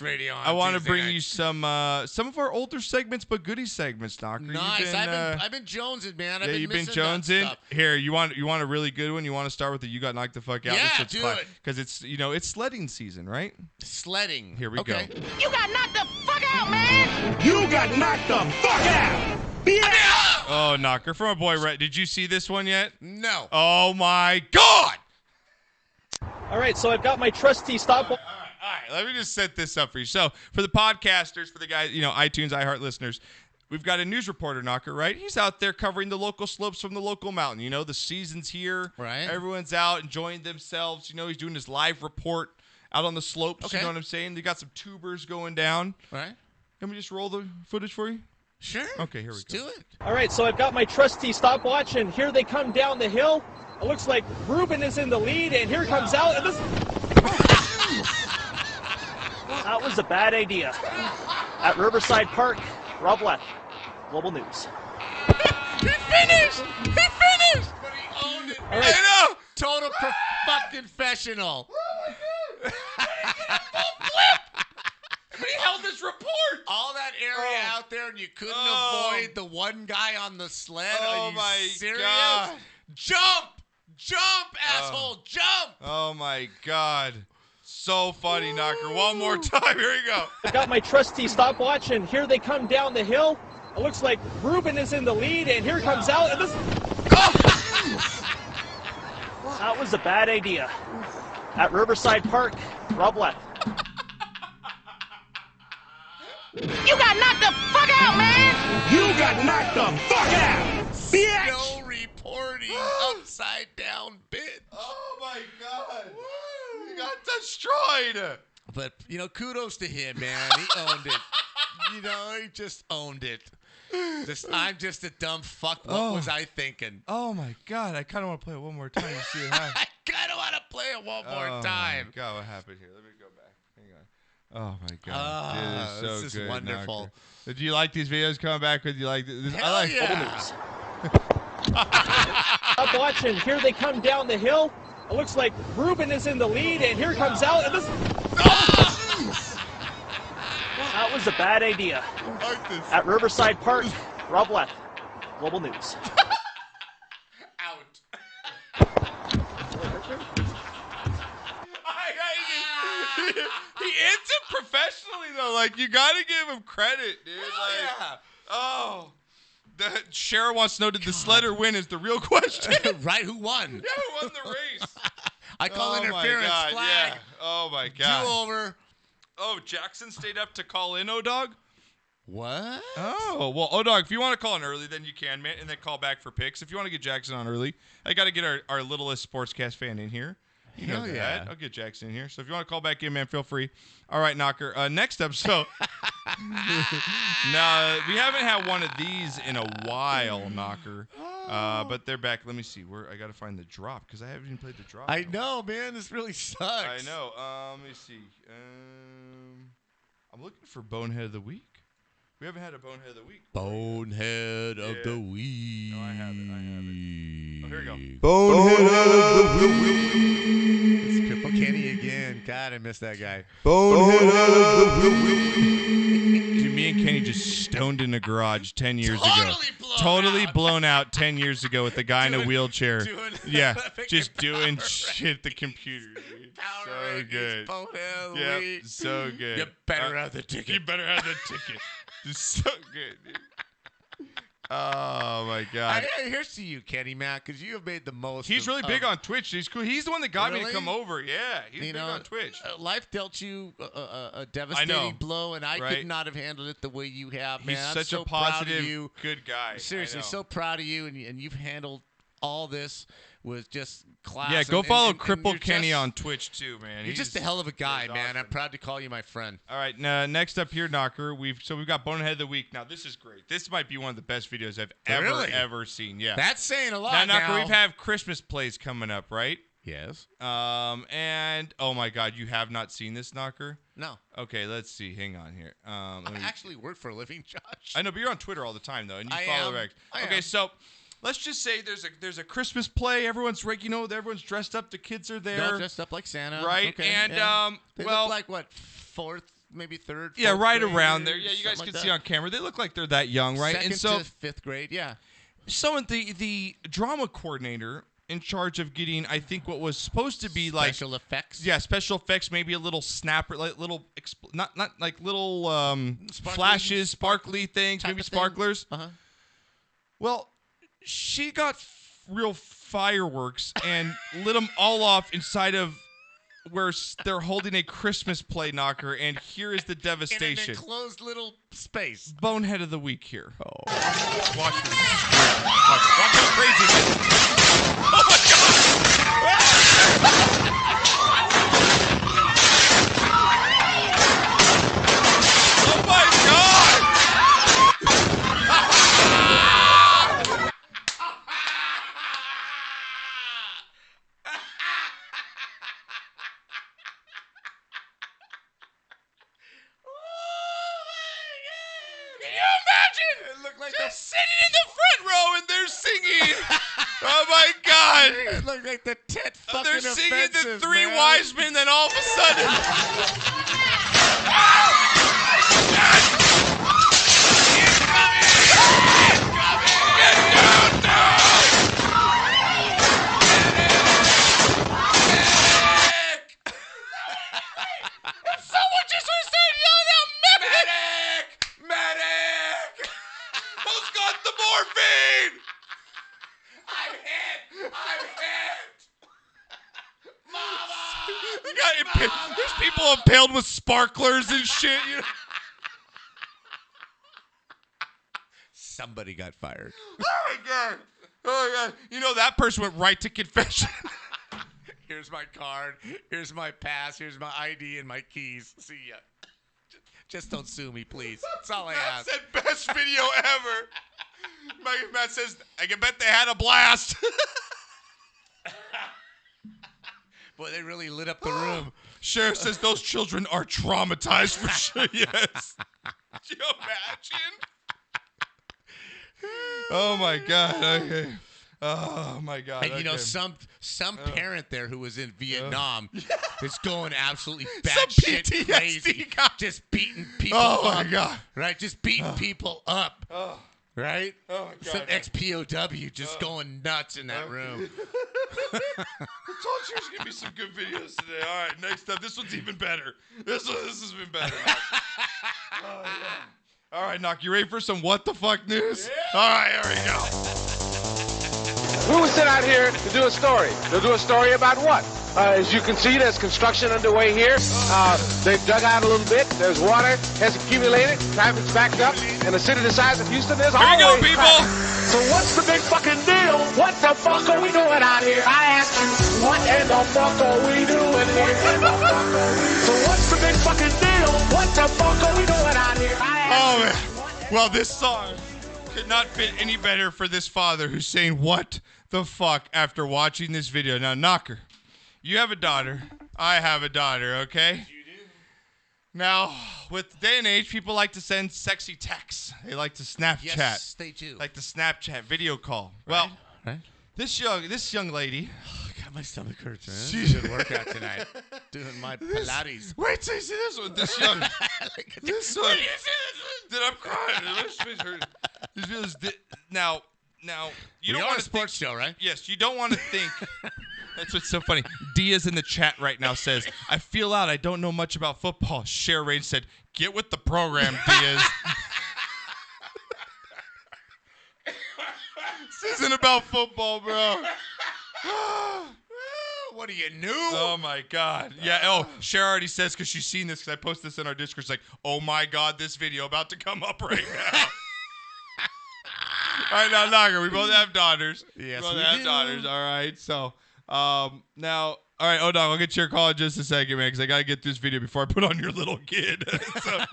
radio on I want to Tuesday bring night. you some of our older segments, but goodie segments, Knocker. Nice. I've been jonesing, man. I've been you've been missing that jonesing. stuff. Here, you want a really good one? You want to start with the "You Got Knocked the Fuck Out"? Yeah, do it. Because it's it's sledding season, right? Sledding. Here we go. You got knocked the fuck out, man! You got knocked the fuck out! Oh, Knocker, from our boy Rhett. Did you see this one yet? No. Oh my God! All right, so I've got my trusty stopwatch. All right, let me just set this up for you. So, for the podcasters, for the guys, iTunes, iHeart listeners, we've got a news reporter, Knocker, right? He's out there covering the local slopes from the local mountain. The season's here. Right. Everyone's out enjoying themselves. He's doing his live report out on the slopes. Okay. You know what I'm saying? They got some tubers going down. Right. Let me just roll the footage for you. Sure. Okay, here we go. Do it. All right, so I've got my trusty stopwatch, and here they come down the hill. It looks like Ruben is in the lead, and here comes out. And this... That was a bad idea. At Riverside Park, Rob Left, Global News. He finished! But he owned it. All right. I know! Total fucking professional. He held this report. All that area out there, and you couldn't avoid the one guy on the sled. Oh, Are you my serious? God. Jump! Jump, asshole, jump! Oh my God. So funny, Knocker. One more time. Here we go. I got my trusty stopwatch, and here they come down the hill. It looks like Ruben is in the lead, and here comes Al. And this... That was a bad idea. At Riverside Park, Rob left. You got knocked the fuck out, man! You got knocked the fuck out, bitch! No reporting, upside down, bitch. Oh my God. He got destroyed. But, kudos to him, man. He owned it. He just owned it. I'm just a dumb fuck. What was I thinking? Oh my God. I kind of want to play it one more time to see it happen. I kind of want to play it one more time. Oh my God, what happened here? Let me go back. Hang on. Oh my God. Dude, this so is good, wonderful. Knocker. Do you like these videos coming back with you? Like this? Hell I like yeah. Up watching, here they come down the hill. It looks like Ruben is in the lead, and here comes Al. And this... That was a bad idea. At Riverside Park, Rob left. Global News. Out. He ends it professionally though. Like you got to give him credit, dude. Shara wants to know, did the sledder win is the real question. Right, who won? Yeah, who won the race? I call interference, God, flag. Yeah. Oh my God. Do over. Oh, Jackson stayed up to call in, O-Dog? What? Oh, well, O-Dog, if you want to call in early, then you can, man, and then call back for picks. If you want to get Jackson on early, I got to get our littlest Sportscast fan in here. You know that. Yeah. I'll get Jackson in here. So if you want to call back in, man, feel free. All right, Knocker. Next up, so no, we haven't had one of these in a while, Knocker. But they're back. Let me see. I got to find the drop because I haven't even played the drop. I know, man. This really sucks. I know. Let me see. I'm looking for Bonehead of the Week. We haven't had a Bonehead of the Week. Bonehead of the Week. No, I have it. Oh, here we go. Bonehead of the Week. It's Cripple Kenny again. God, I miss that guy. Bonehead of the Week. Dude, me and Kenny just stoned in a garage 10 years ago. Totally blown out 10 years ago with the guy in a wheelchair. Yeah, just doing shit at the computer, dude. So good. Yeah, so good. You better have the ticket. You better have the ticket. It's so good, dude. Oh my God! Here's to you, Kenny Mac, because you have made the most. He's really big on Twitch. He's cool. He's the one that got me to come over. Yeah, he's big on Twitch. Life dealt you a devastating blow, and I could not have handled it the way you have, man. He's I'm such so a positive, proud of you. good guy. Seriously, so proud of you, and you've handled all this with just class. Yeah, go follow Cripple Kenny on Twitch too, man. You're just a hell of a guy, man. I'm proud to call you my friend. All right, next up here, Knocker. We've got Bonehead of the Week. Now this is great. This might be one of the best videos I've ever seen. Yeah, that's saying a lot. Now, Knocker, we've had Christmas plays coming up, right? Yes. And oh my God, you have not seen this, Knocker? No. Okay, let's see. Hang on here. I actually work for a living, Josh. I know, but you're on Twitter all the time though, and you follow the recs. Okay, so. Let's just say there's a Christmas play. Everyone's everyone's dressed up. The kids are there. They're dressed up like Santa. Right. Okay, and they look like what, fourth, maybe third. Yeah, right grade, around there. Yeah, you guys can see on camera. They look like they're that young, right? Second and so to fifth grade. Yeah. So the drama coordinator in charge of getting, I think, what was supposed to be like special effects. Yeah, special effects. Maybe a little snapper, like little not like little flashes, sparkly things, maybe sparklers. Well. She got real fireworks and lit them all off inside of where they're holding a Christmas play, Knocker, and here is the devastation. In an enclosed little space. Bonehead of the Week here. Oh. Watch this. Watch how crazy this is. Oh, my God! Oh, my God! It looked like they're sitting in the front row and they're singing. Oh my God! It looked like the tit fucking they're singing offensive, the Three man. Wise Men. Then all of a sudden, mean? I'm hit. Mama. There's people impaled with sparklers and shit. You know? Somebody got fired. Oh my god. Oh my god. You know that person went right to confession. Here's my card. Here's my pass. Here's my ID and my keys. See ya. Just don't sue me, please. That's all I ask. Matt said best video ever. Matt says, I can bet they had a blast. Boy, they really lit up the room. Sheriff says those children are traumatized for sure. Yes. Can you imagine? Oh my god. Okay. Oh my god. And you know, some parent there who was in Vietnam is going absolutely batshit crazy, just beating people up. Oh my god. Right, just beating people up. Oh. Right? Oh my god. Some ex-POW just going nuts in that room. I told you there's gonna be some good videos today. All right, next up. This one's even better. This has been better. Oh, yeah. All right, Knock, you ready for some what the fuck news? Yeah. All right, here we go. We were sent out here to do a story. To do a story about what? As you can see, there's construction underway here. They've dug out a little bit. There's water has accumulated. Traffic's backed up. And a city the size of Houston, there's always Here we go, people. traffic. So what's the big fucking deal? What the fuck are we doing out here? I ask you, what in the fuck are we doing here? So what's the big fucking deal? What the fuck are we doing out here? Oh, man. Well, this song could not fit any better for this father who's saying, what the fuck, after watching this video. Now, Knocker, you have a daughter. I have a daughter, okay? You do. Now, with day and age, people like to send sexy texts. They like to Snapchat. Yes, they do. Like to Snapchat, video call. Right. Well, this young lady. Oh, God, my stomach hurts, man. This is a good workout tonight. Doing my Pilates. Wait till you see this one. This young. This one. Dude, I'm crying. Now, you don't want a sports show, right? Yes, you don't want to think. That's what's so funny. Diaz in the chat right now says, I feel out. I don't know much about football. Cher Rain said, get with the program, Diaz. This isn't about football, bro. What are you, new? Oh, my God. Yeah, oh, Cher already says, because she's seen this, because I posted this in our Discord, she's like, oh, my God, this video about to come up right now. All right, now, Knocker, we both have daughters. Yes, we both we have do. daughters, all right? So, now, all right, hold on. I'll get your call in just a second, man, because I got to get this video before I put on your little kid. So,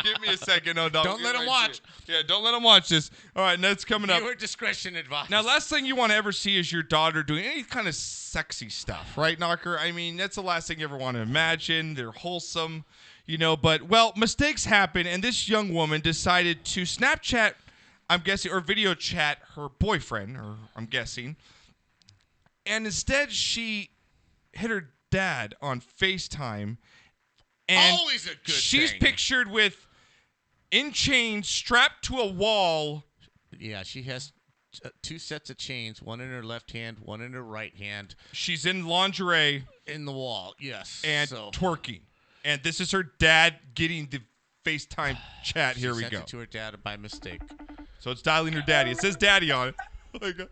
give me a second, O'Donnell. Don't let him watch. Yeah, don't let him watch this. All right, that's coming up. Viewer discretion advised. Now, last thing you want to ever see is your daughter doing any kind of sexy stuff, right, Knocker? I mean, that's the last thing you ever want to imagine. They're wholesome, you know, but, well, mistakes happen, and this young woman decided to Snapchat, I'm guessing, or video chat her boyfriend, or I'm guessing, and instead she hit her dad on FaceTime, and always a good she's thing. pictured with in chains strapped to a wall. Yeah, she has two sets of chains, one in her left hand, one in her right hand. She's in lingerie. In the wall, yes. And so, twerking. And this is her dad getting the FaceTime chat. Here we sent go. it to her dad by mistake. So it's dialing her daddy. It says daddy on it. Oh, my God.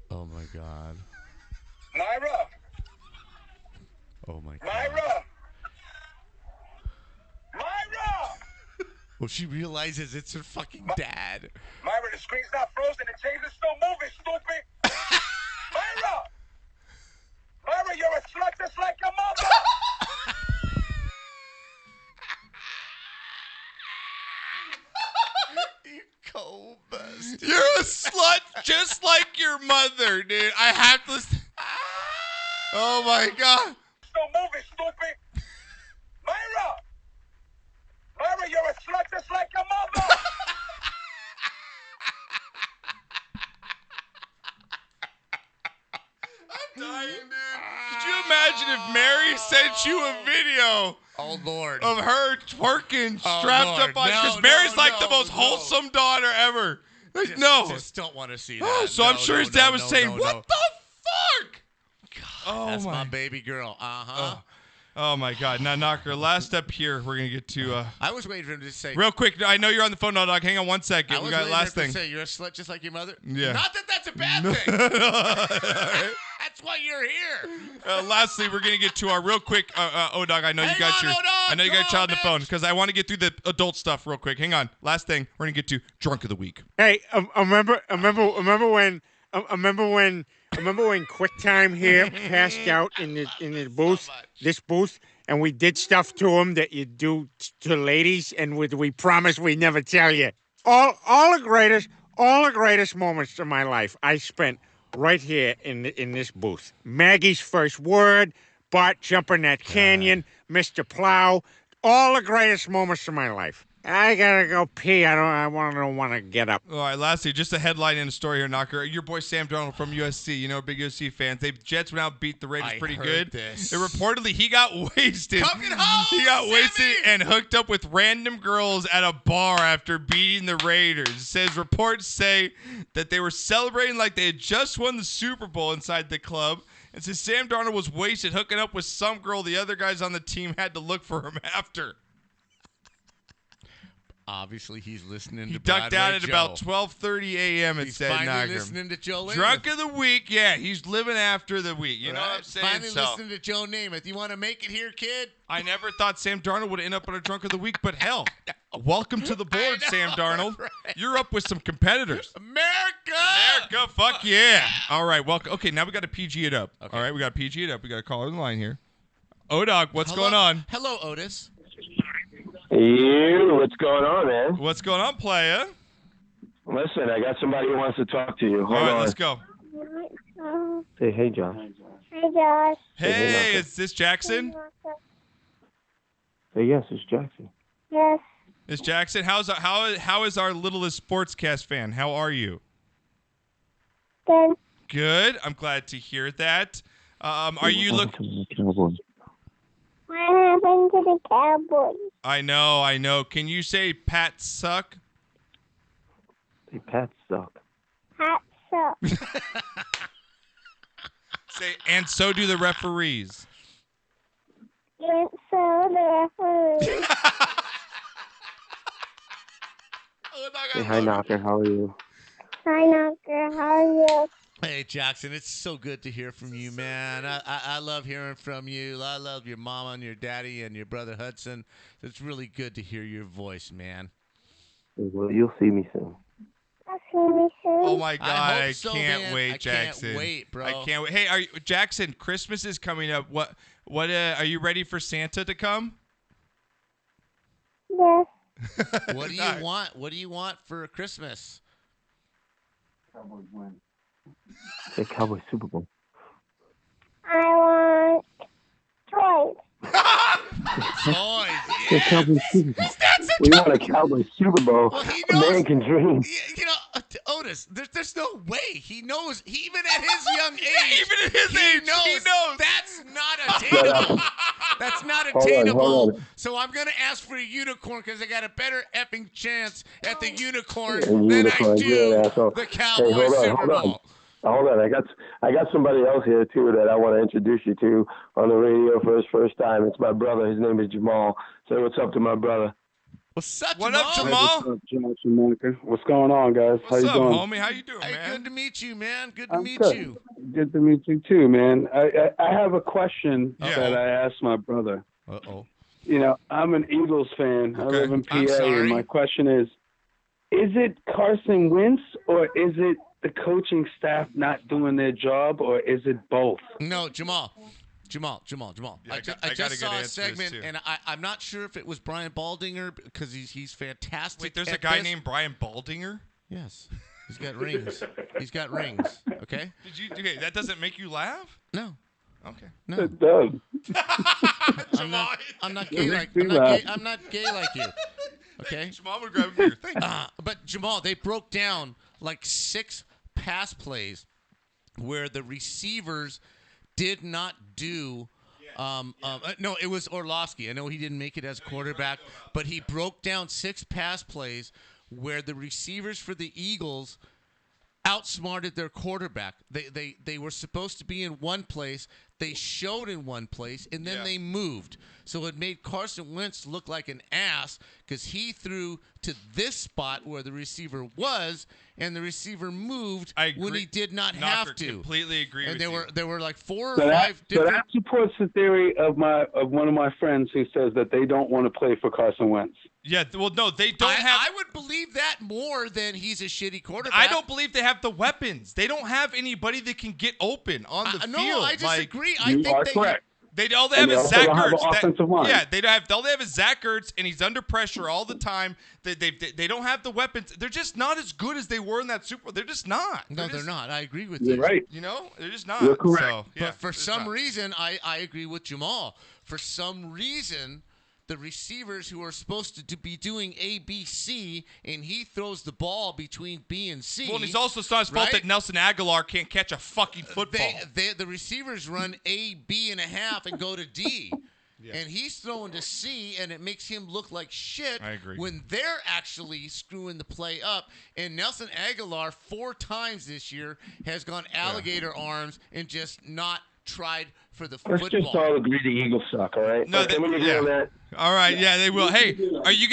Oh, my God. Myra! Oh, my God. Myra! Myra! Well, she realizes it's her fucking dad. Myra, the screen's not frozen. The chains are still moving, stupid. Myra! Myra, you're a slut just like your mother. You cold bastard. You're a slut just like your mother, dude. I have to listen. Oh, my God. Still moving, stupid. Myra! Myra, you're a slut just like your mother. I'm dying, dude. Could you imagine if Mary sent you a video Oh, Lord. of her twerking Oh, strapped Lord. up on? Because No, Mary's no, like the no, most no. wholesome daughter ever. Like, no. Just don't want to see Oh, that. so I'm sure his dad was saying, what the fuck? God, Oh, that's my. my baby girl. Uh-huh. Oh my God! Now, Knocker. Last up here, we're gonna get to. I was waiting for him to say. Real quick, I know you're on the phone, no, dog. Hang on 1 second. We got last thing. To say, you're a slut just like your mother. Yeah. Not that that's a bad thing. That's why you're here. Lastly, we're gonna get to our real quick. Dog. I know you got your child on the phone because I want to get through the adult stuff real quick. Hang on. Last thing, we're gonna get to drunk of the week. Hey, remember when QuickTime here passed out in the booth, this booth, and we did stuff to him that you do to ladies, and we promised we'd never tell you. All the greatest moments of my life I spent right here in this booth. Maggie's first word, Bart jumping that canyon, Mr. Plow, all the greatest moments of my life. I gotta go pee. I don't want to get up. All right. Lastly, just a headline in the story here, Knocker. Your boy Sam Darnold from USC. You know, big USC fans. Jets went out, beat the Raiders pretty good. This. And reportedly, he got wasted. Coming home, he got Sammy! wasted and hooked up with random girls at a bar after beating the Raiders. It says reports say that they were celebrating like they had just won the Super Bowl inside the club. It says Sam Darnold was wasted, hooking up with some girl. The other guys on the team had to look for him after. Obviously, he's listening to He ducked Broadway out at Joe. about 12:30 a.m. It He's said finally Knocker. listening to Joe Namath. Drunk of the week, yeah. He's living after the week. You know what I'm saying? Finally listening to Joe Namath. You want to make it here, kid? I never thought Sam Darnold would end up on a drunk of the week, but hell, welcome to the board, Sam Darnold. Right. You're up with some competitors. America, fuck yeah. All right, welcome. Okay, now we got to PG it up. Okay. All right, we got to PG it up. We got a caller in the line here. O-Dog, what's going on? Hello, Otis. You, what's going on, man? What's going on, playa? Listen, I got somebody who wants to talk to you. Hold All right, on. let's go. Say hey, Josh. Hey, Josh. Hey, is this Jackson? Say yes, it's Jackson. Yes. It's Jackson. How is our littlest Sportscast fan? How are you? Good. Good. I'm glad to hear that. Are you looking? What happened to the Cowboys? I know. Can you say Pats suck? Say Pats suck. Pats suck. Say, and so do the referees. And so the referees. Say hi, Knocker. How are you? Hi, Knocker. How are you? Hey, Jackson, it's so good to hear from you, man. I love hearing from you. I love your mama and your daddy and your brother Hudson. It's really good to hear your voice, man. Well, you'll see me soon. I'll see me soon. Oh, my God. I man. wait, Jackson. I can't wait, bro. I can't wait. Hey, Jackson, Christmas is coming up. What? Are you ready for Santa to come? Yes. What do you want? What do you want for Christmas? Cowboys win. Say Cowboys Super Bowl. I want toys. Toys, Say Cowboys Super Bowl. We want a Cowboys Super Bowl. Well, he knows, American dream. You know, Otis, there's no way. He knows, even at his young age. Even at his age, he knows. That's not attainable. That's not attainable. Hold on. So I'm going to ask for a unicorn because I got a better effing chance at the unicorn Yeah, than unicorn, I do yeah, so- the Cowboys Hey, Super Bowl. Hold on. I got somebody else here too that I want to introduce you to on the radio for his first time. It's my brother. His name is Jamal. Say what's up to my brother. What's up, What Jamal? up, Jamal? What's up, Josh and Monica? What's going on, guys? What's How up, you doing? homie? How you doing, Hey, man? good to meet you, man. Good to I'm meet good. you. Good to meet you too, man. I have a question Yeah. that I asked my brother. Uh-oh. You know, I'm an Eagles fan. I Okay. live in PA, I'm sorry. and my question is it Carson Wentz or is it the coaching staff not doing their job, or is it both? No, Jamal. Yeah, I got a just good saw a answer to this, segment, too. and I'm not sure if it was Brian Baldinger because he's fantastic. Wait, there's a at guy this. named Brian Baldinger? Yes, he's got rings. He's got rings. Okay. Okay, that doesn't make you laugh? No. Okay. No. It does. I'm not gay like I'm not gay like you. Okay. Jamal would grab a beer. Thank you. But Jamal, they broke down like 6 pass plays where the receivers did not do. No, it was Orlovsky. I know he didn't make it as quarterback, but he broke down 6 pass plays where the receivers for the Eagles outsmarted their quarterback. They were supposed to be in one place. they showed in one place, and then they moved. So it made Carson Wentz look like an ass because he threw to this spot where the receiver was, and the receiver moved when he did not have to. Completely agree with you. And there were like 4 or So 5 different. that supports the theory of one of my friends who says that they don't want to play for Carson Wentz. Yeah, well, no, they don't have. I would believe that more than he's a shitty quarterback. I don't believe they have the weapons. They don't have anybody that can get open on the field. No, I disagree. You are correct. All they have is Zach Ertz. Offensive line. Yeah, all they have is Zach Ertz, and he's under pressure all the time. They don't have the weapons. They're just not as good as they were in that Super Bowl. They're just not. No, they're not. I agree with You're you. right. You know, they're just not. You're correct. So, yeah, but for some reason, I agree with Jamal. For some reason, the receivers who are supposed to be doing A, B, C, and he throws the ball between B and C. Well, and it's also not his fault that Nelson Aguilar can't catch a fucking football. The receivers run A, B and a half and go to D. And he's throwing to C, and it makes him look like shit. I agree. When they're actually screwing the play up. And Nelson Aguilar 4 times this year has gone alligator arms and just not tried for the football. Let's just all agree the Eagles suck, all right? No, Can we agree on that? All right, yeah, they will. Hey, are you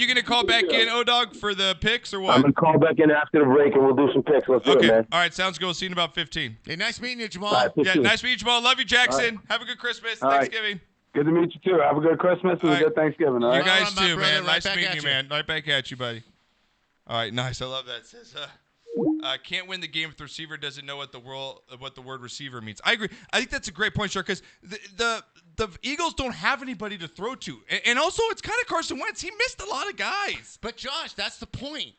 gonna call back in, O-Dog, for the picks or what? I'm gonna call back in after the break and we'll do some picks. Let's do it, man. All right, sounds good. We'll see you in about 15. Hey, nice meeting you, Jamal. All right, Yeah, nice meeting you, Jamal. Love you, Jackson. All right. Have a good Christmas, All right. Thanksgiving. Good to meet you too. Have a good Christmas and a good Thanksgiving. All right. You guys my too, brother. man. Right Nice back meeting at you, you. man. Right back at you, buddy. All right, nice. I love that. It says, can't win the game if the receiver doesn't know what the word receiver means. I agree. I think that's a great point, Shark, because the Eagles don't have anybody to throw to, and also it's kind of Carson Wentz. He missed a lot of guys. But Josh, that's the point.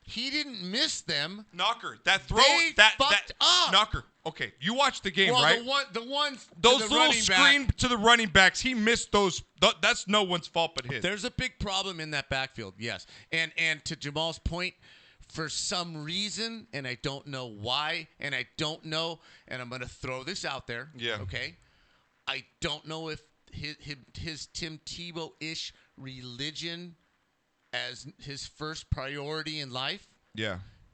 He didn't miss them. Knocker, that throw, They that fucked up. Knocker. Okay, you watched the game, Well, right? the ones Those to the little running screen back, to the running backs, he missed those. That's no one's fault but his. There's a big problem in that backfield, yes. And to Jamal's point, for some reason, and I don't know why, and I don't know, and I'm going to throw this out there. Yeah. Okay? I don't know if his Tim Tebow-ish religion as his first priority in life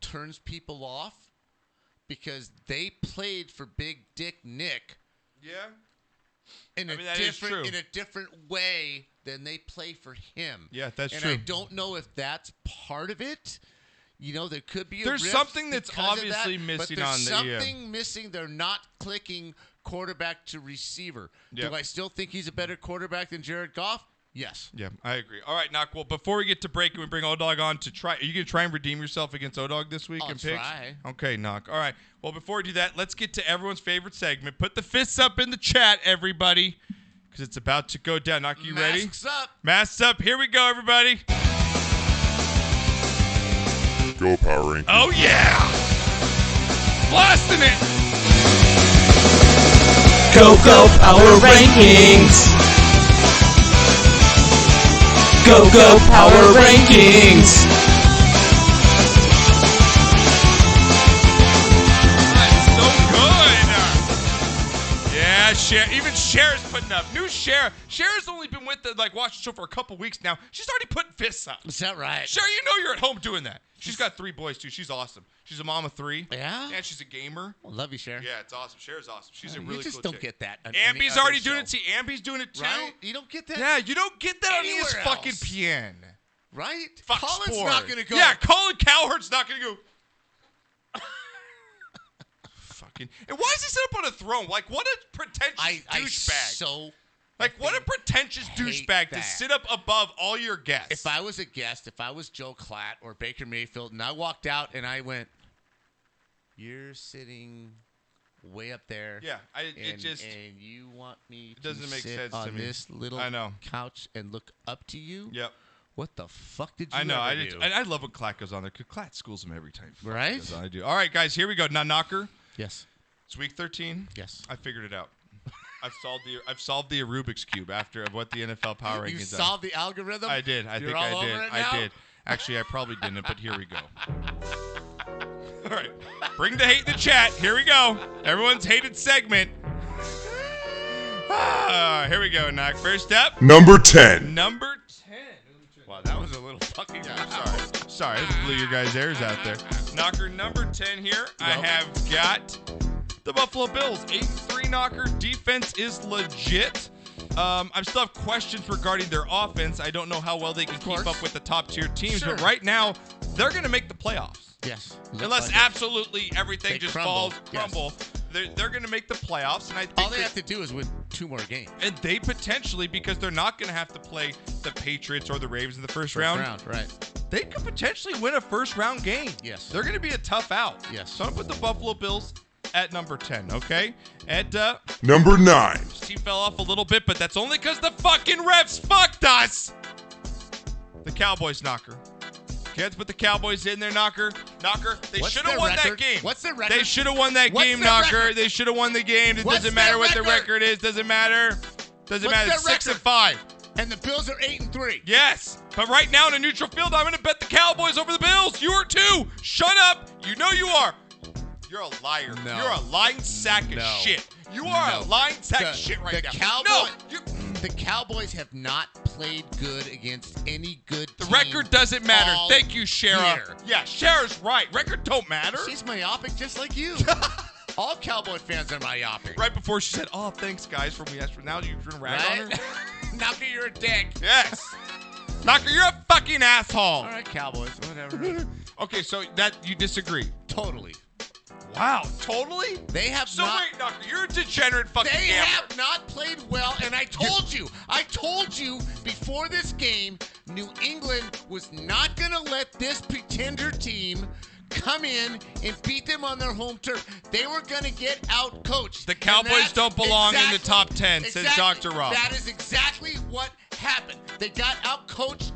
turns people off because they played for Big Dick Nick. Yeah. In a different way than they play for him. Yeah, that's and true. I don't know if that's part of it. You know, there could be a There's rift something that's because of obviously that, missing but there's on the something missing. They're not clicking quarterback to receiver. Yeah. Do I still think he's a better quarterback than Jared Goff? Yes. Yeah, I agree. All right, Knock. Well, before we get to break and we bring O-Dog on to try, are you going to try and redeem yourself against O-Dog this week I'll in picks? try. Okay, Knock. All right. Well, before we do that, let's get to everyone's favorite segment. Put the fists up in the chat, everybody, because it's about to go down. Knock, you ready? Masks up. Masks up. Here we go, everybody. Go Power Rankings. Oh, yeah. Blasting it. Go Power Rankings. Go Power Rankings. That's so good. Yeah, even Cher's putting up. New Cher. Cher's only been with the watch the show for a couple weeks now. She's already putting fists up. Is that right? Cher, you know you're at home doing that. She's got 3 boys too. She's awesome. She's a mom of 3. Yeah? Yeah, she's a gamer. Well, love you, Cher. Yeah, it's awesome. Cher's awesome. She's a You really just cool don't chick. get that on Ambi's any other already doing show. it. See, Ambi's doing it too. Right? You don't get that. Yeah, you don't get that on anywhere ESPN. else. PN. Right? Fox Colin's Sports. not going to go. Yeah, Colin Cowherd's not going to go. Fucking. And why is he set up on a throne? What a pretentious douchebag. What a pretentious douchebag to sit up above all your guests. If I was a guest, if I was Joe Klatt or Baker Mayfield, and I walked out and I went, "You're sitting way up there." Yeah, and you want me to doesn't make sit sense on to me. this little couch and look up to you? Yep. What the fuck did you I know. ever I do? I love when Klatt goes on there because Klatt schools him every time. Right? I do. All right, guys, here we go. Now, Knocker. Yes. It's week 13. Yes. I figured it out. I've solved the Rubik's Cube after what the NFL Power Rankings. You solved the algorithm? I did. I You're think all I did. over it I now? did. Actually, I probably didn't, but here we go. All right. Bring the hate in the chat. Here we go. Everyone's hated segment. Here we go, Knock. First up. Number 10. Number 10. Wow, that was a little fucking. Sorry, I just blew your guys' ears out there. Knocker number 10 here. I have got the Buffalo Bills, 8-3 Knocker. Defense is legit. I still have questions regarding their offense. I don't know how well they can keep up with the top-tier teams. Sure. But right now, they're going to make the playoffs. Yes. Unless absolutely everything just crumble. crumble. They're going to make the playoffs. And I think all they have to do is win 2 more games. And they potentially, because they're not going to have to play the Patriots or the Ravens in the first round. Right. They could potentially win a first-round game. Yes. They're going to be a tough out. Yes. So I'm going to put the Buffalo Bills at number 10, okay? At Number 9. He fell off a little bit, but that's only because the fucking refs fucked us. The Cowboys, Knocker. Kids, put the Cowboys in there, Knocker. They should have won that game. What's their record? They should have won that game, Knocker. They should have won the game. It doesn't matter what the record is. Doesn't matter. Doesn't matter. 6-5. And the Bills are 8-3. Yes. But right now in a neutral field, I'm going to bet the Cowboys over the Bills. You are too. Shut up. You know you are. You're a liar. No. You're a lying sack of shit. You are a lying sack of shit right now. The Cowboys have not played good against any good team. The record doesn't matter. Thank you, Shara. year. Yeah, Shara's right. Record don't matter. She's myopic just like you. All Cowboy fans are myopic. Right before she said, "Oh, thanks, guys," from yesterday. Now you're gonna rag on her. Knocker, you're a dick. Yes. Knocker, you're a fucking asshole. All right, Cowboys, whatever. Okay, so that you disagree. Totally. Wow, totally? They have so not. Wait, Knocker, you're a degenerate fucking They gambler. have not played well, and I told you before this game, New England was not going to let this pretender team come in and beat them on their home turf. They were going to get out-coached. The Cowboys don't belong in the top 10, says Dr. Rob. That is exactly what happened. They got out-coached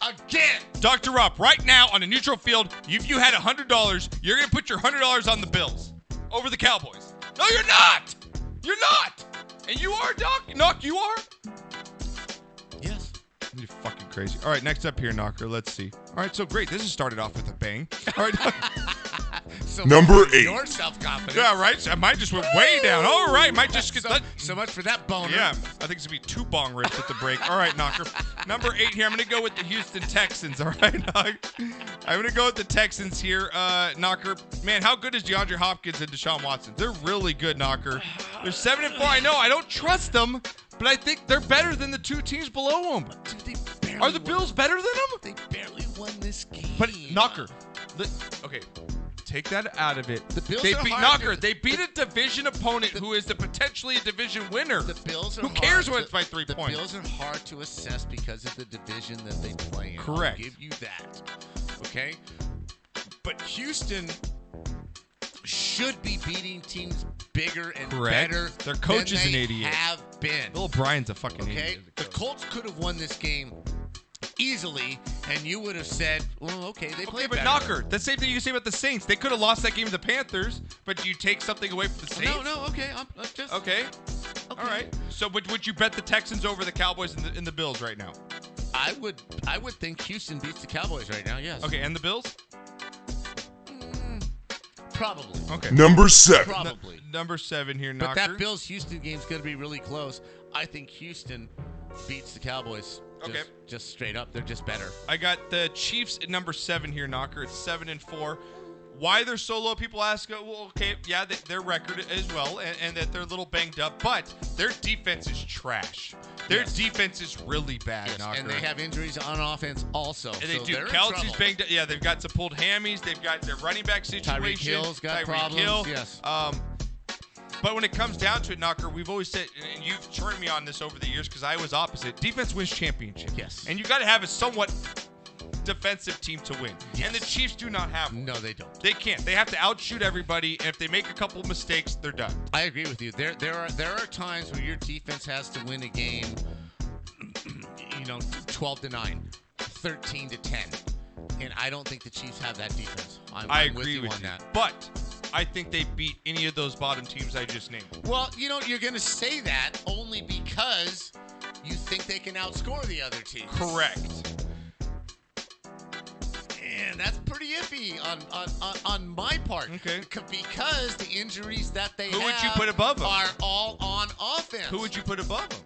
again. Dr. Rob, right now on a neutral field, if you had $100, you're going to put your $100 on the Bills over the Cowboys. No, you're not. You're not. And you are, Doc. Knock, you are? Yes. You're fucking crazy. All right, next up here, Knocker. Let's see. All right, so great. This has started off with a bang. All right. So Number 8. Your self-confidence. Yeah, right. So I might just went way down. All right, might just get so much for that boner. Yeah, I think it's gonna be 2 bong rips at the break. All right, Knocker. Number 8 here. I'm gonna go with the Houston Texans. All right, Knocker. I'm gonna go with the Texans here, Knocker. Man, how good is DeAndre Hopkins and Deshaun Watson? They're really good, Knocker. They're 7-4. I know. I don't trust them, but I think they're better than the 2 teams below them. Are the Bills better than them? They barely won this game. But Knocker, okay. Take that out of it. The Bills they are beat hard Knocker. to- They beat a division opponent who is potentially a division winner. The Bills are Who cares hard when it's by 3 points? The Bills are hard to assess because of the division that they play in. Correct. I'll give you that. Okay? But Houston should be beating teams bigger and Correct. better Their coach than is an they idiot. have been. Bill O'Brien's a fucking Okay? idiot. The Colts could have won this game easily, and you would have said, well, okay, they Okay, played but better. Knocker, the same thing you can say about the Saints. They could have lost that game to the Panthers, but you take something away from the Saints? No, okay. I'm just... Okay. All right. So would you bet the Texans over the Cowboys and the Bills right now? I would think Houston beats the Cowboys right now, yes. Okay, and the Bills? Probably. Okay. Number 7. Probably. Number 7 here, Knocker. But that Bills-Houston game's going to be really close. I think Houston beats the Cowboys. Okay. Just straight up. They're just better. I got the Chiefs at number 7 here, Knocker. It's 7-4. Why they're so low, people ask, well, okay, yeah, their record as well, and that they're a little banged up, but their defense is trash. Their defense is really bad, Knocker. And they have injuries on offense also. And they so do. they're in Kelsey's trouble. banged up. Yeah, they've got some pulled hammies. They've got their running back situation. Tyreek Hill's got problems, Hill. yes. But when it comes down to it, Knocker, we've always said, and you've turned me on this over the years because I was opposite, defense wins championships. Yes. And you got to have a somewhat defensive team to win. Yes. And the Chiefs do not have one. No, they don't. They can't. They have to outshoot everybody, and if they make a couple of mistakes, they're done. I agree with you. There are times where your defense has to win a game, 12-9, 13-10. And I don't think the Chiefs have that defense. I I'm agree with you on that. But I think they beat any of those bottom teams I just named. Well, you're going to say that only because you think they can outscore the other team. Correct. And that's pretty iffy on my part. Okay. Because the injuries that they Who have would you put above them? are all on offense. Who would you put above them?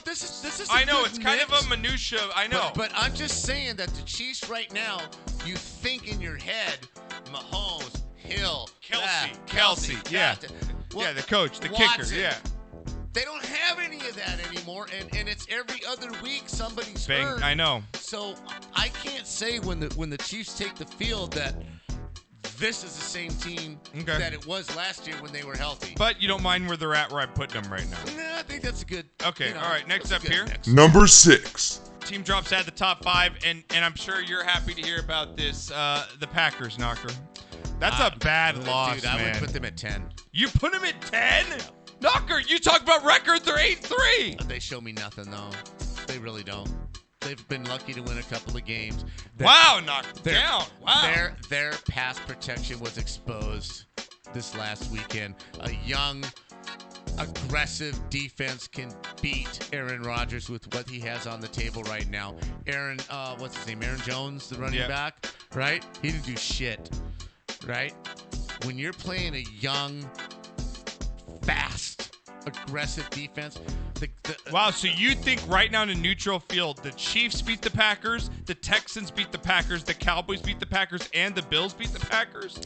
This is. I know good it's kind mix. of a minutia. I know, but I'm just saying that the Chiefs right now, you think in your head, Mahomes, Hill, Kelsey. Yeah. Well, the coach, the Watson. kicker. Yeah. They don't have any of that anymore, and it's every other week somebody's Bang. hurt. I know. So I can't say when the Chiefs take the field that this is the same team that it was last year when they were healthy. But you don't mind where they're at, where I'm putting them right now. Nah, I think that's a good. Okay, all right. Next up here. Number 6. Team drops out the top 5, and I'm sure you're happy to hear about this. The Packers, Knocker. That's a bad loss, dude. I man. would put them at 10. You put them at 10? Knocker, you talk about records. They're 8-3. They show me nothing, though. They really don't. They've been lucky to win a couple of games. Wow, knocked down. Wow. Their pass protection was exposed this last weekend. A young, aggressive defense can beat Aaron Rodgers with what he has on the table right now. What's his name? Aaron Jones, the running back, right? He didn't do shit, right? When you're playing a young, fast, aggressive defense. Wow, so you think right now in a neutral field, the Chiefs beat the Packers, the Texans beat the Packers, the Cowboys beat the Packers, and the Bills beat the Packers?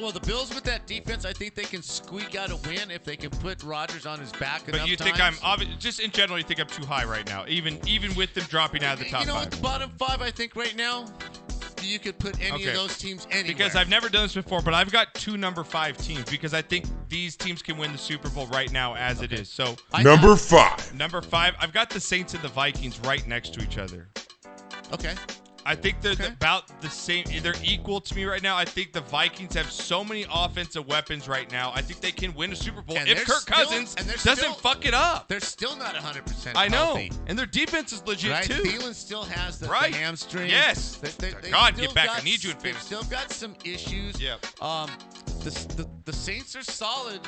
Well, the Bills with that defense, I think they can squeak out a win if they can put Rodgers on his back enough But you think times. just in general, you think I'm too high right now, even with them dropping out of the top 5? You know what, the bottom 5, I think right now, you could put any of those teams anywhere. Because I've never done this before, but I've got 2 number 5 teams because I think these teams can win the Super Bowl right now as it is. So Number 5. Number 5, I've got the Saints and the Vikings right next to each other. Okay. I think they're about the same. They're equal to me right now. I think the Vikings have so many offensive weapons right now. I think they can win a Super Bowl if Kirk Cousins doesn't fuck it up. They're still not 100% I know. healthy. And their defense is legit, Right? too. Thielen still has the hamstring. Yes. God, get back. I need you in They've fantasy. still got some issues. Yep. The Saints are solid.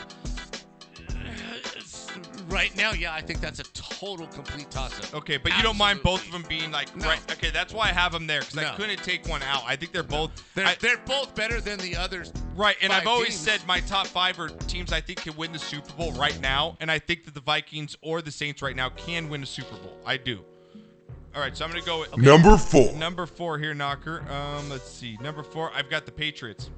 Right now, yeah, I think that's a total, complete toss-up. Okay, but you don't mind both of them being like right? Okay, that's why I have them there because I couldn't take one out. I think they're both. They're both better than the others. Right, and 5 I've always teams. said my top 5 are teams I think can win the Super Bowl right now, and I think that the Vikings or the Saints right now can win a Super Bowl. I do. All right, so I'm going to go with Number 4. Number 4 here, Knocker. Let's see. Number 4, I've got the Patriots.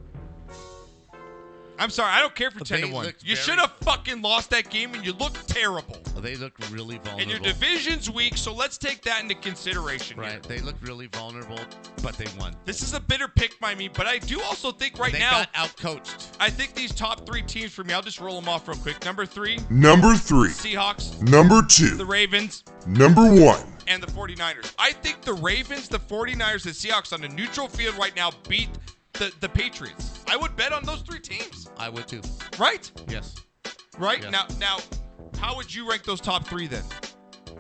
I'm sorry, I don't care for 10-1. You should have fucking lost that game, and you look terrible. Well, they look really vulnerable. And your division's weak, so let's take that into consideration. Right, they look really vulnerable, but they won. This is a bitter pick by me, but I do also think They now got outcoached. I think these top 3 teams for me, I'll just roll them off real quick. Number 3, Number 3. Seahawks. Number 2. The Ravens. Number 1. And the 49ers. I think the Ravens, the 49ers, the Seahawks on a neutral field right now beat the Patriots. I would bet on those 3 teams. I would too. Right? Yes. Right? Yes. Now, how would you rank those top 3 then?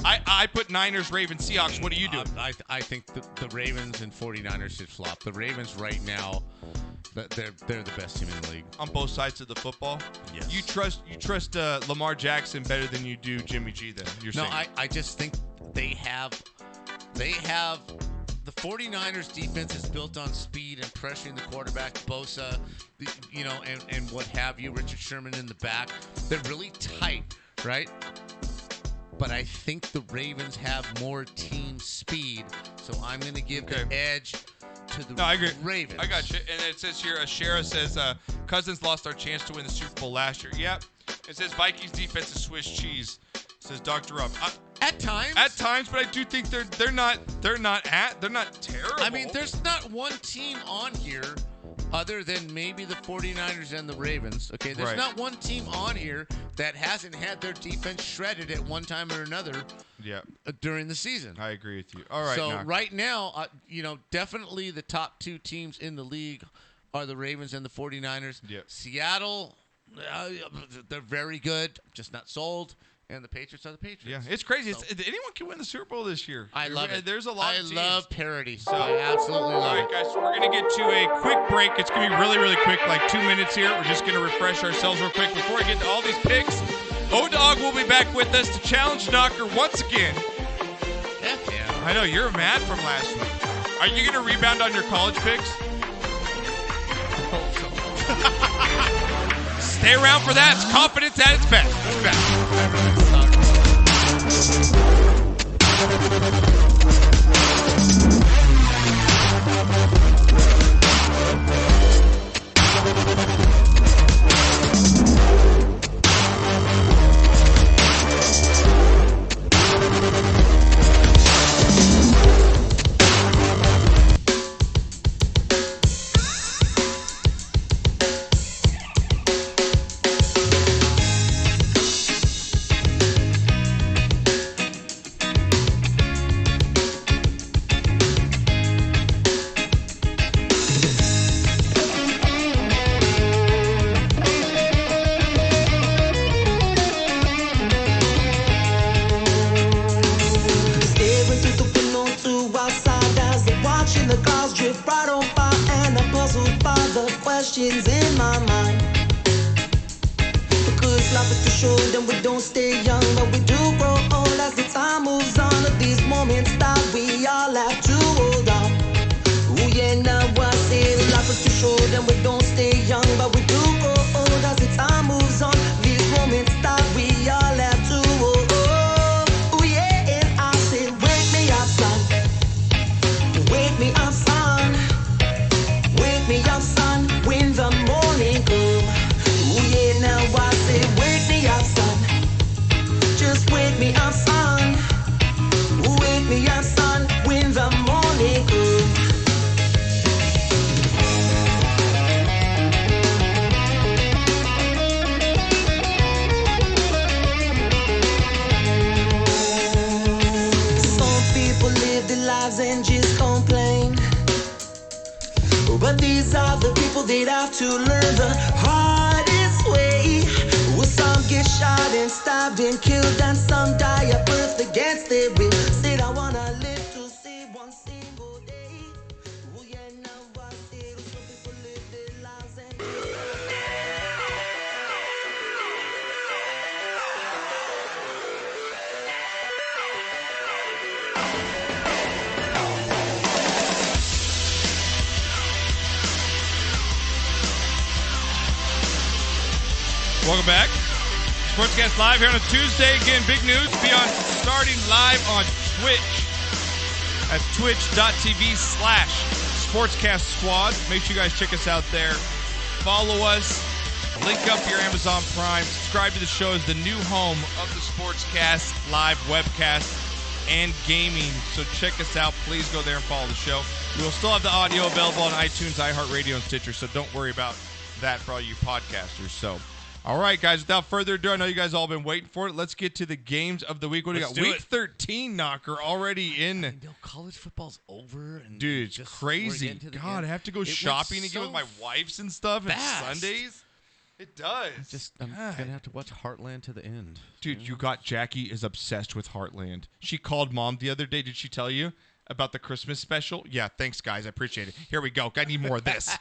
I put Niners, Ravens, Seahawks. What do you do? I think the Ravens and 49ers should flop. The Ravens right now, they're the best team in the league. On both sides of the football? Yes. You trust Lamar Jackson better than you do Jimmy G then, you're saying? I just think they have the 49ers defense is built on speed and pressuring the quarterback, Bosa, and what have you, Richard Sherman in the back. They're really tight, right? But I think the Ravens have more team speed, so I'm going to give the edge to the Ravens. I got you. And it says here, Shara says, Cousins lost our chance to win the Super Bowl last year. Yep. It says Vikings defense is Swiss cheese. Says Dr. Rupp. At times. At times, but I do think they're not terrible. I mean, there's not one team on here other than maybe the 49ers and the Ravens. Okay, there's not one team on here that hasn't had their defense shredded at one time or another during the season. I agree with you. All right. So right now, definitely the top 2 teams in the league are the Ravens and the 49ers. Yep. Seattle, they're very good, just not sold. And the Patriots are the Patriots. Yeah, it's crazy. Anyone can win the Super Bowl this year. I love it. There's a lot of teams. I love parity. So I absolutely love it. All right, guys, so we're going to get to a quick break. It's going to be really, really quick, like 2 minutes here. We're just going to refresh ourselves real quick before we get to all these picks. O-Dog will be back with us to challenge Knocker once again. Heck yeah. I know, you're mad from last week. Are you going to rebound on your college picks? Stay around for that. It's confidence at its best. We'll be back. watching the clouds drift right on by, and I'm puzzled by the questions in my mind. Because life is too short and we don't stay young, but we do grow old as the time moves on. Of these moments that we all have to hold on. Ooh yeah, now I say life is too short and we don't stay young, but we do grow old as the time moves on. These moments that we all have to hold on. Ooh yeah, and I said, wake me up, son. Wake me up, son. Wake me up, son, when the morning comes. Ooh yeah, now I say, wake me up, son. Just wake me up, son. Wake me up, son, when the morning comes. Some people live their lives and just complain. But these are the people that have to learn the hardest way. Well, some get shot and stabbed and killed, and some die at birth against their will. Said I wanna live to see one single day. Well, yeah, now I see some people live their lives and Welcome back. Sportscast Live here on a Tuesday. Again, big news. Be on starting live on Twitch. That's twitch.tv/Sportscast Squad. Make sure you guys check us out there. Follow us. Link up your Amazon Prime. Subscribe to the show as the new home of the Sportscast Live webcast and gaming. So check us out. Please go there and follow the show. We will still have the audio available on iTunes, iHeartRadio, and Stitcher, so don't worry about that for all you podcasters. So, all right, guys, without further ado, I know you guys all been waiting for it. Let's get to the games of the week. What do we got? Week 13, Knocker, already in. I know college football's over. And dude, it's crazy. God, I have to go shopping again with my wives and stuff and Sundays. It does. I'm going to have to watch Heartland to the end. Dude, you got Jackie is obsessed with Heartland. She called Mom the other day. Did she tell you about the Christmas special? Yeah, thanks, guys. I appreciate it. Here we go. I need more of this.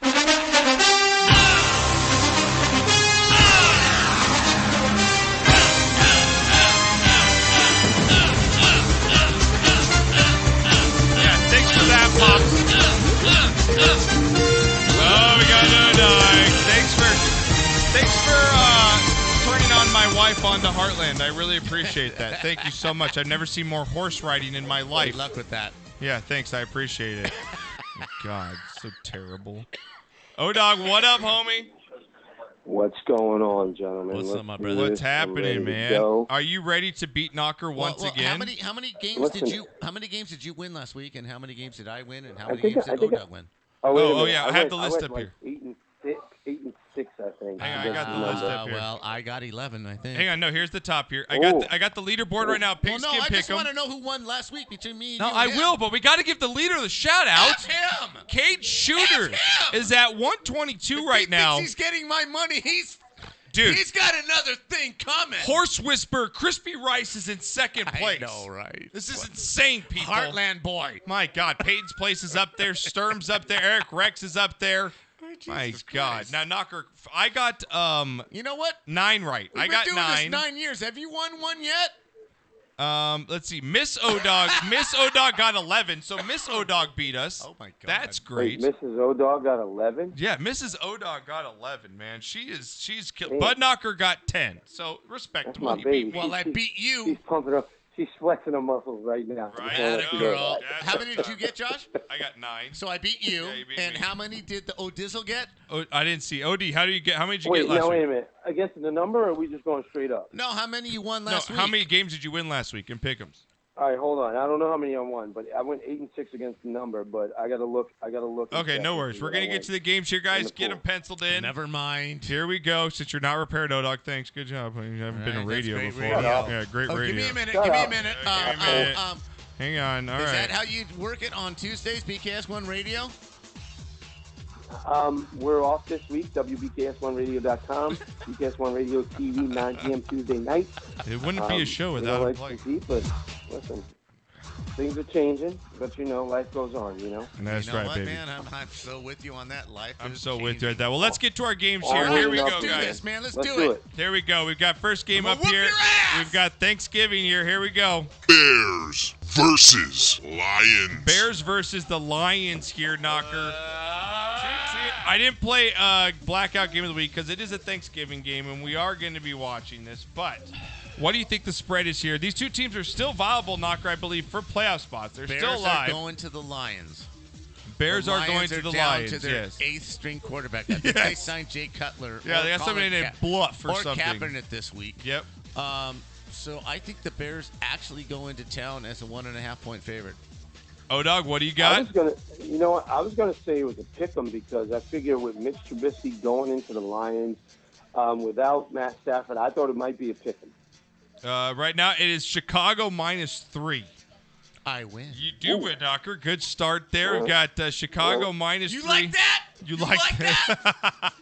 Thanks for that, Pops. Oh, we got no dog. Thanks for turning on my wife onto Heartland. I really appreciate that. Thank you so much. I've never seen more horse riding in my life. Good luck with that. Yeah, thanks. I appreciate it. Oh, God, so terrible. O-Dog, what up, homie? What's going on, gentlemen? What's up, my brother? What's happening, man? Are you ready to beat Knocker once again? How many games did you win last week, and how many games did I win, and how many games did O-Dog win? Oh, yeah, I have the list up here. 8 and 6, I think. Hang on, I got the list up here. Well, I got 11, I think. Hang on, no, here's the top here. I got the leaderboard right now. Pigskin I just Pick'em. want to know who won last week between me and No, you. I will, but we got to give the leader the shout out. That's him. Cade Shooter is at 122 right now. He's getting my money. Dude, he's got another thing coming. Horse Whisperer, Crispy Rice is in second place. I know, right? This is insane, people. Heartland boy. My God, Peyton's place is up there. Sturm's up there. Eric Rex is up there. My God. Christ. Now, Knocker, I got you know what? 9 right. We've I got been doing 9. this 9 years. Have you won one yet? Let's see. Miss O-Dog got 11, so Miss O-Dog beat us. Oh, my God. That's great. Wait, Mrs. O-Dog got 11? Yeah, Mrs. O-Dog got 11, man. She's killed. Bud Knocker got 10, so respect. That's my baby. Well, I beat you. She's pumping up. She's flexing her muscles right now. Right, girl. How many did you get, Josh? I got 9. So I beat you. Yeah, you beat and me. how many did the O'Dizzle get? Oh, I didn't see. OD, how many did you get Wait, last now, week? wait a minute. Against the number, or are we just going straight up? No, how many you won last week? How many games did you win last week in Pick'ems? All right, hold on. I don't know how many I won, but I went 8 and 6 against the number. But I gotta look. Okay, no worries. We're gonna get to the games here, guys. Get them penciled in. Never mind. Here we go. Since you're not repaired, O-Dog, thanks. Good job. You haven't been on radio great before. radio. Yeah, great radio. Give me a minute. Shut Give me a up. minute. Hang on. All right. Is that how you work it on Tuesdays, BKS1 Radio? We're off this week. WBKS1Radio.com. BKS1 Radio TV, 9 p.m. Tuesday night. It wouldn't be a show without a plug. But listen, Things are changing, but life goes on. And that's you know right, what, baby. Man, I'm so with you on that. Life. I'm is so with changing. you at that. Well, let's get to our games All here. right, Here we let's go, do guys. this, man. Let's do do it. Here we go. We've got first game I'm up gonna here. whoop your ass! We've got Thanksgiving here. Here we go. Bears versus Lions. Bears versus the Lions here, Knocker. I didn't play Blackout Game of the Week because it is a Thanksgiving game, and we are going to be watching this. But what do you think the spread is here? These two teams are still viable, Knocker, I believe, for playoff spots. They're Bears still alive. are going to the Lions. Bears The are going Lions to the down Lions, to their yes. eighth-string quarterback. I think they signed Jay Cutler. Yeah, or they got somebody Colin named Bluff or something. Kaepernick this week. Yep. So I think the Bears actually go into town as a 1.5-point favorite. O-Dog, what do you I got? was gonna, I was gonna say it was a pick 'em because I figure with Mitch Trubisky going into the Lions without Matt Stafford, I thought it might be a pick 'em. Right now, it is Chicago -3. I win. You do win, Knocker. Good start there. We got Chicago -3. You like that? You like that?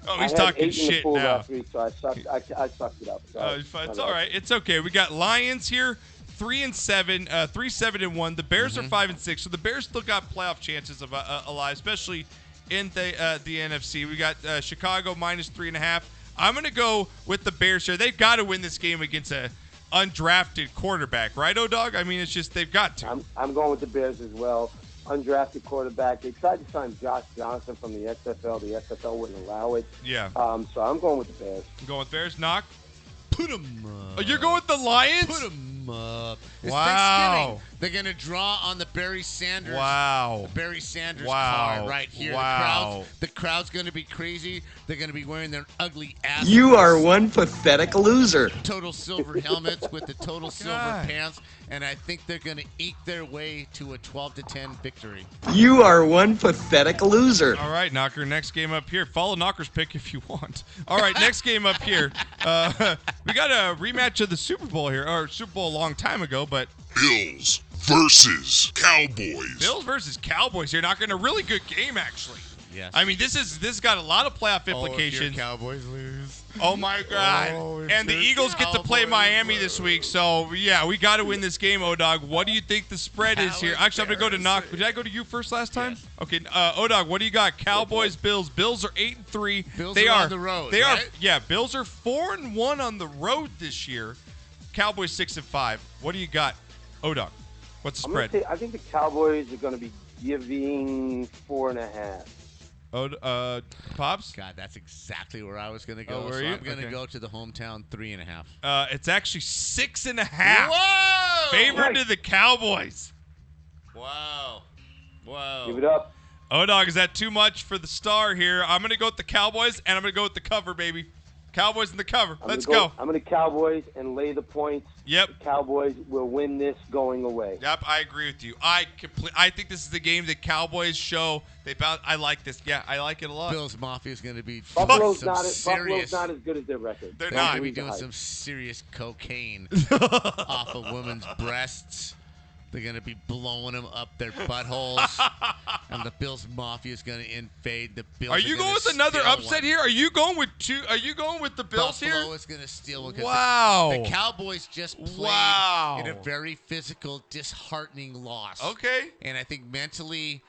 Oh, he's I had talking 8 in the shit pool now. last week, so I sucked it up. So It's all right. It's okay. We got Lions here, 3-7, 3-7-1. The Bears are 5-6, so the Bears still got playoff chances of alive, especially in the NFC. We got Chicago -3.5. I'm gonna go with the Bears here. They've got to win this game against a undrafted quarterback, right, O-Dog? I mean, it's just they've got to. I'm going with the Bears as well. Undrafted quarterback. They tried to sign Josh Johnson from the XFL. The XFL wouldn't allow it. Yeah. So I'm going with the Bears. I'm going with Bears. Knock. Put them up. Oh, you're going with the Lions? Put them up. It's Wow. Thanksgiving. They're going to draw on the Barry Sanders. Wow. The Barry Sanders Wow. card right here. Wow. The crowd's going to be crazy. They're going to be wearing their ugly ass. You are one pathetic loser. Total silver helmets with the total silver God. pants, and I think they're going to eke their way to a 12-10 victory. You are one pathetic loser. All right, Knocker, next game up here. Follow Knocker's pick if you want. All right, next game up here. We got a rematch of the Super Bowl here, or Super Bowl a long time ago, but Bills versus Cowboys. Bills versus Cowboys here. Knocker, a really good game, actually. Yes. I mean, this got a lot of playoff implications. Cowboys lose. Oh my God! And the Eagles get to play Miami this week, so yeah, we got to win this game, O-Dog. What do you think the spread is here? Actually, I'm gonna go to Knock. Did I go to you first last time? Yes. Okay, O-Dog, what do you got? Cowboys, Bills. Bills are 8-3. Bills They are on the road, They are. right? Yeah, Bills are 4-1 on the road this year. Cowboys 6-5. What do you got, O-Dog? What's the spread? I think the Cowboys are going to be giving 4.5. Pops? God, that's exactly where I was going to go. Oh, were so you? I'm going to Okay. go to the hometown 3.5. It's actually 6.5. Whoa! Favor to the Cowboys. Wow. Wow. Give it up. O-Dog, is that too much for the star here? I'm going to go with the Cowboys, and I'm going to go with the cover, baby. Cowboys in the cover. Let's go. I'm going to Cowboys and lay the points. Yep. The Cowboys will win this going away. Yep, I agree with you. I think this is the game that Cowboys show. I like this. Yeah, I like it a lot. Bills Mafia is going to be Buffalo's some not serious. as good as their record. They're They're not. going to be doing some serious cocaine off of women's breasts. They're going to be blowing them up their buttholes. And the Bills Mafia is going to invade. The Bills Are you going with another upset here? Are you going with two? Are you going with the Bills Buffalo here? is going to steal one. 'Cause Wow. The Cowboys just played Wow. in a very physical, disheartening loss. Okay. And I think mentally,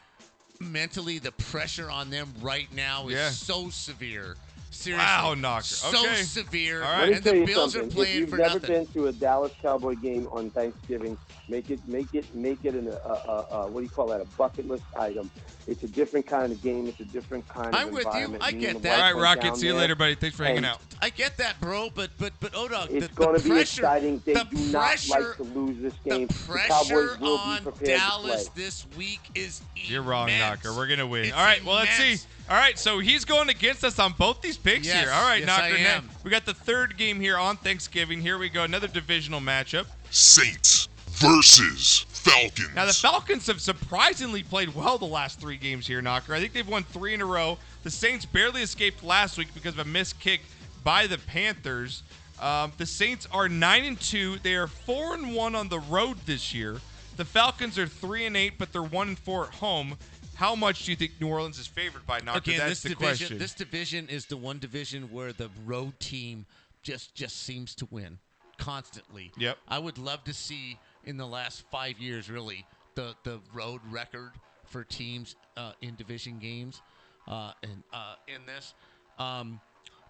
the pressure on them right now is Yeah. so severe. Seriously. Wow, Knocker. So Okay. severe. All Let right. me And tell the you Bills are something. playing if you've for never nothing. been to a Dallas Cowboy game on Thanksgiving, make it an what do you call that? A bucket list item. It's a different kind of game. It's a different kind I'm of with you. environment. I Me get and the that. All wife right, went Rocket. down See you there, later, buddy. Thanks for hanging and out. I get that, bro, but O-Dog, It's the going to be pressure, exciting. They the do not pressure, like to lose this game. The Cowboys pressure will be on prepared Dallas to play. this week is You're wrong, immense. Knocker. We're going to win. It's All right, well, let's see. immense. All right, so he's going against us on both these picks Yes, here. All right, yes, Knocker. I am. We got the third game here on Thanksgiving. Here we go. Another divisional matchup. Saints versus Falcons. Now, the Falcons have surprisingly played well the last 3 games here, Knocker. I think they've won 3 in a row. The Saints barely escaped last week because of a missed kick by the Panthers. The Saints are 9-2. They are 4-1 on the road this year. The Falcons are 3-8, but they're 1-4 at home. How much do you think New Orleans is favored by, Knocker? Again, That's the question. This division is the one division where the road team just seems to win constantly. Yep. I would love to see in the last 5 years, really, the road record for teams in division games in this.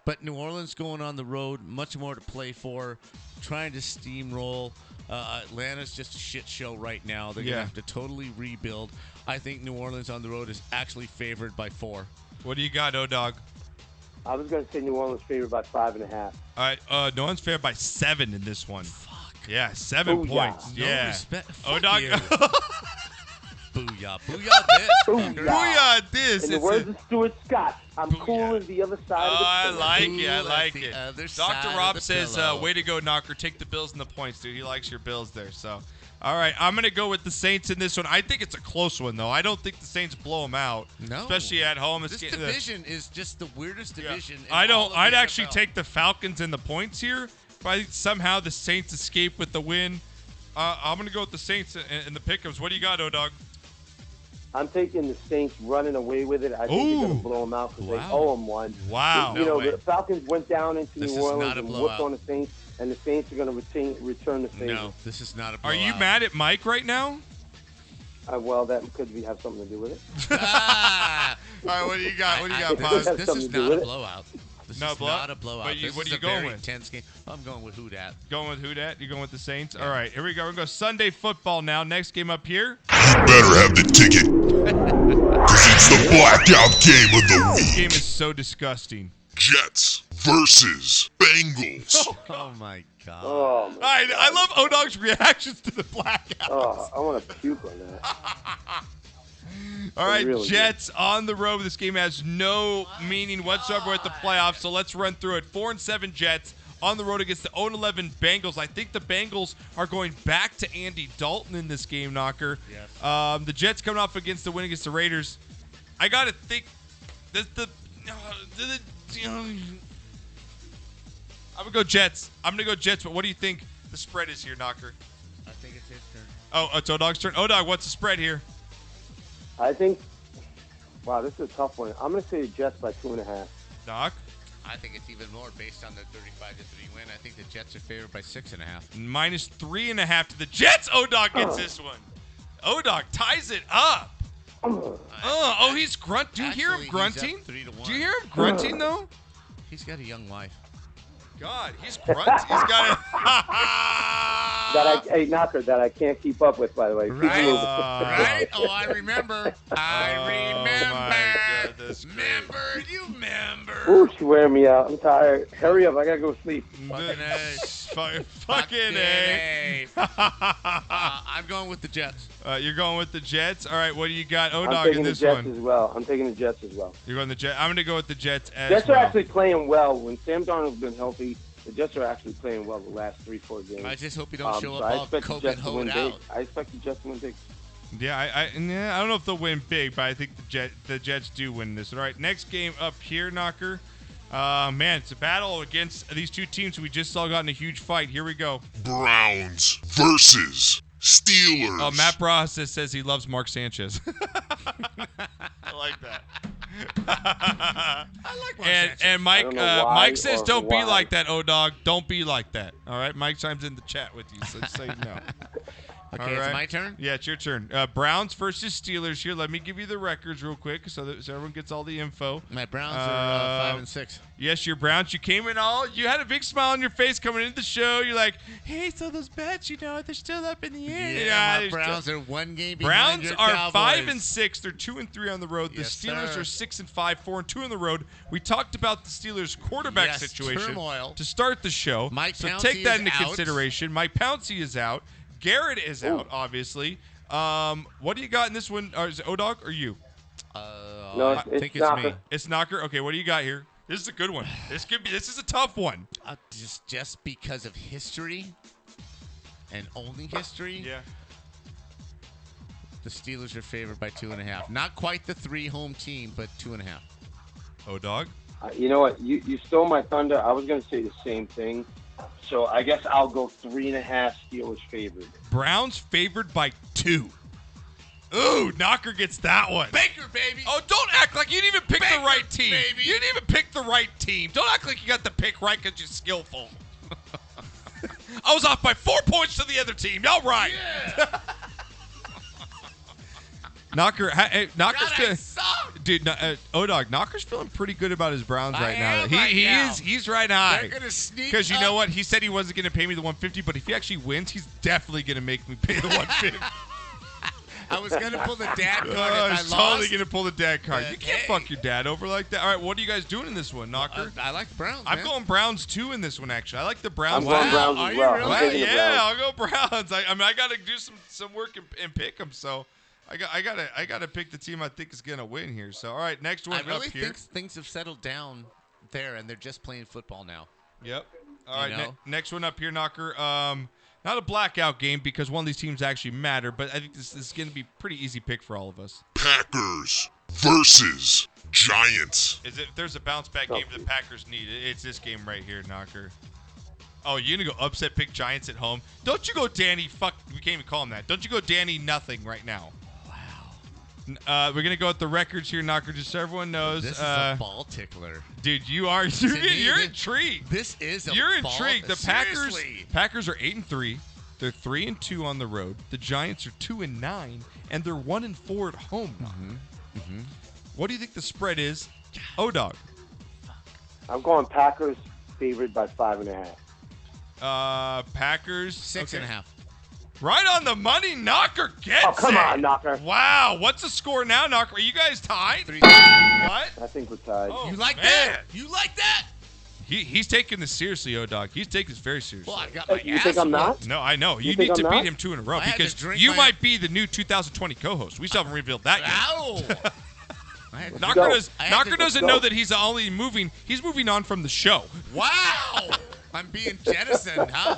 But New Orleans going on the road, much more to play for, trying to steamroll. Atlanta's just a shit show right now. They're going to have to totally rebuild. I think New Orleans on the road is actually favored by 4. What do you got, O-Dog? I was going to say New Orleans favored by 5.5. All right, New Orleans favored by 7 in this one. Fuck. Yeah, 7 points. No yeah. respect. O-Dog. Booyah. Booyah this. Booyah this. In the words of Stuart Scott, I'm cool as the other side of the I pillow. like it. I like it. Other side Dr. of Rob the says, pillow. way to go, Knocker. Take the Bills and the points, dude. He likes your Bills there. So, all right, I'm going to go with the Saints in this one. I think it's a close one, though. I don't think the Saints blow them out. No. Especially at home. This division is just the weirdest division. in I don't. all of I'd the actually NFL. take the Falcons and the points here. But I think somehow the Saints escape with the win. I'm going to go with the Saints and the Pick'ems. What do you got, O-Dog? I'm taking the Saints running away with it. I think they're going to blow them out because they owe them one. Wow. You know, the Falcons went down into This New is Orleans not a and blowout. whooped on the Saints, and the Saints are going to return the favor. No, this is not a Are blowout. you mad at Mike right now? Well, that could have something to do with it. All right, what do you got? What do you got, Paz? This is not a blowout. This No is blowout? not a blowout. But This what is are you a going very with? intense game. I'm going with who dat. Going with who dat? You're going with the Saints? All right, here we go. We're going to go Sunday football now. Next game up here. You better have the ticket. Because it's the blackout game of the This week. game is so disgusting. Jets versus Bengals. Oh, my God. Oh, my I love O-Dog's reactions to the blackout. Oh, I want to puke on that. All right, really Jets on the road. This game has no meaning whatsoever with the playoffs, so let's run through it. 4-7 Jets on the road against the 0-11 Bengals. I think the Bengals are going back to Andy Dalton in this game, Knocker. Yes. The Jets coming off against the win against the Raiders. I got to think I'm going to go Jets. But what do you think the spread is here, Knocker? I think it's his turn. Oh, it's O-Dog's turn. O-Dog, what's the spread here? I think, wow, this is a tough one. I'm going to say the Jets by 2.5. Doc? I think it's even more based on the 35-3 win. I think the Jets are favored by 6.5. Minus 3.5 to the Jets. O-Dog gets this one. O-Dog ties it up. He's grunt. Do you hear him grunting? Do you hear him grunting, though? He's got a young wife. God, he's grunting. He's got Hey, Knocker, that I can't keep up with, by the way. Keep Right? moving. Right? Oh, I remember. Remember. You remember. Ooh, she's wearing me out. I'm tired. Hurry up. I got to go sleep. Fucking A. I'm going with the Jets. You're going with the Jets? All right, what do you got, I'm O-Dog, taking in the this Jets one? as well. I'm taking the Jets as well. You're going the Jets. I'm going to go with the Jets as Jets well. are actually playing well. When Sam Darnold's been healthy, the Jets are actually playing well the last 3-4 games. I just hope you don't show so up I all expect the coke Jets and to win hoed big. out. I expect the Jets to win big. Yeah, I don't know if they'll win big, but I think the Jets do win this. All right, next game up here, Knocker. Man, it's a battle against these two teams we just saw got in a huge fight. Here we go. Browns versus Steelers. Oh, Matt Bras says he loves Mark Sanchez. I like that. I like Mark Sanchez. And Mike, I don't know why Mike says, or "Don't why." be like that, O-Dog. Don't be like that." All right, Mike chimes in the chat with you, so just so you know. Okay, All it's my turn? Yeah, it's your turn. Browns versus Steelers here. Let me give you the records real quick so everyone gets all the info. My Browns are 5-6. Yes, your Browns. You came in you had a big smile on your face coming into the show. You're like, hey, so those bets, they're still up in the air. Yeah, my they're Browns are one game Browns behind your are Cowboys. 5-6. They're 2-3 on the road. The Yes, Steelers sir. are 6-5, 4-2 on the road. We talked about the Steelers' quarterback Yes, situation turmoil. to start the show. Mike so Pouncey take that is into out. consideration. Mike Pouncey is out. Garrett is out, obviously. What do you got in this one? Is it O-Dog or you? No, I it's think it's Knocker. me. It's Knocker. Okay, what do you got here? This is a good one. This is a tough one. Just because of history and only history. Yeah. The Steelers are favored by 2.5. Not quite the 3 home team, but 2.5. O-Dog? You know what? You stole my thunder. I was going to say the same thing. So I guess I'll go 3.5 Steelers favored. Browns favored by 2. Ooh, Knocker gets that one. Baker, baby. Oh, don't act like you didn't even pick Baker, the right team. baby. You didn't even pick the right team. Don't act like you got the pick right because you're skillful. I was off by 4 points to the other team. Y'all right. Yeah. Knocker's dude. O-Dog, Knocker's feeling pretty good about his Browns right now. He's right high. They're gonna sneak because you up. know what? He said he wasn't going to pay me the $150, but if he actually wins, he's definitely going to make me pay the $150. I was gonna pull the dad card. I If was I totally lost. going to pull the dad card. But You can't hey. fuck your dad over like that. All right, what are you guys doing in this one, Knocker? I like the Browns. I'm man. going Browns too in this one. Actually, I like the Browns. I'm going Browns Are as you well. really? I'm taking the Yeah, Browns. I'll go Browns. I mean, I got to do some work and pick them. So I got to pick the team I think is going to win here. So all right, next one I really up here. think things have settled down there, and they're just playing football now. Yep. All right, You know? next one up here, Knocker. Not a blackout game because one of these teams actually matter, but I think this is going to be a pretty easy pick for all of us. Packers versus Giants. If there's a bounce back game the Packers need, it's this game right here, Knocker. Oh, you're going to go upset pick Giants at home? Don't you go Danny, we can't even call him that. Don't you go Danny nothing right now. Wow. We're going to go with the records here, Knocker, just so everyone knows. This is a ball tickler. Dude, you're intrigued. This is a You're ball intrigued. The Seriously. Packers are 8-3. They're 3-2 on the road. The Giants are 2-9, and they're 1-4 at home. Mm-hmm. What do you think the spread is? O-Dog. I'm going Packers favored by 5.5. Packers 6.5. Right on the money. Knocker gets Oh, come it. on, Knocker. Wow. What's the score now, Knocker? Are you guys tied? 3-3. What? I think we're tied. Oh, You like man. that? You like that? He's taking this seriously, O-Dog. He's taking this very seriously. Well, I got my You ass think I'm not? whooped. No, I know. You think need to I'm beat not? him 2 in a row I had to because drink you my- might be the new 2020 co-host. We still haven't revealed that yet. Ow! I had to Knocker, go. Knocker doesn't go. know that he's only moving. He's moving on from the show. Wow! I'm being jettisoned, huh?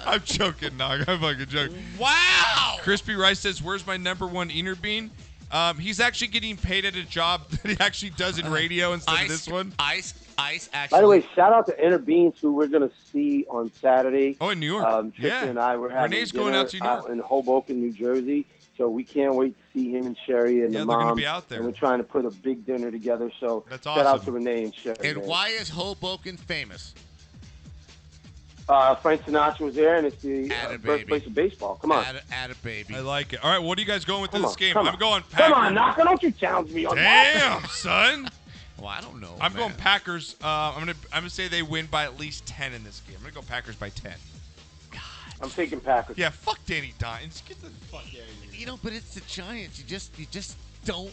I'm joking, Knocker. I'm fucking joking. Wow! Crispy Rice says, "Where's my number one Eater Bean?" He's actually getting paid at a job that he actually does in radio instead of this one. Ice actually. By the way, shout out to Inner Beans, who we're going to see on Saturday. Oh, in New York. Tristan and I were having Renee's dinner going out to New York. in Hoboken, New Jersey. So we can't wait to see him and Sherry and Yeah, the they're gonna mom. be out there. And we're trying to put a big dinner together. So That's shout out awesome. to Renee and Sherry. And man. why is Hoboken famous? Frank Sinatra was there, and it's the Atta birthplace baby. of baseball. Come on. Atta baby. I like it. All right, what are you guys going with Come this on, game? come I'm on. going Packers. Come on, Knocker. Don't you challenge me on Damn, son. Well, I don't know. I'm man. going Packers. I'm gonna say they win by at least 10 in this game. I'm gonna go Packers by 10. I'm taking Packers. Yeah, fuck Danny Dimes. Get the fuck out of here. You know, but it's the Giants. You just don't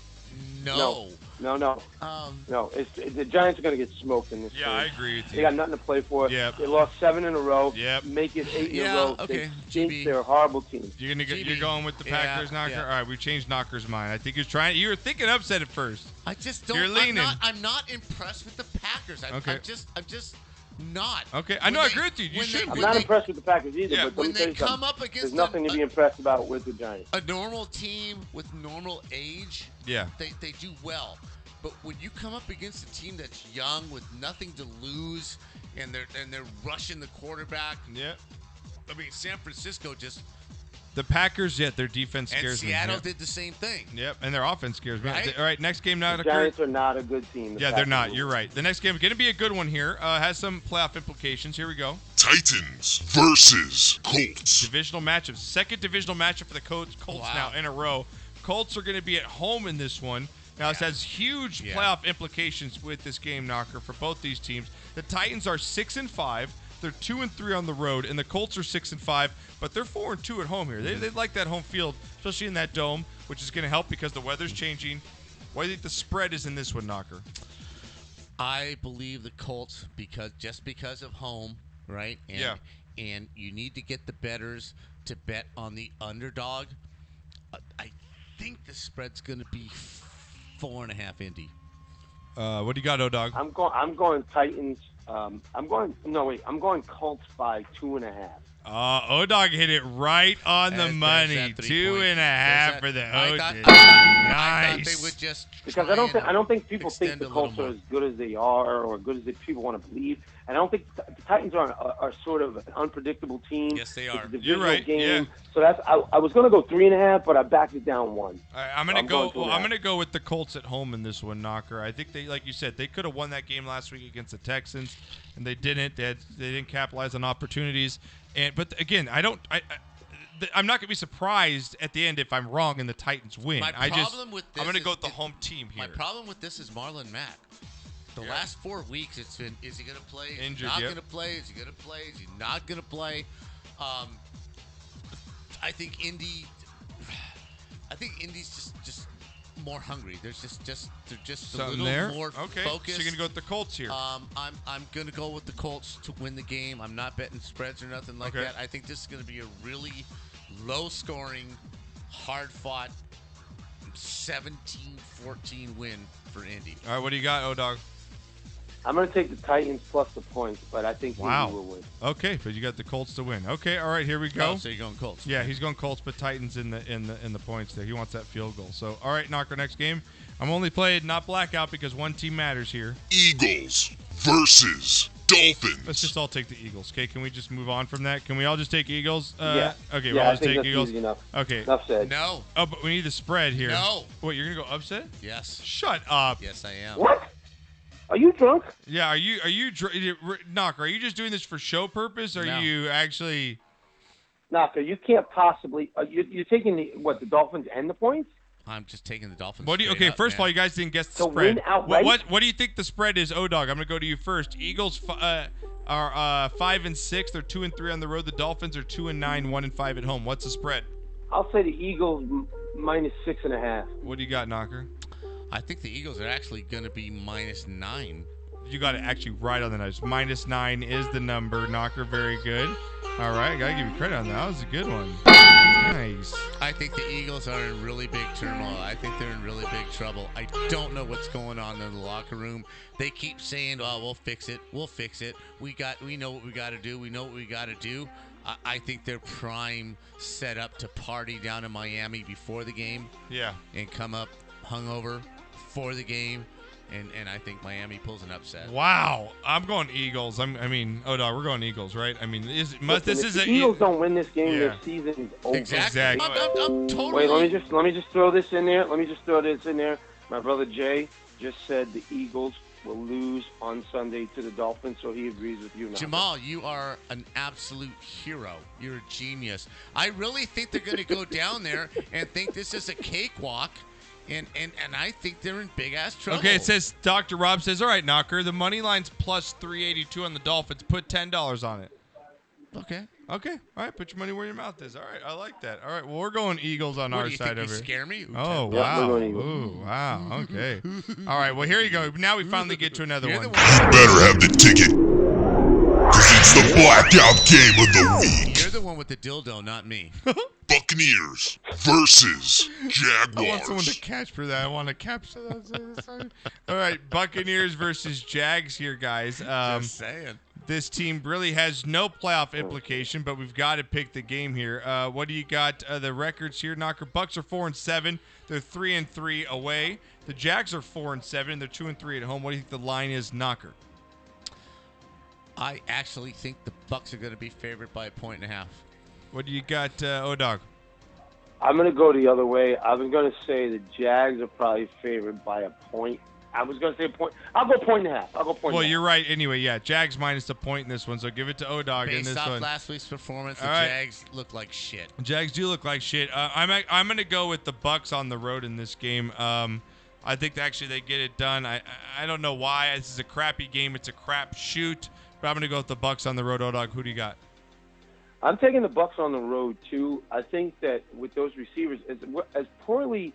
know. No. The Giants are going to get smoked in this Yeah, game. I agree with you. They got nothing to play for. Yep. They lost 7 in a row. Yep. Make it 8 in Yeah, a row. okay. They think GB. they're a horrible team. You're GB. going with the Packers, Yeah, Knocker. yeah. All right, we changed Knocker's mind. I think you were thinking upset at first. I just don't. You're leaning. I'm not impressed with the Packers. Okay. I'm just not. Okay, I know. I agree with you. You when should they- be. I'm when not they- impressed with the Packers either, Yeah. but let When me tell they you come something. up against There's nothing to be impressed about with the Giants. a normal team with normal age, Yeah. they do well. But when you come up against a team that's young with nothing to lose, and they're rushing the quarterback, Yeah. I mean, San Francisco just The Packers, their defense and scares me. Seattle Yep. did the same thing. Yep, and their offense scares me. Right? All right, next game now. The Giants are not a good team. The Yeah, they're Packers not. will. You're right. The next game is going to be a good one here. Has some playoff implications. Here we go. Titans versus Colts. Divisional matchups. Second divisional matchup for the Colts Wow. now in a row. Colts are going to be at home in this one. Now, this has huge playoff implications with this game, Knocker, for both these teams. The Titans are 6-5. They're 2-3 on the road, and the Colts are 6-5, but they're 4-2 at home here. They like that home field, especially in that dome, which is going to help because the weather's changing. What do you think the spread is in this one, Knocker? I believe the Colts because of home, right? And, And you need to get the bettors to bet on the underdog. I think the spread's going to be 4.5 Indy. What do you got, O-Dog? I'm going Titans. I'm going Colts by 2.5. O-Dog hit it right on the money. There's that 3 point. 2.5 for the I O-Dog. thought Nice. they would just because I don't think people think the Colts are as good as they are or good as people want to believe. And I don't think the Titans are sort of an unpredictable team. Yes, they are. It's a You're right. game. Yeah. So that's I was going to go 3.5, but I backed it down 1. All right, I'm gonna go with the Colts at home in this one, Knocker. I think they, like you said, they could have won that game last week against the Texans, and they didn't. They didn't capitalize on opportunities. But again, I'm not gonna be surprised at the end if I'm wrong and the Titans win. I'm gonna go with the home team here. My problem with this is Marlon Mack. The last 4 weeks, it's been: is he going to play? Is Injured, he not going to play? Is he going to play? Is he not going to play? I think Indy's just more hungry. They're just a little more focused. So you're gonna go with the Colts here. I'm gonna go with the Colts to win the game. I'm not betting spreads or nothing like that. I think this is gonna be a really low-scoring, hard-fought 17-14 win for Indy. All right, what do you got, O-Dog? I'm going to take the Titans plus the points, but I think Indy will win. Okay, but you got the Colts to win. Okay, all right, here we go. Oh, so you're going Colts. Yeah, he's going Colts, but Titans in the points there. He wants that field goal. So, all right, Knocker, next game. I'm only playing not blackout because one team matters here. Eagles versus Dolphins. Let's just all take the Eagles. Okay, can we just move on from that? Can we all just take Eagles? Yeah. Okay, we'll all just take that's Eagles. Easy enough. Okay. Enough said. No. Oh, but we need the spread here. No. What, you're gonna go upset? Yes. Shut up. Yes, I am. What? Are you drunk? Yeah. Are you Knocker? Are you just doing this for show purpose? Or are you actually? Knocker, you can't possibly. You're taking the Dolphins and the points. I'm just taking the Dolphins. First of all, you guys didn't guess the So spread. win outright? What do you think the spread is, O-Dog? I'm gonna go to you first. Eagles are 5-6. They're 2-3 on the road. The Dolphins are 2-9, 1-5 at home. What's the spread? I'll say the Eagles minus 6.5. What do you got, Knocker? I think the Eagles are actually going to be -9. You got it actually right on the nose. -9 is the number. Knocker, very good. All right, I got to give you credit on that. That was a good one. Nice. I think the Eagles are in really big turmoil. I think they're in really big trouble. I don't know what's going on in the locker room. They keep saying, "Oh, we'll fix it. We'll fix it. We know what we got to do. We know what we got to do." I think they're prime set up to party down in Miami before the game. Yeah. And come up hungover for the game. And I think Miami pulls an upset. Wow, I'm going Eagles. I mean, O-Dog, we're going Eagles, right? I mean, If the Eagles don't win this game, their season's over. Exactly. I'm totally. Wait, let me just throw this in there. My brother Jay just said the Eagles will lose on Sunday to the Dolphins, so he agrees with you now. Jamal, you are an absolute hero. You're a genius. I really think they're going to go down there and think this is a cakewalk. And I think they're in big-ass trouble. Okay, it says, Dr. Rob says, all right, Knocker, the money line's plus 382 on the Dolphins. Put $10 on it. Okay. All right, put your money where your mouth is. All right, I like that. All right, well, we're going Eagles on our side of it. Scare me? Oh, wow. Ooh, wow. Okay. All right, well, here you go. Now we finally get to another one. You better have the ticket. Because it's the blackout game of the week. You're the one with the dildo, not me. Buccaneers versus Jaguars. I want someone to catch for that. I want to capture that. All right, Buccaneers versus Jags here, guys. Just saying. This team really has no playoff implication, but we've got to pick the game here. What do you got? The records here, Knocker. Bucks are 4-7. They're 3-3 away. The Jags are 4-7. They're 2-3 at home. What do you think the line is, Knocker? I actually think the Bucks are going to be favored by 1.5. What do you got, O-Dog? I'm going to go the other way. I was going to say the Jags are probably favored by a point. I was going to say a point. I'll go 1.5. Well, you're right. Anyway, yeah, Jags minus a point in this one, so give it to O-Dog in this one. Based off last week's performance, the Jags look like shit. Jags do look like shit. I'm going to go with the Bucks on the road in this game. I think actually they get it done. I don't know why. This is a crappy game. It's a crap shoot. But I'm going to go with the Bucks on the road. O-Dog, who do you got? I'm taking the Bucks on the road too. I think that with those receivers, as poorly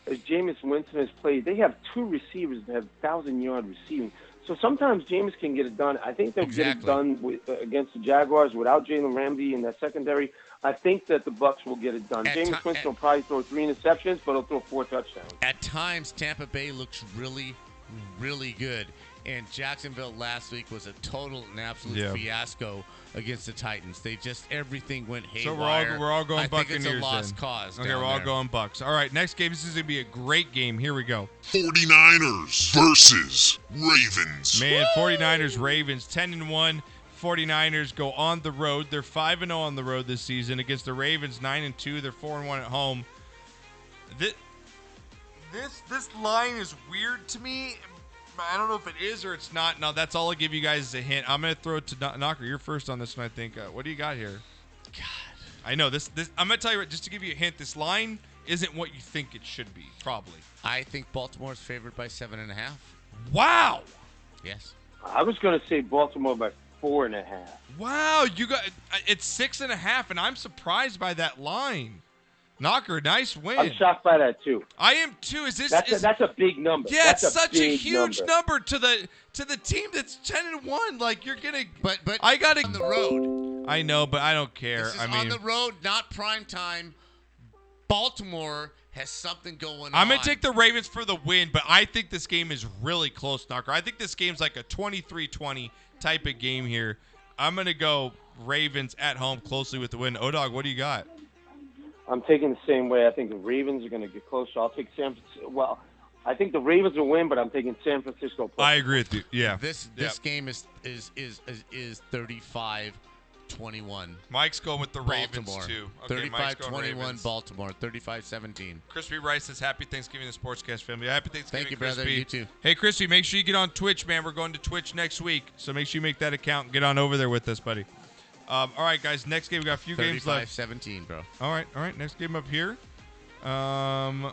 as Jameis Winston has played, they have two receivers that have 1,000-yard receiving. So sometimes Jameis can get it done. I think they'll get it done against the Jaguars without Jalen Ramsey in that secondary. I think that the Bucks will get it done. Jameis Winston will probably throw 3 interceptions, but he'll throw 4 touchdowns. At times, Tampa Bay looks really, really good. And Jacksonville last week was a total and absolute fiasco against the Titans. They just everything went haywire. So we're all going Buccaneers. I think it's a lost then. cause. Okay, we're all going Bucks. All right, next game. This is gonna be a great game. Here we go. 49ers versus Ravens. Man, 49ers Ravens 10-1. 49ers go on the road. They're 5-0 on the road this season against the Ravens. 9-2. They're 4-1 at home. This line is weird to me. I don't know if it is or it's not. No, that's all I'll give you guys as a hint. I'm going to throw it to Knocker. You're first on this one, I think. What do you got here? God. I know. this. I'm going to tell you, just to give you a hint, this line isn't what you think it should be, probably. I think Baltimore's favored by 7.5. Wow. Yes. I was going to say Baltimore by 4.5. Wow. It's 6.5, and I'm surprised by that line. Knocker, nice win. I'm shocked by that too. I am too. That's a big number. Yeah, that's it's such a huge number to the team that's 10-1. Like you're gonna. But I gotta on the road. I know, but I don't care. This is on the road, not prime time. Baltimore has something going on. I'm gonna take the Ravens for the win, but I think this game is really close, Knocker. I think this game's like a 23-20 type of game here. I'm gonna go Ravens at home closely with the win. O-Dog, what do you got? I'm taking the same way. I think the Ravens are going to get closer. I'll take San Francisco. Well, I think the Ravens will win, but I'm taking San Francisco. Plus. I agree with you. Yeah. This game is 35-21. Mike's going with the Baltimore. Ravens too. Okay, 35-21 Baltimore. 35-17. Crispy Rice says happy Thanksgiving to the Sportscast family. Happy Thanksgiving, Thank you, Crispy. brother. You too. Hey, Crispy, make sure you get on Twitch, man. We're going to Twitch next week, so make sure you make that account and get on over there with us, buddy. All right, guys. Next game, we got a few games left. 35-17, bro. All right. Next game up here. Man,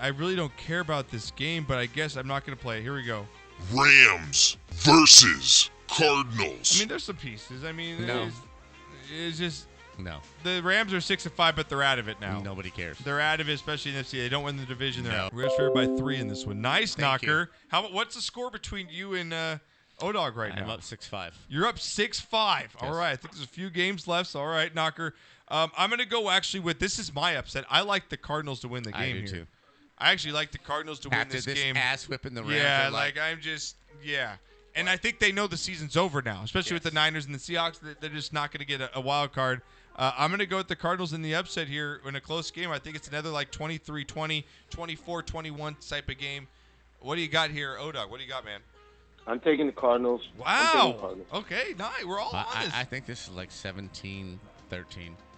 I really don't care about this game, but I guess I'm not going to play it. Here we go. Rams versus Cardinals. I mean, there's some pieces. I mean, No. it's just No. the Rams are 6-5, but they're out of it now. Nobody cares. They're out of it, especially in the NFC. They don't win the division. They're No. out. We're favored by 3 in this one. Nice, Thank Knocker. What's the score between you and O-Dog right now? I'm up 6-5. You're up 6-5. All right. I think there's a few games left. So, all right, Knocker. I'm going to go actually with this is my upset. I like the Cardinals to win the game I do here. too. I actually like the Cardinals to win After this game. ass whipping the Rams. Yeah, I'm just and I think they know the season's over now, especially with the Niners and the Seahawks. They're just not going to get a wild card. I'm going to go with the Cardinals in the upset here in a close game. I think it's another like 23-20, 24-21 type of game. What do you got here, O-Dog? What do you got, man? I'm taking the Cardinals. Wow. Okay, nice. We're all on this. I think this is like 17-13.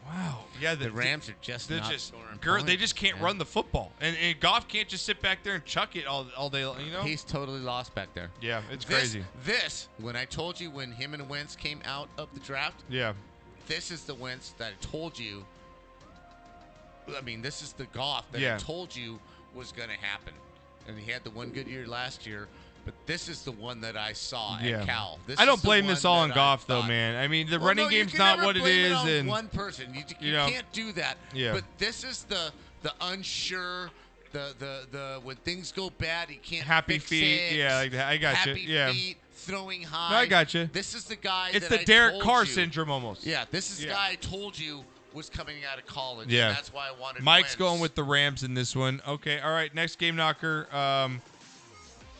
Wow. Yeah, the Rams are just they're not just scoring they points, just can't man. run the football, and Goff can't just sit back there and chuck it all day. You know, He's totally lost back there. Yeah, it's crazy. When I told you when him and Wentz came out of the draft. Yeah. This is the Wentz that I told you. I mean, this is the Goff that I told you was going to happen, and he had the one good year last year. But this is the one that I saw at Cal. I don't blame this all on Goff, though, man. I mean, the running game's not what it is, and one person, you can't do that. Yeah. But this is the unsure, the when things go bad, he can't. Happy fix feet, it. yeah, I got you. Happy Yeah. feet, throwing high. No, I got you. This is the guy. It's that the I Derek told Carr you. syndrome almost. Yeah, this is the guy I told you was coming out of college. Yeah, and that's why I wanted. Mike's Wentz. going with the Rams in this one. Okay, all right. Next game, Knocker.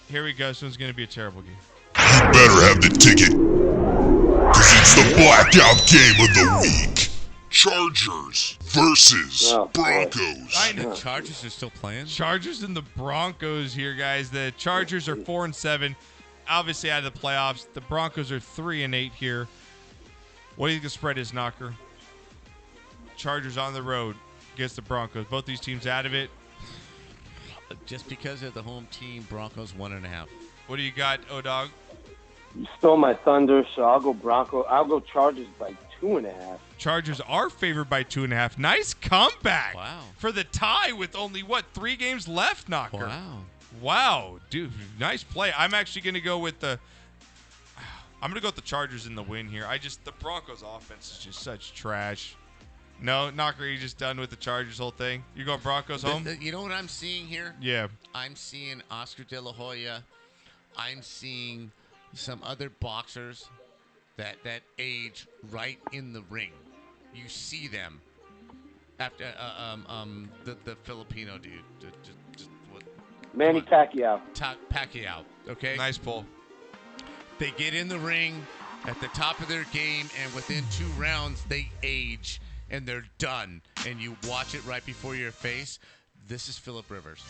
Here we go. This one's going to be a terrible game. You better have the ticket, because it's the blackout game of the week. Chargers versus Broncos. I know. Chargers are still playing. Chargers and the Broncos here, guys. The Chargers are 4-7, obviously out of the playoffs. The Broncos are 3-8 here. What do you think the spread is, Knocker? Chargers on the road against the Broncos. Both these teams out of it. Just because of the home team, Broncos 1.5. What do you got, O-Dog? You stole my thunder, so I'll go Bronco. I'll go Chargers by 2.5. Chargers are favored by 2.5. Nice comeback. Wow. For the tie with only, 3 games left, Knocker? Wow, dude, nice play. I'm actually going to go with the Chargers in the win here. The Broncos offense is just such trash. No, Knocker, you just done with the Chargers whole thing? You going Broncos home? You know what I'm seeing here? Yeah. I'm seeing Oscar De La Hoya. I'm seeing some other boxers that age right in the ring. You see them after the Filipino dude. Manny Pacquiao. Pacquiao. Okay. Nice pull. They get in the ring at the top of their game, and within 2 rounds, they age, and they're done. And you watch it right before your face. This is Phillip Rivers.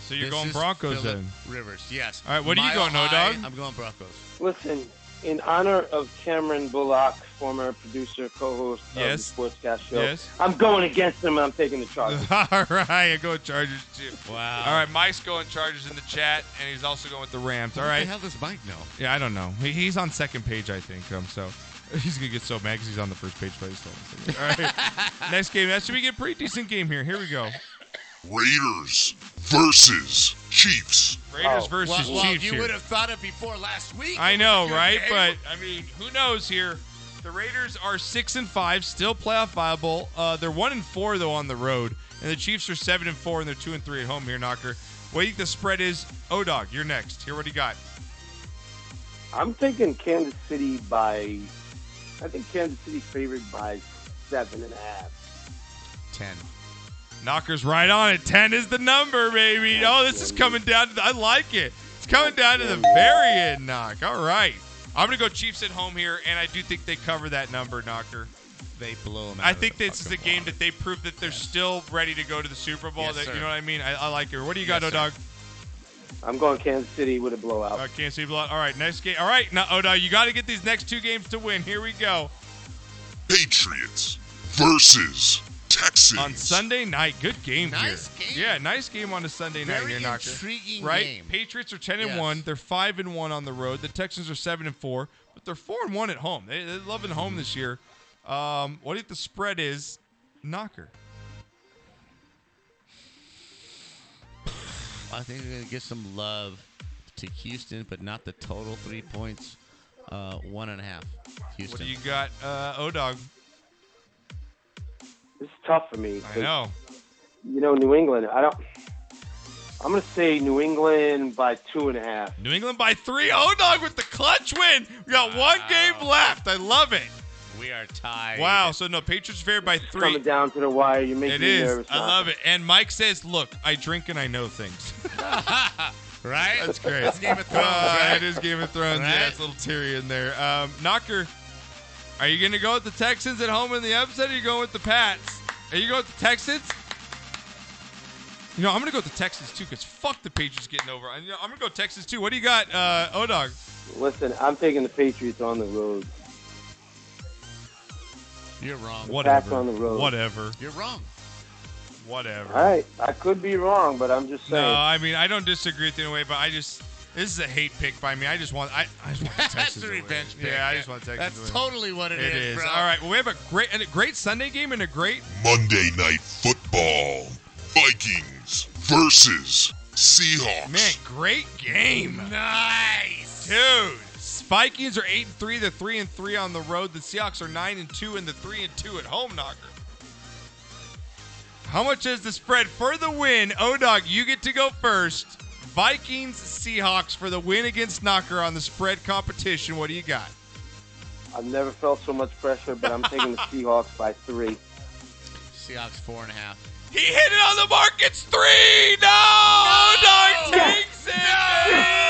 So you're going Broncos then? Rivers, yes. All right, what are you going, High, O-Dog? I'm going Broncos. Listen, in honor of Cameron Bullock, former producer, co-host of the Sportscast show, Yes. I'm going against him, and I'm taking the Chargers. All right, I go Chargers too. Wow. All right, Mike's going Chargers in the chat, and he's also going with the Rams. All right. What the hell does Mike know? Yeah, I don't know. He's on second page, I think. So he's gonna get so mad because he's on the first page. But he's all right. Next game. That should be a pretty decent game here. Here we go. Raiders versus Chiefs. Raiders versus Chiefs. You here. would have thought it before last week. I know, right? Game. But I mean, who knows here? The Raiders are 6-5, still playoff viable. They're 1-4 though on the road, and the Chiefs are 7-4, and they're 2-3 at home here. Knocker, what do you think the spread is? O-Dog, you're next. Here, what do you got? I'm thinking Kansas City by. I think Kansas City's favored by 7.5. 10. Knocker's right on it. 10 is the number, baby. Oh, this is coming down to I like it. It's coming down to the very end, Knock. All right. I'm going to go Chiefs at home here, and I do think they cover that number, Knocker. They blow them out. I think this is a game that they prove that they're still ready to go to the Super Bowl. Yes, that, sir. you know what I mean? I like it. What do you got, O-Dog? I'm going Kansas City with a blowout. Kansas City blowout. All right, next game. All right, now, O-Dog, you got to get these next 2 games to win. Here we go. Patriots versus Texans. On Sunday night. Good game Nice here. game. Yeah, nice game on a Sunday night Very here, Knocker. intriguing Right? game. Patriots are 10-1. Yes. They're 5-1 on the road. The Texans are 7-4, but they're 4-1 at home. They're loving home this year. What do you think the spread is, Knocker? I think we're going to give some love to Houston, but not the total 3 points. 1.5. Houston. What do you got, O-Dog? This is tough for me. I know. You know, New England. I'm going to say New England by 2.5. New England by 3. O-Dog with the clutch win. We got 1 game left. I love it. We are tied. Wow. So, no, Patriots favored by 3. Coming down to the wire. You're making me nervous. I love it. And Mike says, look, I drink and I know things. Right? That's great. That's Game of Thrones, right? It is Game of Thrones. Right? Yeah, it's a little teary in there. Knocker, are you going to go with the Texans at home in the upset, or are you going with the Pats? Are you going with the Texans? You know, I'm going to go with the Texans, too, because fuck the Patriots getting over. I'm going to go Texans, too. What do you got, O-Dog? Listen, I'm taking the Patriots on the road. You're wrong. Pats on the road. Whatever. You're wrong. Whatever. All right. I could be wrong, but I'm just saying. No, I mean, I don't disagree with you in a way, but this is a hate pick by me. I just want the Texans That's to a win. revenge pick. Yeah, I just want Texans to That's win. totally what it It is, is. bro. All right. Well, we have a great Sunday game and a great Monday Night Football. Vikings versus Seahawks. Man, great game. Nice. Dude. Vikings are 8-3. They're 3-3 on the road. The Seahawks are 9-2 and the 3-2 at home, Knocker. How much is the spread for the win? O-Dog, you get to go first. Vikings, Seahawks for the win against Knocker on the spread competition. What do you got? I've never felt so much pressure, but I'm taking the Seahawks by 3. Seahawks 4.5. He hit it on the mark. It's 3. No! Dog takes it. Yeah!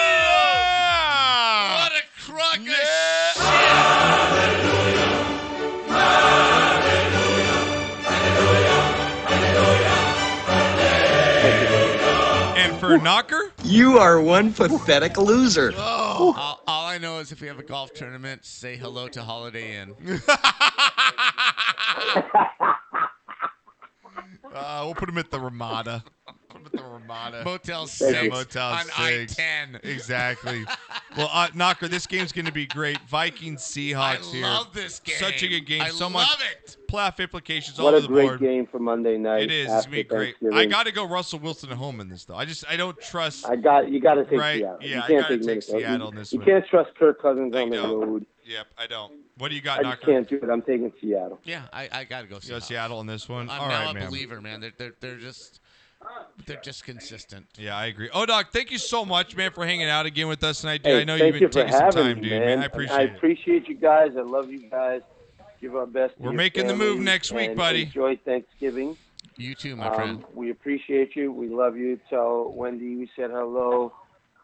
What a crock of And for Knocker? You are one pathetic loser. Oh. All I know is if we have a golf tournament, say hello to Holiday Inn. We'll put him at the Ramada. Motel Yeah, 6 Motel on 6. I-10. Exactly. Well, Knocker, this game's going to be great. Vikings, Seahawks here. I love this game. Such a good game. I so love much it. playoff implications all What over a the great board. game for Monday night. It is. It's after going to be great. Thanksgiving. I got to go Russell Wilson at home in this, though. I don't trust. You got to take Right? Seattle. Yeah, you I can't gotta take Minnesota. Seattle in this you one. can't trust Kirk Cousins on the don't. road. Yep, I don't. What do you got, I Knocker? just can't do it. I'm taking Seattle. Yeah, I got to go Go Seahawks. Seattle in this one. I'm all now right, a man. believer, man. They're just consistent. Yeah, I agree. O-Dog, thank you so much, man, for hanging out again with us. And Hey, I know thank you've you been for taking some having time, me, dude. man. I appreciate I it. appreciate you guys. I love you guys. Give our best. to We're your making the move families next week, and buddy. Enjoy Thanksgiving. You too, my friend. We appreciate you. We love you. Tell Wendy we said hello.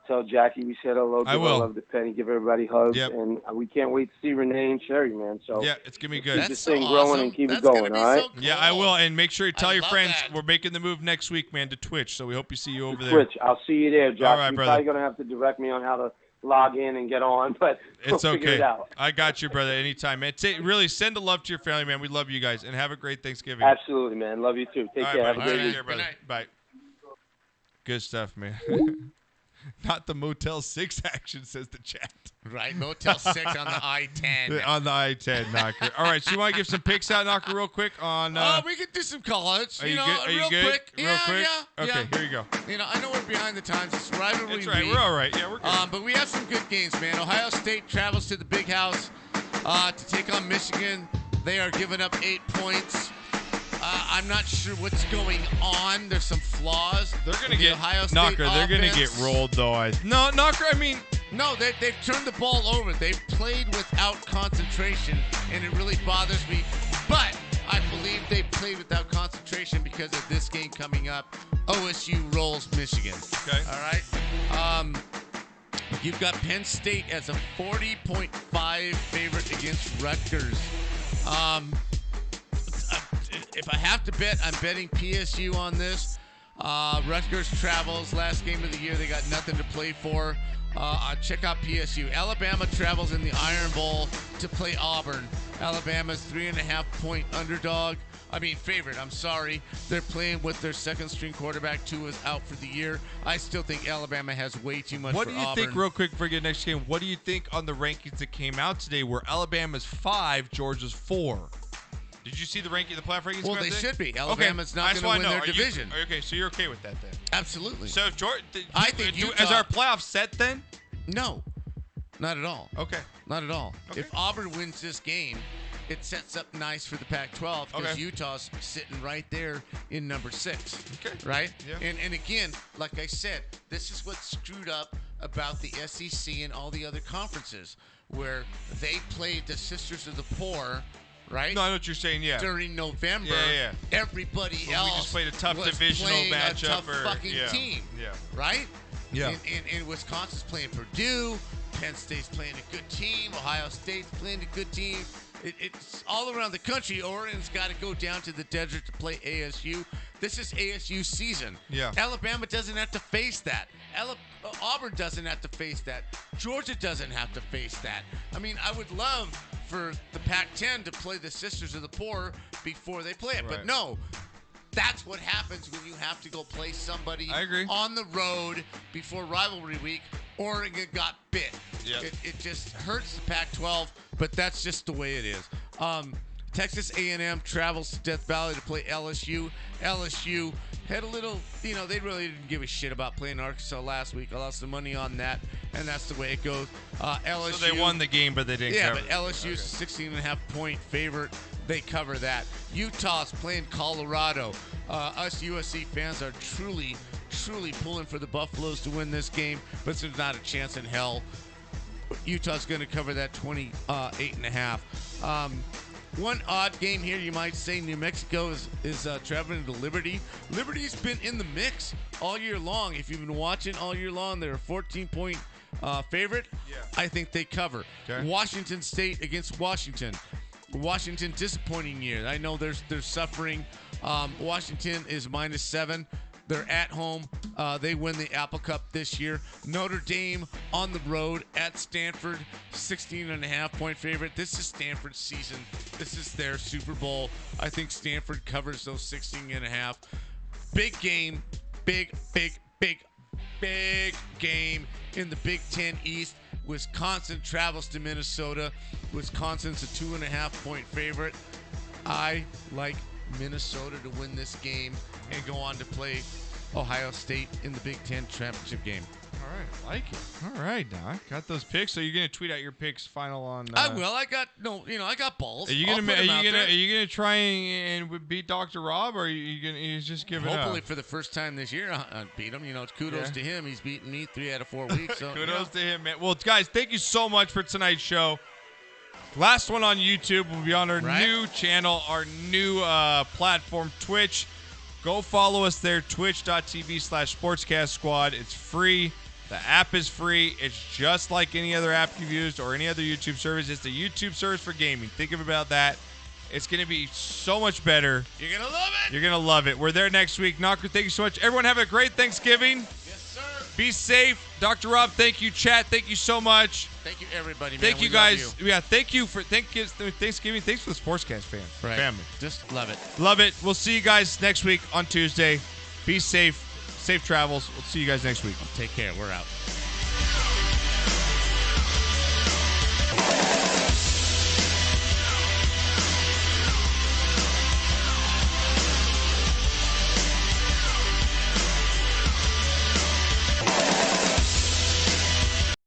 Tell Jackie we said hello. I will. Love to Penny. Give everybody hugs. Yep. And we can't wait to see Renee and Sherry, man. So Yeah, it's going to be good. keep this thing growing and keep it going, all right? Yeah, I will. And make sure you tell your friends we're making the move next week, man, to Twitch. So we hope you see you over there. Twitch. I'll see you there, Josh. All right, You're brother. probably going to have to direct me on how to log in and get on, but we'll It's figure okay. it out. I got you, brother. Anytime, man. Really send a love to your family, man. We love you guys. And have a great Thanksgiving. Absolutely, man. Love you too. Take All care. right, Have a buddy. great Take week. care, brother. Bye. Good stuff, man. Not the Motel 6 action, says the chat. Right, Motel 6 on the I-10. On the I-10, Knocker. All right, so you want to give some picks out, Knocker, real quick on... we can do some call-outs. Are you know, good? Are you real good? quick. Real Yeah, quick? yeah. Okay, here you go. You know, I know we're behind the times. It's rivalry That's right. week. We're all right. Yeah, we're good. But we have some good games, man. Ohio State travels to the Big House to take on Michigan. They are giving up 8 points. I'm not sure what's going on. There's some flaws. They're going to get... Ohio State Knocker, they're going to get offense. rolled, though. No, Knocker, I mean... No, they've turned the ball over. They've played without concentration, and it really bothers me. But I believe they played without concentration because of this game coming up. OSU rolls Michigan. Okay. All right. You've got Penn State as a 40.5 favorite against Rutgers. If I have to bet, I'm betting PSU on this. Rutgers travels. Last game of the year, they got nothing to play for. Check out PSU. Alabama travels in the Iron Bowl to play Auburn. Alabama's 3.5-point underdog. Favorite. I'm sorry. They're playing with their second-string quarterback. Tua is out for the year. I still think Alabama has way too much What for do you Auburn. think, real quick, for your next game, what do you think on the rankings that came out today where Alabama's 5, Georgia's 4? Did you see the ranking, the playoff rankings? Well, come out they today? should be. Alabama's not That's going to why I win know. their division. Okay, so you're okay with that then? Absolutely. So, Georgia, I think Utah, is our playoff set then? No, not at all. Okay. Not at all. Okay. If Auburn wins this game, it sets up nice for the Pac-12 because Okay. Utah's sitting right there in number 6. Okay. Right? Yeah. And again, like I said, this is what's screwed up about the SEC and all the other conferences where they played the Sisters of the Poor, right? No, I know what you're saying, yeah. During November, Yeah. everybody Well, else we just played a tough was divisional playing matchup a tough or- fucking yeah. team, Yeah. right? Yeah. And Wisconsin's playing Purdue. Penn State's playing a good team. Ohio State's playing a good team. It's all around the country. Oregon's got to go down to the desert to play ASU. This is ASU season. Yeah. Alabama doesn't have to face that. Auburn doesn't have to face that. Georgia doesn't have to face that. I would love for the Pac-10 to play the Sisters of the Poor before they play it. Right. But no. That's what happens when you have to go play somebody I agree. on the road before rivalry week. Oregon got bit. Yep. It just hurts the Pac-12, but that's just the way it is. Texas A&M travels to Death Valley to play LSU. LSU had a little, they really didn't give a shit about playing Arkansas last week. I lost some money on that, and that's the way it goes. LSU. So they won the game, but they didn't cover. Yeah, but LSU's a 16.5-point favorite. They cover that. Utah's playing Colorado. Us USC fans are truly pulling for the Buffaloes to win this game, but there's not a chance in hell. Utah's going to cover that 28.5. One odd game here, you might say, New Mexico is traveling to Liberty. Liberty's been in the mix all year long. If you've been watching all year long, they're a 14-point favorite. Yeah. I think they cover. Okay. Washington State against Washington. Washington, disappointing year. I know they're suffering. Washington is -7. They're at home. They win the Apple Cup this year. Notre Dame on the road at Stanford, 16.5-point favorite. This is Stanford's season. This is their Super Bowl. I think Stanford covers those 16.5. Big game. Big game in the Big Ten East. Wisconsin travels to Minnesota. Wisconsin's a 2.5-point favorite. I like Minnesota to win this game and go on to play Ohio State in the Big Ten championship game. All right, I like it. All right, Doc. Got those picks. So you're gonna tweet out your picks final on. I will. I got balls. Are you gonna try and beat Dr. Rob, or are you gonna just give it up? Hopefully for the first time this year, I'll beat him. It's kudos to him. He's beaten me 3 out of 4 weeks. So kudos to him, man. Well, guys, thank you so much for tonight's show. Last one on YouTube will be on our new channel, our new platform, Twitch. Go follow us there, twitch.tv/Sportscast Squad. It's free. The app is free. It's just like any other app you've used or any other YouTube service. It's the YouTube service for gaming. Think about that. It's going to be so much better. You're going to love it. You're going to love it. We're there next week. Knocker, thank you so much. Everyone have a great Thanksgiving. Yes, sir. Be safe. Dr. Rob, thank you. Chat, thank you so much. Thank you, everybody, man. Thank you, We guys. love you. Yeah, thank you for Thanksgiving. Thanks for the Sportscast family. Just love it. Love it. We'll see you guys next week on Tuesday. Be safe. Safe travels. We'll see you guys next week. Take care. We're out.